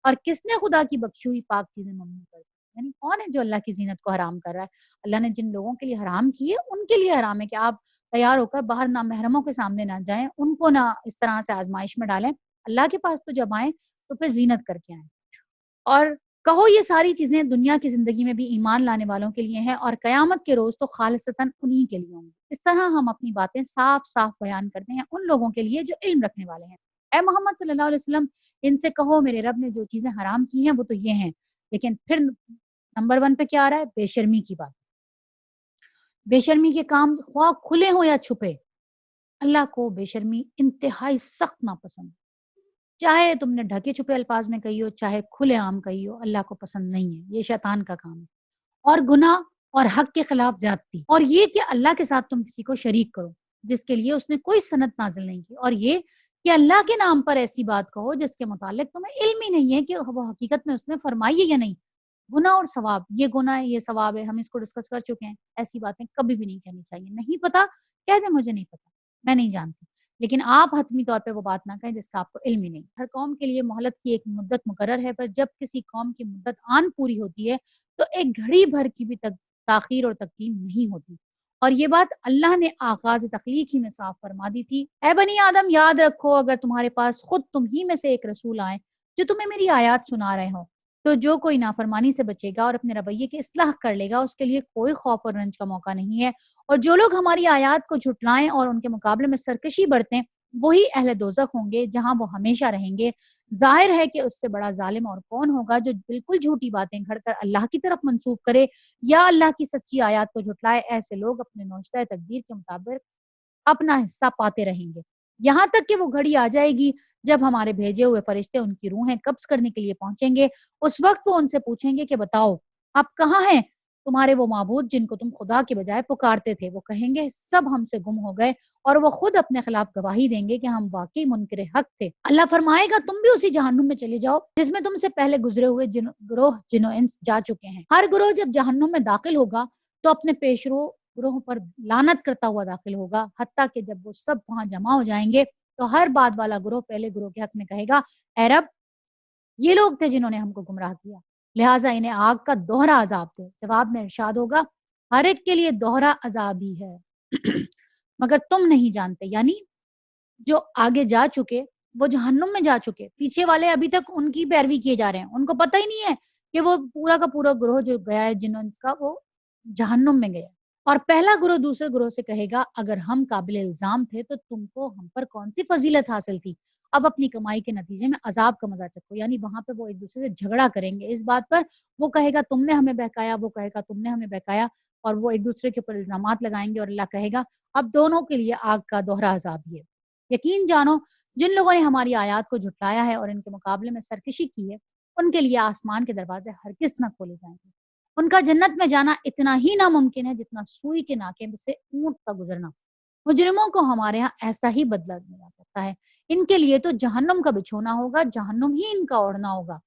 اور کس نے خدا کی بخشی ہوئی پاک چیزیں ممنوع کر دی؟ یعنی کون ہے جو اللہ کی زینت کو حرام کر رہا ہے؟ اللہ نے جن لوگوں کے لیے حرام کی ہے ان کے لیے حرام ہے کہ آپ تیار ہو کر باہر نہ محرموں کے سامنے نہ جائیں، ان کو نہ اس طرح سے آزمائش میں ڈالیں۔ اللہ کے پاس تو جب آئیں تو پھر زینت کر کے آئیں، اور کہو یہ ساری چیزیں دنیا کی زندگی میں بھی ایمان لانے والوں کے لیے ہیں، اور قیامت کے روز تو خالصتاً انہی کے لیے ہوں گے۔ اس طرح ہم اپنی باتیں صاف صاف بیان کرتے ہیں ان لوگوں کے لیے جو علم رکھنے والے ہیں۔ اے محمد صلی اللہ علیہ وسلم ان سے کہو میرے رب نے جو چیزیں حرام کی ہیں وہ تو یہ ہیں، لیکن پھر نمبر 1 پہ کیا آ رہا ہے؟ بے شرمی کی بات۔ بے شرمی کے کام خواہ کھلے ہوں یا چھپے، اللہ کو بے شرمی انتہائی سخت ناپسند، چاہے تم نے ڈھکے چھپے الفاظ میں کہی ہو، چاہے کھلے عام کہی ہو، اللہ کو پسند نہیں ہے، یہ شیطان کا کام ہے۔ اور گناہ اور حق کے خلاف زیادتی، اور یہ کہ اللہ کے ساتھ تم کسی کو شریک کرو جس کے لیے اس نے کوئی سند نازل نہیں کی، اور یہ کہ اللہ کے نام پر ایسی بات کہو جس کے متعلق تمہیں علم ہی نہیں ہے کہ وہ حقیقت میں اس نے فرمائی ہے یا نہیں۔ گناہ اور ثواب، یہ گناہ ہے یہ ثواب ہے، ہم اس کو ڈسکس کر چکے ہیں، ایسی باتیں کبھی بھی نہیں کہنی چاہیے۔ نہیں پتا کہہ دیں مجھے نہیں پتا، میں نہیں جانتی، لیکن آپ حتمی طور پہ وہ بات نہ کہیں جس کا آپ کو علم ہی نہیں۔ ہر قوم کے لیے مہلت کی ایک مدت مقرر ہے، پر جب کسی قوم کی مدت آن پوری ہوتی ہے تو ایک گھڑی بھر کی بھی تاخیر اور تقدیم نہیں ہوتی، اور یہ بات اللہ نے آغاز تخلیق ہی میں صاف فرما دی تھی۔ اے بنی آدم یاد رکھو اگر تمہارے پاس خود تم ہی میں سے ایک رسول آئے جو تمہیں میری آیات سنا رہے ہوں، تو جو کوئی نافرمانی سے بچے گا اور اپنے رویے کی اصلاح کر لے گا اس کے لیے کوئی خوف اور رنج کا موقع نہیں ہے، اور جو لوگ ہماری آیات کو جھٹلائیں اور ان کے مقابلے میں سرکشی برتیں وہی اہل دوزخ ہوں گے جہاں وہ ہمیشہ رہیں گے۔ ظاہر ہے کہ اس سے بڑا ظالم اور کون ہوگا جو بالکل جھوٹی باتیں گھڑ کر اللہ کی طرف منسوب کرے یا اللہ کی سچی آیات کو جھٹلائے۔ ایسے لوگ اپنے نوشتہ تقدیر کے مطابق اپنا حصہ پاتے رہیں گے، یہاں تک کہ وہ گھڑی آ جائے گی جب ہمارے بھیجے ہوئے فرشتے ان کی روحیں قبض کرنے کے لیے پہنچیں گے۔ اس وقت وہ ان سے پوچھیں گے کہ بتاؤ آپ کہاں ہیں تمہارے وہ معبود جن کو تم خدا کے بجائے پکارتے تھے؟ وہ کہیں گے سب ہم سے گم ہو گئے، اور وہ خود اپنے خلاف گواہی دیں گے کہ ہم واقعی منکر حق تھے۔ اللہ فرمائے گا تم بھی اسی جہنم میں چلے جاؤ جس میں تم سے پہلے گزرے ہوئے گروہ جن و انس جا چکے ہیں۔ ہر گروہ جب جہنم میں داخل ہوگا تو اپنے پیشرو گروہ پر لعنت کرتا ہوا داخل ہوگا، حتیٰ کہ جب وہ سب وہاں جمع ہو جائیں گے تو ہر بعد والا گروہ پہلے گروہ کے حق میں کہے گا اے رب یہ لوگ تھے جنہوں نے ہم کو گمراہ کیا، لہٰذا انہیں آگ کا دوہرا عذاب دے۔ جواب میں ارشاد ہوگا ہر ایک کے لیے دوہرا عذاب ہی ہے مگر تم نہیں جانتے، یعنی جو آگے جا چکے وہ جہنم میں جا چکے، پیچھے والے ابھی تک ان کی پیروی کیے جا رہے ہیں، ان کو پتہ ہی نہیں ہے کہ وہ پورا کا پورا گروہ جو گیا ہے جنہوں کا وہ جہنم میں گیا۔ اور پہلا گروہ دوسرے گروہ سے کہے گا اگر ہم قابل الزام تھے تو تم کو ہم پر کون سی فضیلت حاصل تھی، اب اپنی کمائی کے نتیجے میں عذاب کا مزہ چکھو۔ یعنی وہاں پہ وہ ایک دوسرے سے جھگڑا کریں گے اس بات پر، وہ کہے گا تم نے ہمیں بہکایا، وہ کہے گا تم نے ہمیں بہکایا، اور وہ ایک دوسرے کے اوپر الزامات لگائیں گے، اور اللہ کہے گا اب دونوں کے لیے آگ کا دوہرا عذاب ہی ہے۔ یقین جانو جن لوگوں نے ہماری آیات کو جھٹلایا ہے اور ان کے مقابلے میں سرکشی کی ہے، ان کے لیے آسمان کے دروازے ہرگز نہ کھولے جائیں گے۔ ان کا جنت میں جانا اتنا ہی ناممکن ہے جتنا سوئی کے ناکے سے اونٹ کا گزرنا۔ مجرموں کو ہمارے ہاں ایسا ہی بدلہ ملا کرتا ہے، ان کے لیے تو جہنم کا بچھونا ہوگا، جہنم ہی ان کا اوڑھنا ہوگا۔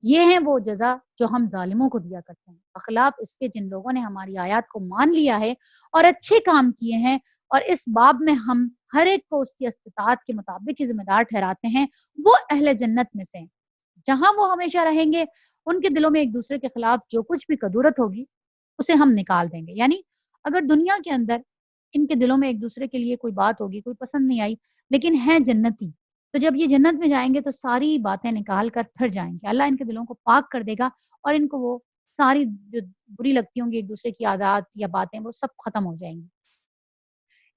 یہ ہے وہ جزا جو ہم ظالموں کو دیا کرتے ہیں، بخلاف اس کے جن لوگوں نے ہماری آیات کو مان لیا ہے اور اچھے کام کیے ہیں، اور اس باب میں ہم ہر ایک کو اس کی استطاعت کے مطابق ہی ذمہ دار ٹھہراتے ہیں، وہ اہل جنت میں سے ہیں جہاں وہ ہمیشہ رہیں گے۔ ان کے دلوں میں ایک دوسرے کے خلاف جو کچھ بھی کدورت ہوگی اسے ہم نکال دیں گے۔ یعنی اگر دنیا کے اندر ان کے دلوں میں ایک دوسرے کے لیے کوئی بات ہوگی، کوئی پسند نہیں آئی، لیکن ہیں جنتی، تو جب یہ جنت میں جائیں گے تو ساری باتیں نکال کر پھر جائیں گے، اللہ ان کے دلوں کو پاک کر دے گا، اور ان کو وہ ساری جو بری لگتی ہوں گی ایک دوسرے کی عادات یا باتیں وہ سب ختم ہو جائیں گی۔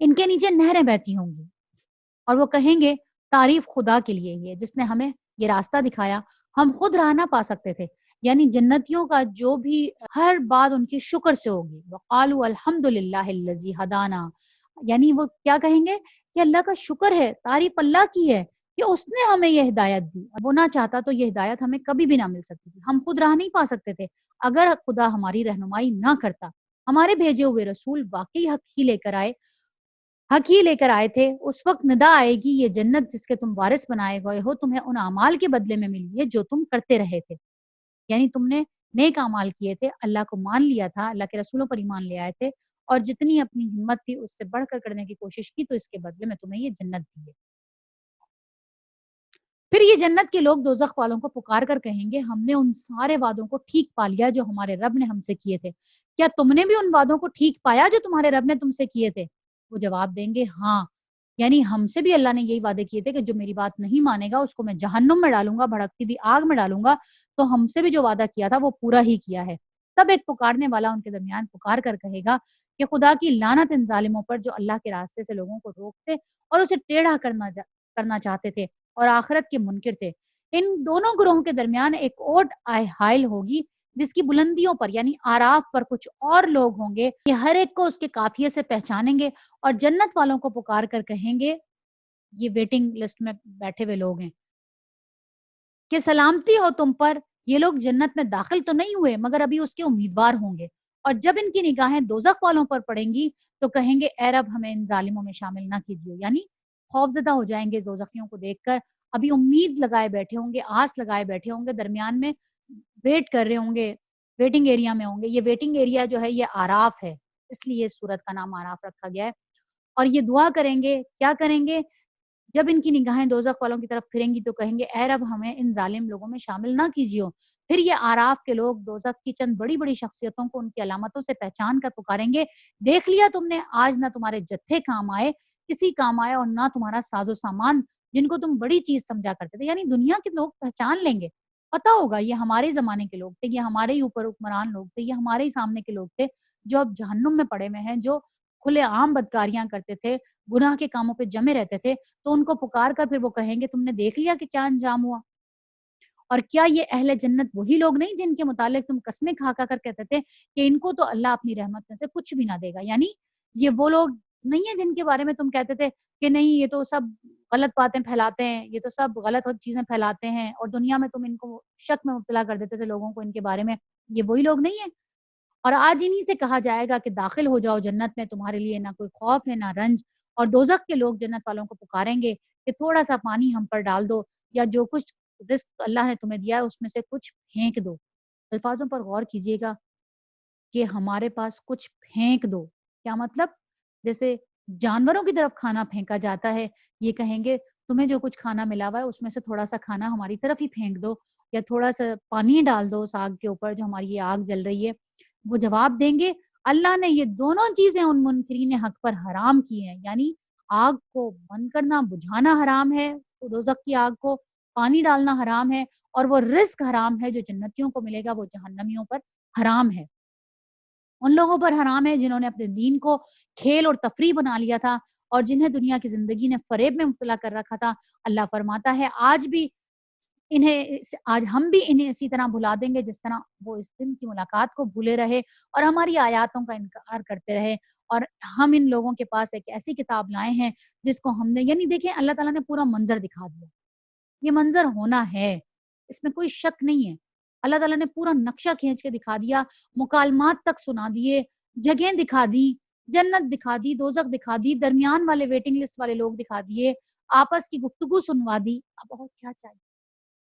ان کے نیچے نہریں بہتی ہوں گی، اور وہ کہیں گے تعریف خدا کے لیے ہی ہے جس نے ہمیں یہ راستہ دکھایا، ہم خود راہ نہ پا سکتے تھے۔ یعنی جنتیوں کا جو بھی ہر بات ان کی شکر سے ہوگی، وقالوا الحمد للہ الذی ہدانا، یعنی وہ کیا کہیں گے کہ اللہ کا شکر ہے، تعریف اللہ کی ہے کہ اس نے ہمیں یہ ہدایت دی، وہ نہ چاہتا تو یہ ہدایت ہمیں کبھی بھی نہ مل سکتی تھی، ہم خود راہ نہیں پا سکتے تھے اگر خدا ہماری رہنمائی نہ کرتا۔ ہمارے بھیجے ہوئے رسول واقعی حق ہی لے کر آئے تھے۔ اس وقت ندا آئے گی یہ جنت جس کے تم وارث بنائے گئے ہو تمہیں ان اعمال کے بدلے میں ملی ہے جو تم کرتے رہے تھے۔ یعنی تم نے نیک اعمال کیے تھے، اللہ کو مان لیا تھا، اللہ کے رسولوں پر ایمان لے آئے تھے، اور جتنی اپنی ہمت تھی اس سے بڑھ کر کرنے کی کوشش کی، تو اس کے بدلے میں تمہیں یہ جنت دی ہے۔ پھر یہ جنت کے لوگ دوزخ والوں کو پکار کر کہیں گے ہم نے ان سارے وعدوں کو ٹھیک پا لیا جو ہمارے رب نے ہم سے کیے تھے، کیا تم نے بھی ان وعدوں کو ٹھیک پایا جو تمہارے رب نے تم سے کیے تھے؟ وہ جواب دیں گے ہاں، یعنی ہم سے بھی اللہ نے یہی وعدے کیے تھے کہ جو میری بات نہیں مانے گا اس کو میں جہنم میں ڈالوں گا، بھڑکتی ہوئی آگ میں ڈالوں گا، تو ہم سے بھی جو وعدہ کیا تھا وہ پورا ہی کیا ہے۔ تب ایک پکارنے والا ان کے درمیان پکار کر کہے گا کہ خدا کی لعنت ان ظالموں پر جو اللہ کے راستے سے لوگوں کو روکتے اور اسے ٹیڑھا کرنا چاہتے تھے اور آخرت کے منکر تھے۔ ان دونوں گروہوں کے درمیان ایک اوٹ حائل ہوگی جس کی بلندیوں پر یعنی آراف پر کچھ اور لوگ ہوں گے، یہ ہر ایک کو اس کے قافیے سے پہچانیں گے اور جنت والوں کو پکار کر کہیں گے، یہ ویٹنگ لسٹ میں بیٹھے ہوئے لوگ ہیں، کہ سلامتی ہو تم پر، یہ لوگ جنت میں داخل تو نہیں ہوئے مگر ابھی اس کے امیدوار ہوں گے، اور جب ان کی نگاہیں دوزخ والوں پر پڑیں گی تو کہیں گے اے رب ہمیں ان ظالموں میں شامل نہ کیجیے، یعنی خوفزدہ ہو جائیں گے دوزخیوں کو دیکھ کر، ابھی امید لگائے بیٹھے ہوں گے، آس لگائے بیٹھے ہوں گے، درمیان میں ویٹ کر رہے ہوں گے، ویٹنگ ایریا میں ہوں گے۔ یہ ویٹنگ ایریا جو ہے یہ آراف ہے، اس لیے سورت کا نام آراف رکھا گیا ہے، اور یہ دعا کریں گے، کیا کریں گے؟ جب ان کی نگاہیں دوزخ والوں کی طرف پھریں گی تو کہیں گے اے رب ہمیں ان ظالم لوگوں میں شامل نہ کیجیے۔ پھر یہ آراف کے لوگ دوزخ کی چند بڑی بڑی شخصیتوں کو ان کی علامتوں سے پہچان کر پکاریں گے، دیکھ لیا تم نے، آج نہ تمہارے جتھے کام آئے، کسی کام آئے، اور نہ تمہارا ساز و سامان جن کو تم بڑی چیز سمجھا کرتے تھے۔ یعنی دنیا کے لوگ پہچان لیں گے، پتا ہوگا یہ ہمارے زمانے کے لوگ تھے، یہ ہمارے ہی اوپر حکمران لوگ تھے، یہ ہمارے ہی سامنے کے لوگ تھے جو اب جہنم میں پڑے ہوئے ہیں، جو کھلے عام بدکاریاں کرتے تھے، گناہ کے کاموں پہ جمے رہتے تھے، تو ان کو پکار کر پھر وہ کہیں گے تم نے دیکھ لیا کہ کیا انجام ہوا؟ اور کیا یہ اہل جنت وہی لوگ نہیں جن کے متعلق تم قسمیں کھا کھا کر کہتے تھے کہ ان کو تو اللہ اپنی رحمت میں سے کچھ بھی نہ دے گا؟ یعنی یہ وہ لوگ نہیں ہیں جن کے بارے میں تم کہتے تھے کہ نہیں یہ تو سب غلط باتیں پھیلاتے ہیں، یہ تو سب غلط چیزیں پھیلاتے ہیں، اور دنیا میں تم ان کو شک میں مبتلا کر دیتے تھے لوگوں کو ان کے بارے میں، یہ وہی لوگ نہیں ہیں؟ اور آج انہی سے کہا جائے گا کہ داخل ہو جاؤ جنت میں، تمہارے لیے نہ کوئی خوف ہے نہ رنج، اور دوزخ کے لوگ جنت والوں کو پکاریں گے کہ تھوڑا سا پانی ہم پر ڈال دو، یا جو کچھ رزق اللہ نے تمہیں دیا ہے اس میں سے کچھ پھینک دو۔ الفاظوں پر غور کیجئے گا کہ ہمارے پاس کچھ پھینک دو، کیا مطلب؟ جیسے جانوروں کی طرف کھانا پھینکا جاتا ہے، یہ کہیں گے تمہیں جو کچھ کھانا ملا ہوا ہے اس میں سے تھوڑا سا کھانا ہماری طرف ہی پھینک دو، یا تھوڑا سا پانی ڈال دو اس آگ کے اوپر جو ہماری یہ آگ جل رہی ہے، وہ جواب دیں گے اللہ نے یہ دونوں چیزیں ان منکرین حق پر حرام کی ہیں، یعنی آگ کو بند کرنا بجھانا حرام ہے، دوزخ کی آگ کو پانی ڈالنا حرام ہے، اور وہ رزق حرام ہے جو جنتیوں کو ملے گا وہ جہنمیوں پر حرام ہے۔ ان لوگوں پر حرام ہے جنہوں نے اپنے دین کو کھیل اور تفریح بنا لیا تھا اور جنہیں دنیا کی زندگی نے فریب میں مبتلا کر رکھا تھا۔ اللہ فرماتا ہے آج ہم بھی انہیں اسی طرح بھلا دیں گے جس طرح وہ اس دن کی ملاقات کو بھولے رہے اور ہماری آیاتوں کا انکار کرتے رہے۔ اور ہم ان لوگوں کے پاس ایک ایسی کتاب لائے ہیں جس کو ہم نے، یعنی دیکھیں اللہ تعالیٰ نے پورا منظر دکھا دیا، یہ منظر ہونا ہے، اس میں کوئی شک نہیں ہے۔ اللہ تعالیٰ نے پورا نقشہ کھینچ کے دکھا دیا، مکالمات تک سنا دیے، جگہیں دکھا دی، جنت دکھا دی، دوزخ دکھا دی، درمیان والے ویٹنگ لسٹ والے لوگ دکھا دیے، آپس کی گفتگو سنوا دی، اب اور کیا چاہیے؟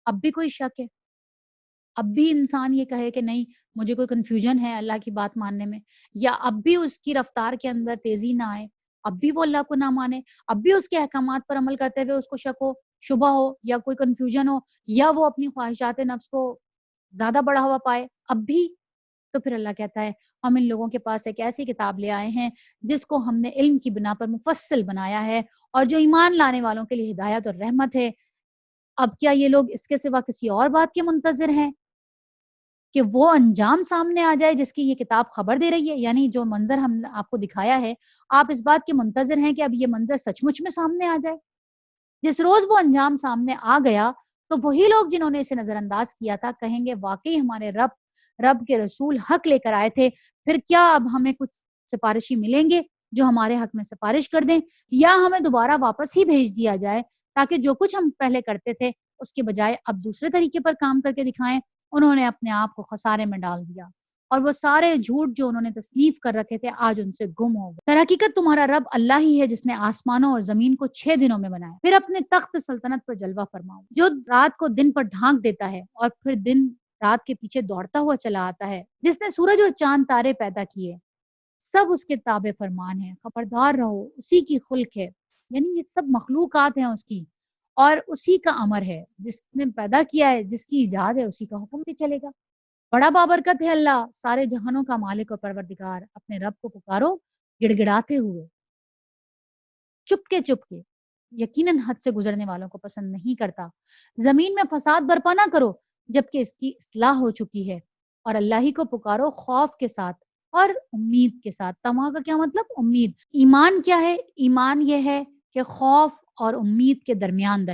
اب بھی کوئی شک ہے؟ اب بھی انسان یہ کہے کہ نہیں مجھے کوئی کنفیوژن ہے اللہ کی بات ماننے میں، یا اب بھی اس کی رفتار کے اندر تیزی نہ آئے، اب بھی وہ اللہ کو نہ مانے، اب بھی اس کے احکامات پر عمل کرتے ہوئے اس کو شک ہو، شبہ ہو، یا کوئی کنفیوژن ہو، یا وہ اپنی خواہشات نفس کو زیادہ بڑھا ہوا پائے، اب بھی؟ تو پھر اللہ کہتا ہے ہم ان لوگوں کے پاس ایک ایسی کتاب لے آئے ہیں جس کو ہم نے علم کی بنا پر مفصل بنایا ہے اور جو ایمان لانے والوں کے لیے ہدایت اور رحمت ہے۔ اب کیا یہ لوگ اس کے سوا کسی اور بات کے منتظر ہیں کہ وہ انجام سامنے آ جائے جس کی یہ کتاب خبر دے رہی ہے؟ یعنی جو منظر ہم نے آپ کو دکھایا ہے، آپ اس بات کے منتظر ہیں کہ اب یہ منظر سچ مچ میں سامنے آ جائے؟ جس روز وہ انجام سامنے آ گیا تو وہی لوگ جنہوں نے اسے نظر انداز کیا تھا کہیں گے واقعی ہمارے رب کے رسول حق لے کر آئے تھے، پھر کیا اب ہمیں کچھ سفارشی ملیں گے جو ہمارے حق میں سفارش کر دیں، یا ہمیں دوبارہ واپس ہی بھیج دیا جائے تاکہ جو کچھ ہم پہلے کرتے تھے اس کے بجائے اب دوسرے طریقے پر کام کر کے دکھائیں؟ انہوں نے اپنے آپ کو خسارے میں ڈال دیا اور وہ سارے جھوٹ جو انہوں نے تصنیف کر رکھے تھے آج ان سے گم ہو گئے۔ در حقیقت تمہارا رب اللہ ہی ہے جس نے آسمانوں اور زمین کو 6 دنوں میں بنایا، پھر اپنے تخت سلطنت پر جلوہ فرماؤ، جو رات کو دن پر ڈھانک دیتا ہے اور پھر دن رات کے پیچھے دوڑتا ہوا چلا آتا ہے، جس نے سورج اور چاند تارے پیدا کیے، سب اس کے تابع فرمان ہے، خبردار رہو اسی کی خلق ہے، یعنی یہ سب مخلوقات ہیں اس کی اور اسی کا امر ہے، جس نے پیدا کیا ہے جس کی ایجاد ہے اسی کا حکم بھی چلے گا۔ بڑا بابرکت ہے اللہ، سارے جہانوں کا مالک و پروردگار، اپنے رب کو پکارو گڑ گڑاتے ہوئے، چپ کے، یقیناً حد سے گزرنے والوں کو پسند نہیں کرتا۔ زمین میں فساد برپا نہ کرو جبکہ اس کی اصلاح ہو چکی ہے، اور اللہ ہی کو پکارو خوف کے ساتھ اور امید کے ساتھ۔ تمہا کا کیا مطلب؟ امید۔ ایمان کیا ہے؟ ایمان یہ ہے کہ خوف اور امید کے درمیان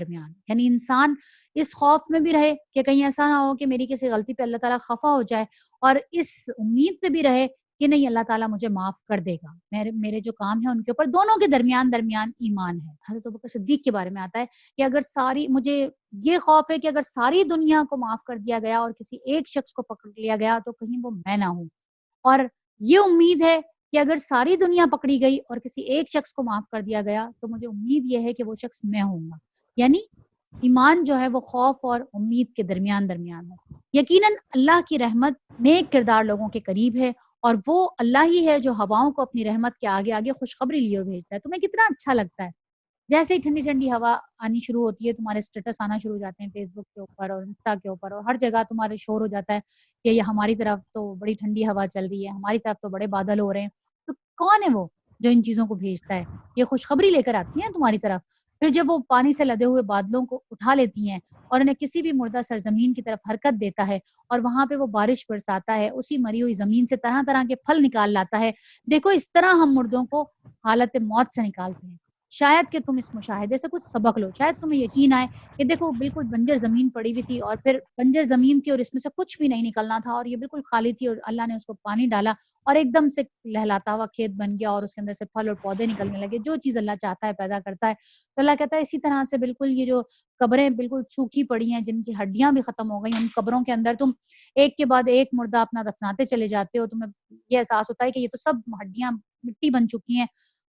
یعنی انسان اس خوف میں بھی رہے کہ کہیں ایسا نہ ہو کہ میری کسی غلطی پہ اللہ تعالیٰ خفا ہو جائے، اور اس امید پہ بھی رہے کہ نہیں اللہ تعالیٰ مجھے معاف کر دے گا، میرے جو کام ہیں ان کے اوپر، دونوں کے درمیان ایمان ہے۔ حضرت ابوبکر صدیق کے بارے میں آتا ہے کہ اگر مجھے یہ خوف ہے کہ اگر ساری دنیا کو معاف کر دیا گیا اور کسی ایک شخص کو پکڑ لیا گیا تو کہیں وہ میں نہ ہوں، اور یہ امید ہے کہ اگر ساری دنیا پکڑی گئی اور کسی ایک شخص کو معاف کر دیا گیا تو مجھے امید یہ ہے کہ وہ شخص میں ہوں گا۔ یعنی ایمان جو ہے وہ خوف اور امید کے درمیان ہے۔ یقیناً اللہ کی رحمت نیک کردار لوگوں کے قریب ہے، اور وہ اللہ ہی ہے جو ہواؤں کو اپنی رحمت کے آگے آگے خوشخبری لیے بھیجتا ہے۔ تمہیں کتنا اچھا لگتا ہے جیسے ہی ٹھنڈی ٹھنڈی ہوا آنی شروع ہوتی ہے، تمہارے اسٹیٹس آنا شروع ہو جاتے ہیں فیس بک کے اوپر اور انسٹا کے اوپر، اور ہر جگہ تمہارے شور ہو جاتا ہے کہ یہ ہماری طرف تو بڑی ٹھنڈی ہوا چل رہی ہے، ہماری طرف تو بڑے بادل ہو رہے ہیں۔ تو کون ہے وہ جو ان چیزوں کو بھیجتا ہے؟ یہ خوشخبری لے کر آتی ہیں تمہاری طرف۔ پھر جب وہ پانی سے لدے ہوئے بادلوں کو اٹھا لیتی ہیں اور انہیں کسی بھی مردہ سرزمین کی طرف حرکت دیتا ہے اور وہاں پہ وہ بارش برساتا ہے، اسی مری ہوئی زمین سے طرح طرح کے پھل نکال لاتا ہے، دیکھو اس طرح ہم مردوں کو حالت موت سے نکالتے ہیں۔ شاید کہ تم اس مشاہدے سے کچھ سبق لو، شاید تمہیں یقین آئے کہ دیکھو بالکل بنجر زمین پڑی ہوئی تھی اور پھر بنجر زمین تھی اور اس میں سے کچھ بھی نہیں نکلنا تھا اور یہ بالکل خالی تھی، اور اللہ نے اس کو پانی ڈالا اور ایک دم سے لہلاتا ہوا کھیت بن گیا اور اس کے اندر سے پھل اور پودے نکلنے لگے۔ جو چیز اللہ چاہتا ہے پیدا کرتا ہے۔ تو اللہ کہتا ہے اسی طرح سے بالکل یہ جو قبریں بالکل سوکھی پڑی ہیں جن کی ہڈیاں بھی ختم ہو گئی، ان قبروں کے اندر تم ایک کے بعد ایک مردہ اپنا دفناتے چلے جاتے ہو، تمہیں یہ احساس ہوتا ہے کہ یہ تو سب ہڈیاں مٹی بن چکی ہیں۔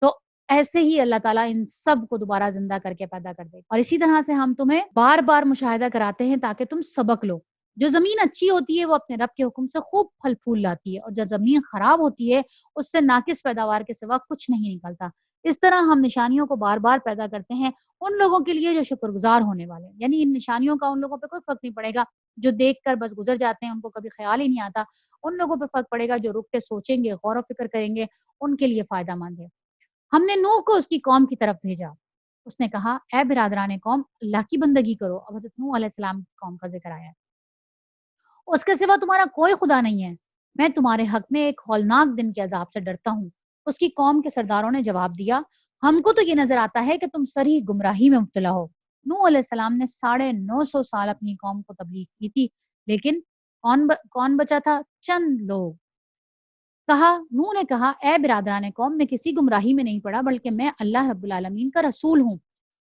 تو ایسے ہی اللہ تعالیٰ ان سب کو دوبارہ زندہ کر کے پیدا کر دے، اور اسی طرح سے ہم تمہیں بار بار مشاہدہ کراتے ہیں تاکہ تم سبق لو۔ جو زمین اچھی ہوتی ہے وہ اپنے رب کے حکم سے خوب پھل پھول لاتی ہے، اور جو زمین خراب ہوتی ہے اس سے ناقص پیداوار کے سوا کچھ نہیں نکلتا۔ اس طرح ہم نشانیوں کو بار بار پیدا کرتے ہیں ان لوگوں کے لیے جو شکر گزار ہونے والے ہیں، یعنی ان نشانیوں کا ان لوگوں پہ کوئی فرق نہیں پڑے گا جو دیکھ کر بس گزر جاتے ہیں، ان کو کبھی خیال ہی نہیں آتا۔ ان لوگوں پہ فرق پڑے گا جو رک کے سوچیں گے، غور و فکر کریں گے، ان کے لیے فائدہ مند ہے۔ ہم نے نوح کو اس کی قوم کی طرف بھیجا، اس نے کہا اے برادران قوم اللہ کی بندگی کرو۔ اب حضرت نوح علیہ السلام کی قوم کا ذکر آیا ہے، اس کے سوا تمہارا کوئی خدا نہیں ہے، میں تمہارے حق میں ایک ہولناک دن کے عذاب سے ڈرتا ہوں۔ اس کی قوم کے سرداروں نے جواب دیا ہم کو تو یہ نظر آتا ہے کہ تم سری گمراہی میں مبتلا ہو۔ نوح علیہ السلام نے 950 سال اپنی قوم کو تبلیغ کی تھی، لیکن کون بچا تھا؟ چند لوگ۔ نوح نے کہا اے برادران قوم، میں کسی گمراہی میں نہیں پڑا بلکہ میں اللہ رب العالمین کا رسول ہوں،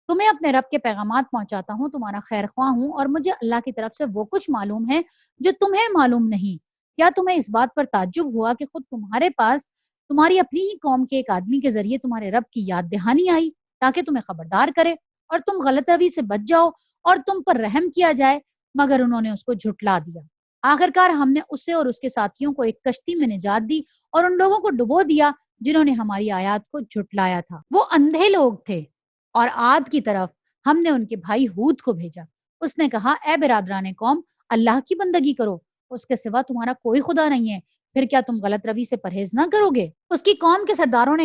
تمہیں اپنے رب کے پیغامات پہنچاتا ہوں، تمہارا خیر خواہ ہوں، اور مجھے اللہ کی طرف سے وہ کچھ معلوم ہے جو تمہیں معلوم نہیں۔ کیا تمہیں اس بات پر تعجب ہوا کہ خود تمہارے پاس تمہاری اپنی ہی قوم کے ایک آدمی کے ذریعے تمہارے رب کی یاد دہانی آئی تاکہ تمہیں خبردار کرے اور تم غلط روی سے بچ جاؤ اور تم پر رحم کیا جائے، مگر انہوں نے اس کو جھٹلا دیا۔ آخرکار ہم نے اسے اور اس کے ساتھیوں کو ایک کشتی میں نجات دی اور ان لوگوں کو ڈبو دیا جنہوں نے ہماری آیات کو جھٹلایا تھا۔ وہ اندھے لوگ تھے۔ اور عاد کی طرف ہم نے ان کے بھائی ہود کو بھیجا، اس نے کہا اے برادران قوم اللہ کی بندگی کرو، اس کے سوا تمہارا کوئی خدا نہیں ہے، پھر کیا تم غلط روی سے پرہیز نہ کرو گے؟ اس کی قوم کے سرداروں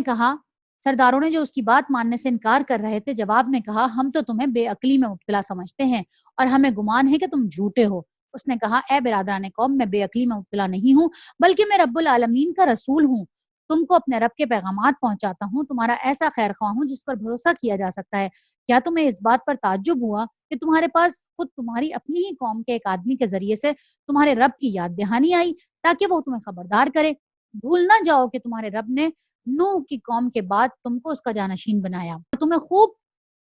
نے جو اس کی بات ماننے سے انکار کر رہے تھے جواب میں کہا ہم تو تمہیں بے عقلی میں مبتلا سمجھتے ہیں اور ہمیں گمان ہے کہ تم جھوٹے ہو۔ اس نے کہا اے برادران قوم میں بے عقلی میں مبتلا نہیں ہوں بلکہ میں رب العالمین کا رسول ہوں، تم کو اپنے رب کے پیغامات پہنچاتا ہوں، تمہارا ایسا خیر خواہ ہوں جس پر بھروسہ کیا جا سکتا ہے۔ کیا تمہیں اس بات پر تعجب ہوا کہ تمہارے پاس خود تمہاری اپنی ہی قوم کے ایک آدمی کے ذریعے سے تمہارے رب کی یاد دہانی آئی تاکہ وہ تمہیں خبردار کرے؟ بھول نہ جاؤ کہ تمہارے رب نے نوح کی قوم کے بعد تم کو اس کا جانشین بنایا اور تمہیں خوب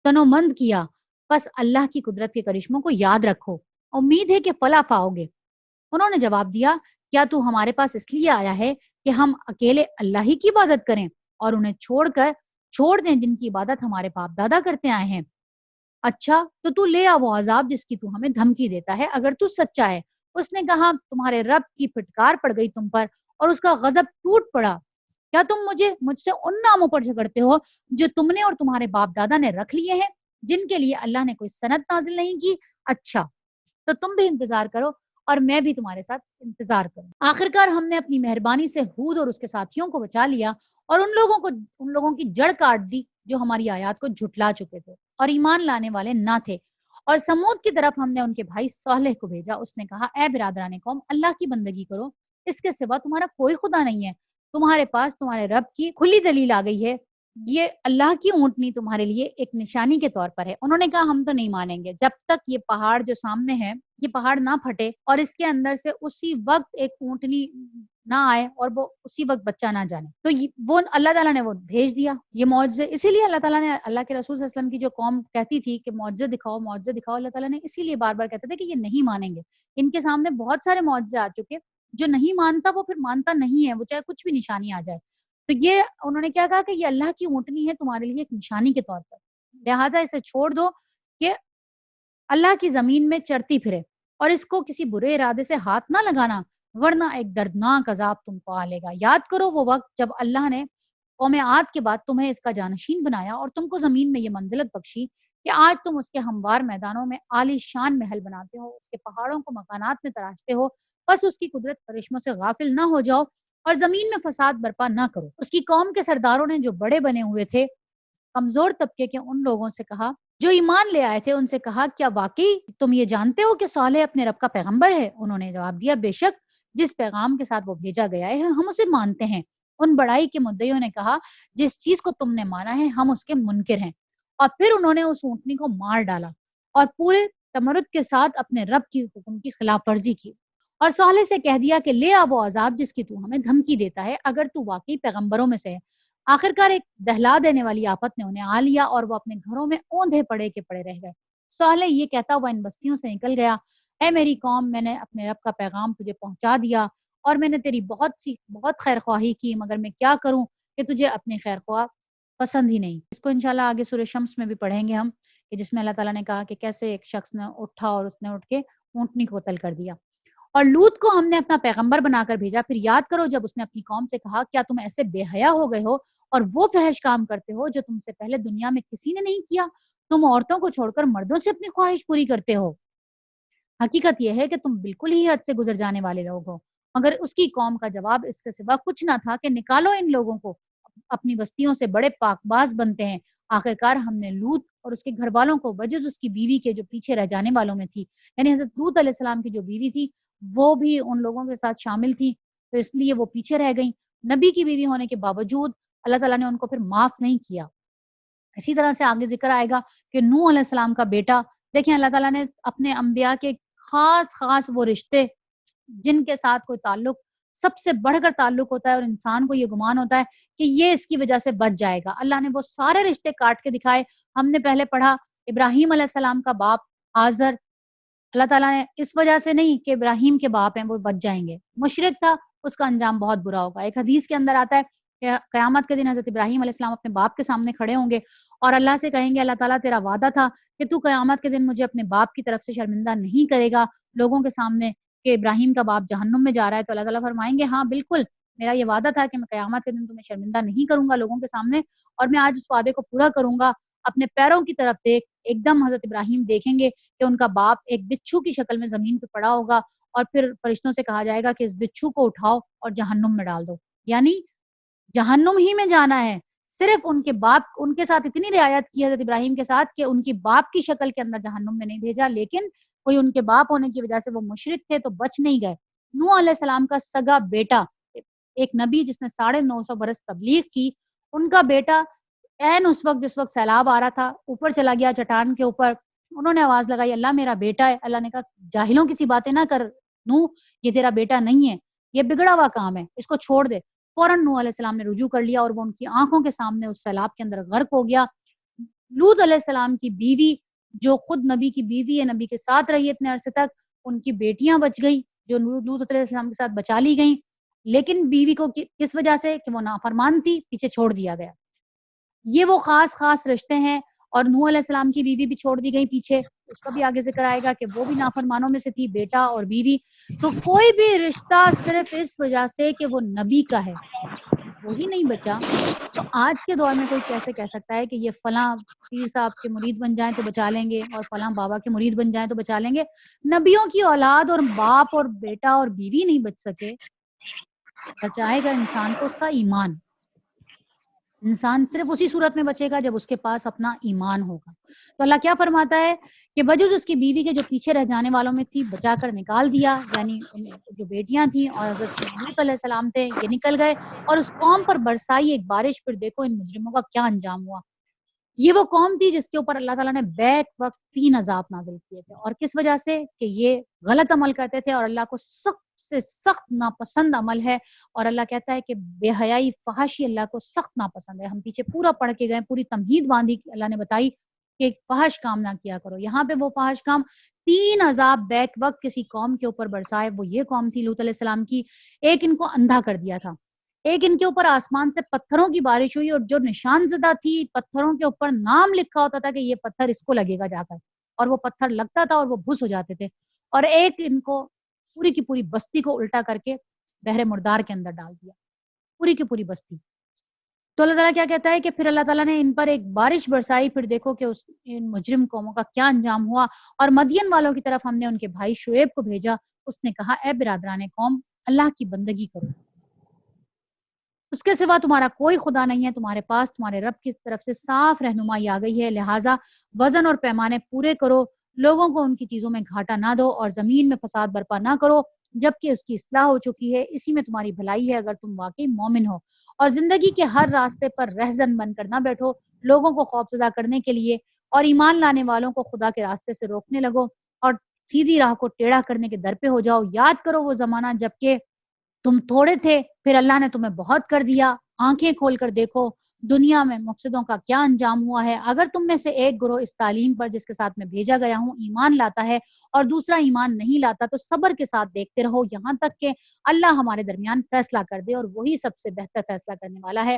تنومند کیا، بس اللہ کی قدرت کے کرشموں کو یاد رکھو، امید ہے کہ فلاح پاؤ گے۔ انہوں نے جواب دیا کیا تو ہمارے پاس اس لیے آیا ہے کہ ہم اکیلے اللہ ہی کی عبادت کریں اور انہیں چھوڑ دیں جن کی عبادت ہمارے باپ دادا کرتے آئے ہیں؟ اچھا تو لے آ وہ عذاب جس کی تو ہمیں دھمکی دیتا ہے اگر تو سچا ہے۔ اس نے کہا تمہارے رب کی پھٹکار پڑ گئی تم پر اور اس کا غضب ٹوٹ پڑا۔ کیا تم مجھ سے ان ناموں پر جھگڑتے ہو جو تم نے اور تمہارے باپ دادا نے رکھ لیے ہیں جن کے لیے اللہ نے کوئی سند نازل نہیں کی؟ اچھا تو تم بھی انتظار کرو اور میں بھی تمہارے ساتھ انتظار کروں۔ آخرکار ہم نے اپنی مہربانی سے ہود اور اس کے ساتھیوں کو بچا لیا اور ان لوگوں کی جڑ کاٹ دی جو ہماری آیات کو جھٹلا چکے تھے اور ایمان لانے والے نہ تھے۔ اور سمود کی طرف ہم نے ان کے بھائی صالح کو بھیجا، اس نے کہا اے برادران قوم اللہ کی بندگی کرو، اس کے سوا تمہارا کوئی خدا نہیں ہے، تمہارے پاس تمہارے رب کی کھلی دلیل آ گئی ہے، یہ اللہ کی اونٹنی تمہارے لیے ایک نشانی کے طور پر ہے۔ انہوں نے کہا ہم تو نہیں مانیں گے جب تک یہ پہاڑ جو سامنے ہے یہ پہاڑ نہ پھٹے اور اس کے اندر سے اسی وقت ایک اونٹنی نہ آئے اور وہ اسی وقت بچہ نہ جانے۔ تو وہ اللہ تعالیٰ نے وہ بھیج دیا یہ معجزے، اسی لیے اللہ تعالیٰ نے اللہ کے رسول صلی اللہ علیہ وسلم کی جو قوم کہتی تھی کہ معجزے دکھاؤ معجزے دکھاؤ، اللہ تعالیٰ نے اسی لیے بار بار کہتے تھے کہ یہ نہیں مانیں گے، ان کے سامنے بہت سارے معجزے آ چکے، جو نہیں مانتا وہ پھر مانتا نہیں ہے، وہ چاہے کچھ بھی نشانی آ جائے۔ تو یہ انہوں نے کیا کہا کہ یہ اللہ کی اونٹنی ہے تمہارے لیے ایک نشانی کے طور پر، لہٰذا اسے چھوڑ دو کہ اللہ کی زمین میں چرتی پھرے اور اس کو کسی برے ارادے سے ہاتھ نہ لگانا ورنہ ایک دردناک عذاب تم کو آ لے گا۔ یاد کرو وہ وقت جب اللہ نے قوم عاد کے بعد تمہیں اس کا جانشین بنایا اور تم کو زمین میں یہ منزلت بخشی کہ آج تم اس کے ہموار میدانوں میں عالی شان محل بناتے ہو، اس کے پہاڑوں کو مکانات میں تراشتے ہو، بس اس کی قدرت کرشموں سے غافل نہ ہو جاؤ اور زمین میں فساد برپا نہ کرو۔ اس کی قوم کے سرداروں نے جو بڑے بنے ہوئے تھے کمزور طبقے کے ان لوگوں سے کہا جو ایمان لے آئے تھے، ان سے کہا کیا واقعی تم یہ جانتے ہو کہ صالح اپنے رب کا پیغمبر ہے؟ انہوں نے جواب دیا بے شک جس پیغام کے ساتھ وہ بھیجا گیا ہے ہم اسے مانتے ہیں۔ ان بڑائی کے مدعیوں نے کہا جس چیز کو تم نے مانا ہے ہم اس کے منکر ہیں، اور پھر انہوں نے اس اونٹنی کو مار ڈالا اور پورے تمرد کے ساتھ اپنے رب کی حکم کی خلاف ورزی کی اور صالح سے کہہ دیا کہ لے آ وہ عذاب جس کی تو ہمیں دھمکی دیتا ہے اگر تو واقعی پیغمبروں میں سے ہے۔ آخرکار ایک دہلا دینے والی آفت نے انہیں آ لیا اور وہ اپنے گھروں میں اوندھے پڑے کے پڑے رہ گئے۔ صالح یہ کہتا ہوا ان بستیوں سے نکل گیا اے میری قوم میں نے اپنے رب کا پیغام تجھے پہنچا دیا اور میں نے تیری بہت خیر خواہی کی، مگر میں کیا کروں کہ تجھے اپنی خیر خواہ پسند ہی نہیں۔ اس کو انشاءاللہ آگے سورہ شمس میں بھی پڑھیں گے ہم کہ جس میں اللہ تعالیٰ نے کہا کہ کیسے ایک شخص نے اٹھا اور اس نے اٹھ کے اونٹنی کو قتل کر دیا۔ اور لوط کو ہم نے اپنا پیغمبر بنا کر بھیجا. پھر یاد کرو جب اس نے اپنی قوم سے کہا کیا تم ایسے بے حیا ہو گئے ہو اور وہ فحش کام کرتے ہو جو تم سے پہلے دنیا میں کسی نے نہیں کیا. تم عورتوں کو چھوڑ کر مردوں سے اپنی خواہش پوری کرتے ہو. حقیقت یہ ہے کہ تم بالکل ہی حد سے گزر جانے والے لوگ ہو. مگر اس کی قوم کا جواب اس کے سوا کچھ نہ تھا کہ نکالو ان لوگوں کو, اپنی بستیوں سے بڑے پاک باز بنتے ہیں. آخرکار ہم نے لوط اور اس کے گھر والوں کو بجز اس کی بیوی کے جو پیچھے رہ جانے والوں میں تھی, یعنی حضرت لوط علیہ السلام کی جو بیوی تھی وہ بھی ان لوگوں کے ساتھ شامل تھی, تو اس لیے وہ پیچھے رہ گئیں. نبی کی بیوی ہونے کے باوجود اللہ تعالیٰ نے ان کو پھر معاف نہیں کیا. اسی طرح سے آگے ذکر آئے گا کہ نوح علیہ السلام کا بیٹا, دیکھیں اللہ تعالیٰ نے اپنے انبیاء کے خاص وہ رشتے جن کے ساتھ کوئی تعلق سب سے بڑھ کر تعلق ہوتا ہے اور انسان کو یہ گمان ہوتا ہے کہ یہ اس کی وجہ سے بچ جائے گا, اللہ نے وہ سارے رشتے کاٹ کے دکھائے. ہم نے پہلے پڑھا ابراہیم علیہ السلام کا باپ آزر, اللہ تعالیٰ نے اس وجہ سے نہیں کہ ابراہیم کے باپ ہیں وہ بچ جائیں گے, مشرک تھا, اس کا انجام بہت برا ہوگا. ایک حدیث کے اندر آتا ہے کہ قیامت کے دن حضرت ابراہیم علیہ السلام اپنے باپ کے سامنے کھڑے ہوں گے اور اللہ سے کہیں گے اللہ تعالیٰ تیرا وعدہ تھا کہ تو قیامت کے دن مجھے اپنے باپ کی طرف سے شرمندہ نہیں کرے گا لوگوں کے سامنے کہ ابراہیم کا باپ جہنم میں جا رہا ہے. تو اللہ تعالیٰ فرمائیں گے ہاں بالکل, میرا یہ وعدہ تھا کہ میں قیامت کے دن تمہیں شرمندہ نہیں کروں گا لوگوں کے سامنے, اور میں آج اس وعدے کو پورا کروں گا. اپنے پیروں کی طرف دیکھ, ایک دم حضرت ابراہیم دیکھیں گے کہ ان کا باپ ایک بچھو کی شکل میں زمین پہ پڑا ہوگا, اور پھر فرشتوں سے کہا جائے گا کہ اس بچھو کو اٹھاؤ اور جہنم میں ڈال دو. یعنی جہنم ہی میں جانا ہے. صرف ان کے باپ, ان کے ساتھ اتنی رعایت کی حضرت ابراہیم کے ساتھ کہ ان کی باپ کی شکل کے اندر جہنم میں نہیں بھیجا, لیکن کوئی ان کے باپ ہونے کی وجہ سے وہ مشرک تھے تو بچ نہیں گئے. نوح علیہ السلام کا سگا بیٹا, ایک نبی جس نے 950 برس تبلیغ کی, ان کا بیٹا عین اس وقت جس وقت سیلاب آ رہا تھا اوپر چلا گیا چٹان کے اوپر. انہوں نے آواز لگائی اللہ میرا بیٹا ہے. اللہ نے کہا جاہلوں کسی باتیں نہ کر نوح, یہ تیرا بیٹا نہیں ہے, یہ بگڑا ہوا کام ہے, اس کو چھوڑ دے. فوراً نوح علیہ السلام نے رجوع کر لیا اور وہ ان کی آنکھوں کے سامنے اس سیلاب کے اندر غرق ہو گیا. لوط علیہ السلام کی بیوی جو خود نبی کی بیوی ہے, نبی کے ساتھ رہی اتنے عرصے تک, ان کی بیٹیاں بچ گئی جو لوط علیہ السلام کے ساتھ بچا لی گئیں, لیکن بیوی کو کس وجہ سے کہ وہ نافرمان تھی پیچھے چھوڑ دیا گیا. یہ وہ خاص رشتے ہیں. اور نوح علیہ السلام کی بیوی بھی چھوڑ دی گئی پیچھے, اس کا بھی آگے ذکر آئے گا کہ وہ بھی نافرمانوں میں سے تھی, بیٹا اور بیوی. تو کوئی بھی رشتہ صرف اس وجہ سے کہ وہ نبی کا ہے وہی نہیں بچا. تو آج کے دور میں کوئی کیسے کہہ سکتا ہے کہ یہ فلاں پیر صاحب کے مرید بن جائیں تو بچا لیں گے اور فلاں بابا کے مرید بن جائیں تو بچا لیں گے. نبیوں کی اولاد اور باپ اور بیٹا اور بیوی نہیں بچ سکے. بچائے گا انسان کو اس کا ایمان. انسان صرف اسی صورت میں بچے گا جب اس کے پاس اپنا ایمان ہوگا. تو اللہ کیا فرماتا ہے کہ بجز اس کی بیوی کے جو پیچھے رہ جانے والوں میں تھی بچا کر نکال دیا, یعنی جو بیٹیاں تھیں اور حضرت لوط علیہ السلام تھے یہ نکل گئے, اور اس قوم پر برسائی ایک بارش. پھر دیکھو ان مجرموں کا کیا انجام ہوا. یہ وہ قوم تھی جس کے اوپر اللہ تعالیٰ نے بیک وقت 3 عذاب نازل کیے تھے, اور کس وجہ سے کہ یہ غلط عمل کرتے تھے اور اللہ کو سخت سے سخت ناپسند عمل ہے. اور اللہ کہتا ہے کہ بے حیائی فحاشی اللہ کو سخت ناپسند ہے. ہم پیچھے پورا پڑھ کے گئے, پوری تمہید باندھی اللہ نے بتائی کہ فحش کام نہ کیا کرو. یہاں پہ وہ فحش کام 3 عذاب بیک وقت کسی قوم کے اوپر برسائے. وہ یہ قوم تھی لوط علیہ السلام کی, ایک ان کو اندھا کر دیا تھا, ایک ان کے اوپر آسمان سے پتھروں کی بارش ہوئی, اور جو نشان زدہ تھی پتھروں کے اوپر نام لکھا ہوتا تھا کہ یہ پتھر اس کو لگے گا جا کر, اور وہ پتھر لگتا تھا اور وہ بھس ہو جاتے تھے. اور ایک ان کو پوری کی پوری بستی کو الٹا کر کے بحر مردار کے اندر ڈال دیا, پوری کی پوری بستی. تو اللہ تعالیٰ کیا کہتا ہے کہ پھر اللہ تعالیٰ نے ان پر ایک بارش برسائی. پھر دیکھو کہ ان مجرم قوموں کا کیا انجام ہوا. اور مدین والوں کی طرف ہم نے ان کے بھائی شعیب کو بھیجا. اس نے کہا اے برادران قوم, اللہ کی بندگی کرو, اس کے سوا تمہارا کوئی خدا نہیں ہے. تمہارے پاس تمہارے رب کی طرف سے صاف رہنمائی آ گئی ہے, لہٰذا وزن اور پیمانے پورے کرو, لوگوں کو ان کی چیزوں میں گھاٹا نہ دو, اور زمین میں فساد برپا نہ کرو جبکہ اس کی اصلاح ہو چکی ہے. اسی میں تمہاری بھلائی ہے اگر تم واقعی مومن ہو. اور زندگی کے ہر راستے پر رہزن بن کر نہ بیٹھو, لوگوں کو خوفزدہ کرنے کے لیے, اور ایمان لانے والوں کو خدا کے راستے سے روکنے لگو, اور سیدھی راہ کو ٹیڑھا کرنے کے در پہ ہو جاؤ. یاد کرو وہ زمانہ جبکہ تم تھوڑے تھے, پھر اللہ نے تمہیں بہت کر دیا. آنکھیں کھول کر دیکھو دنیا میں مفسدوں کا کیا انجام ہوا ہے. اگر تم میں سے ایک گروہ اس تعلیم پر جس کے ساتھ میں بھیجا گیا ہوں ایمان لاتا ہے اور دوسرا ایمان نہیں لاتا, تو صبر کے ساتھ دیکھتے رہو یہاں تک کہ اللہ ہمارے درمیان فیصلہ کر دے, اور وہی سب سے بہتر فیصلہ کرنے والا ہے.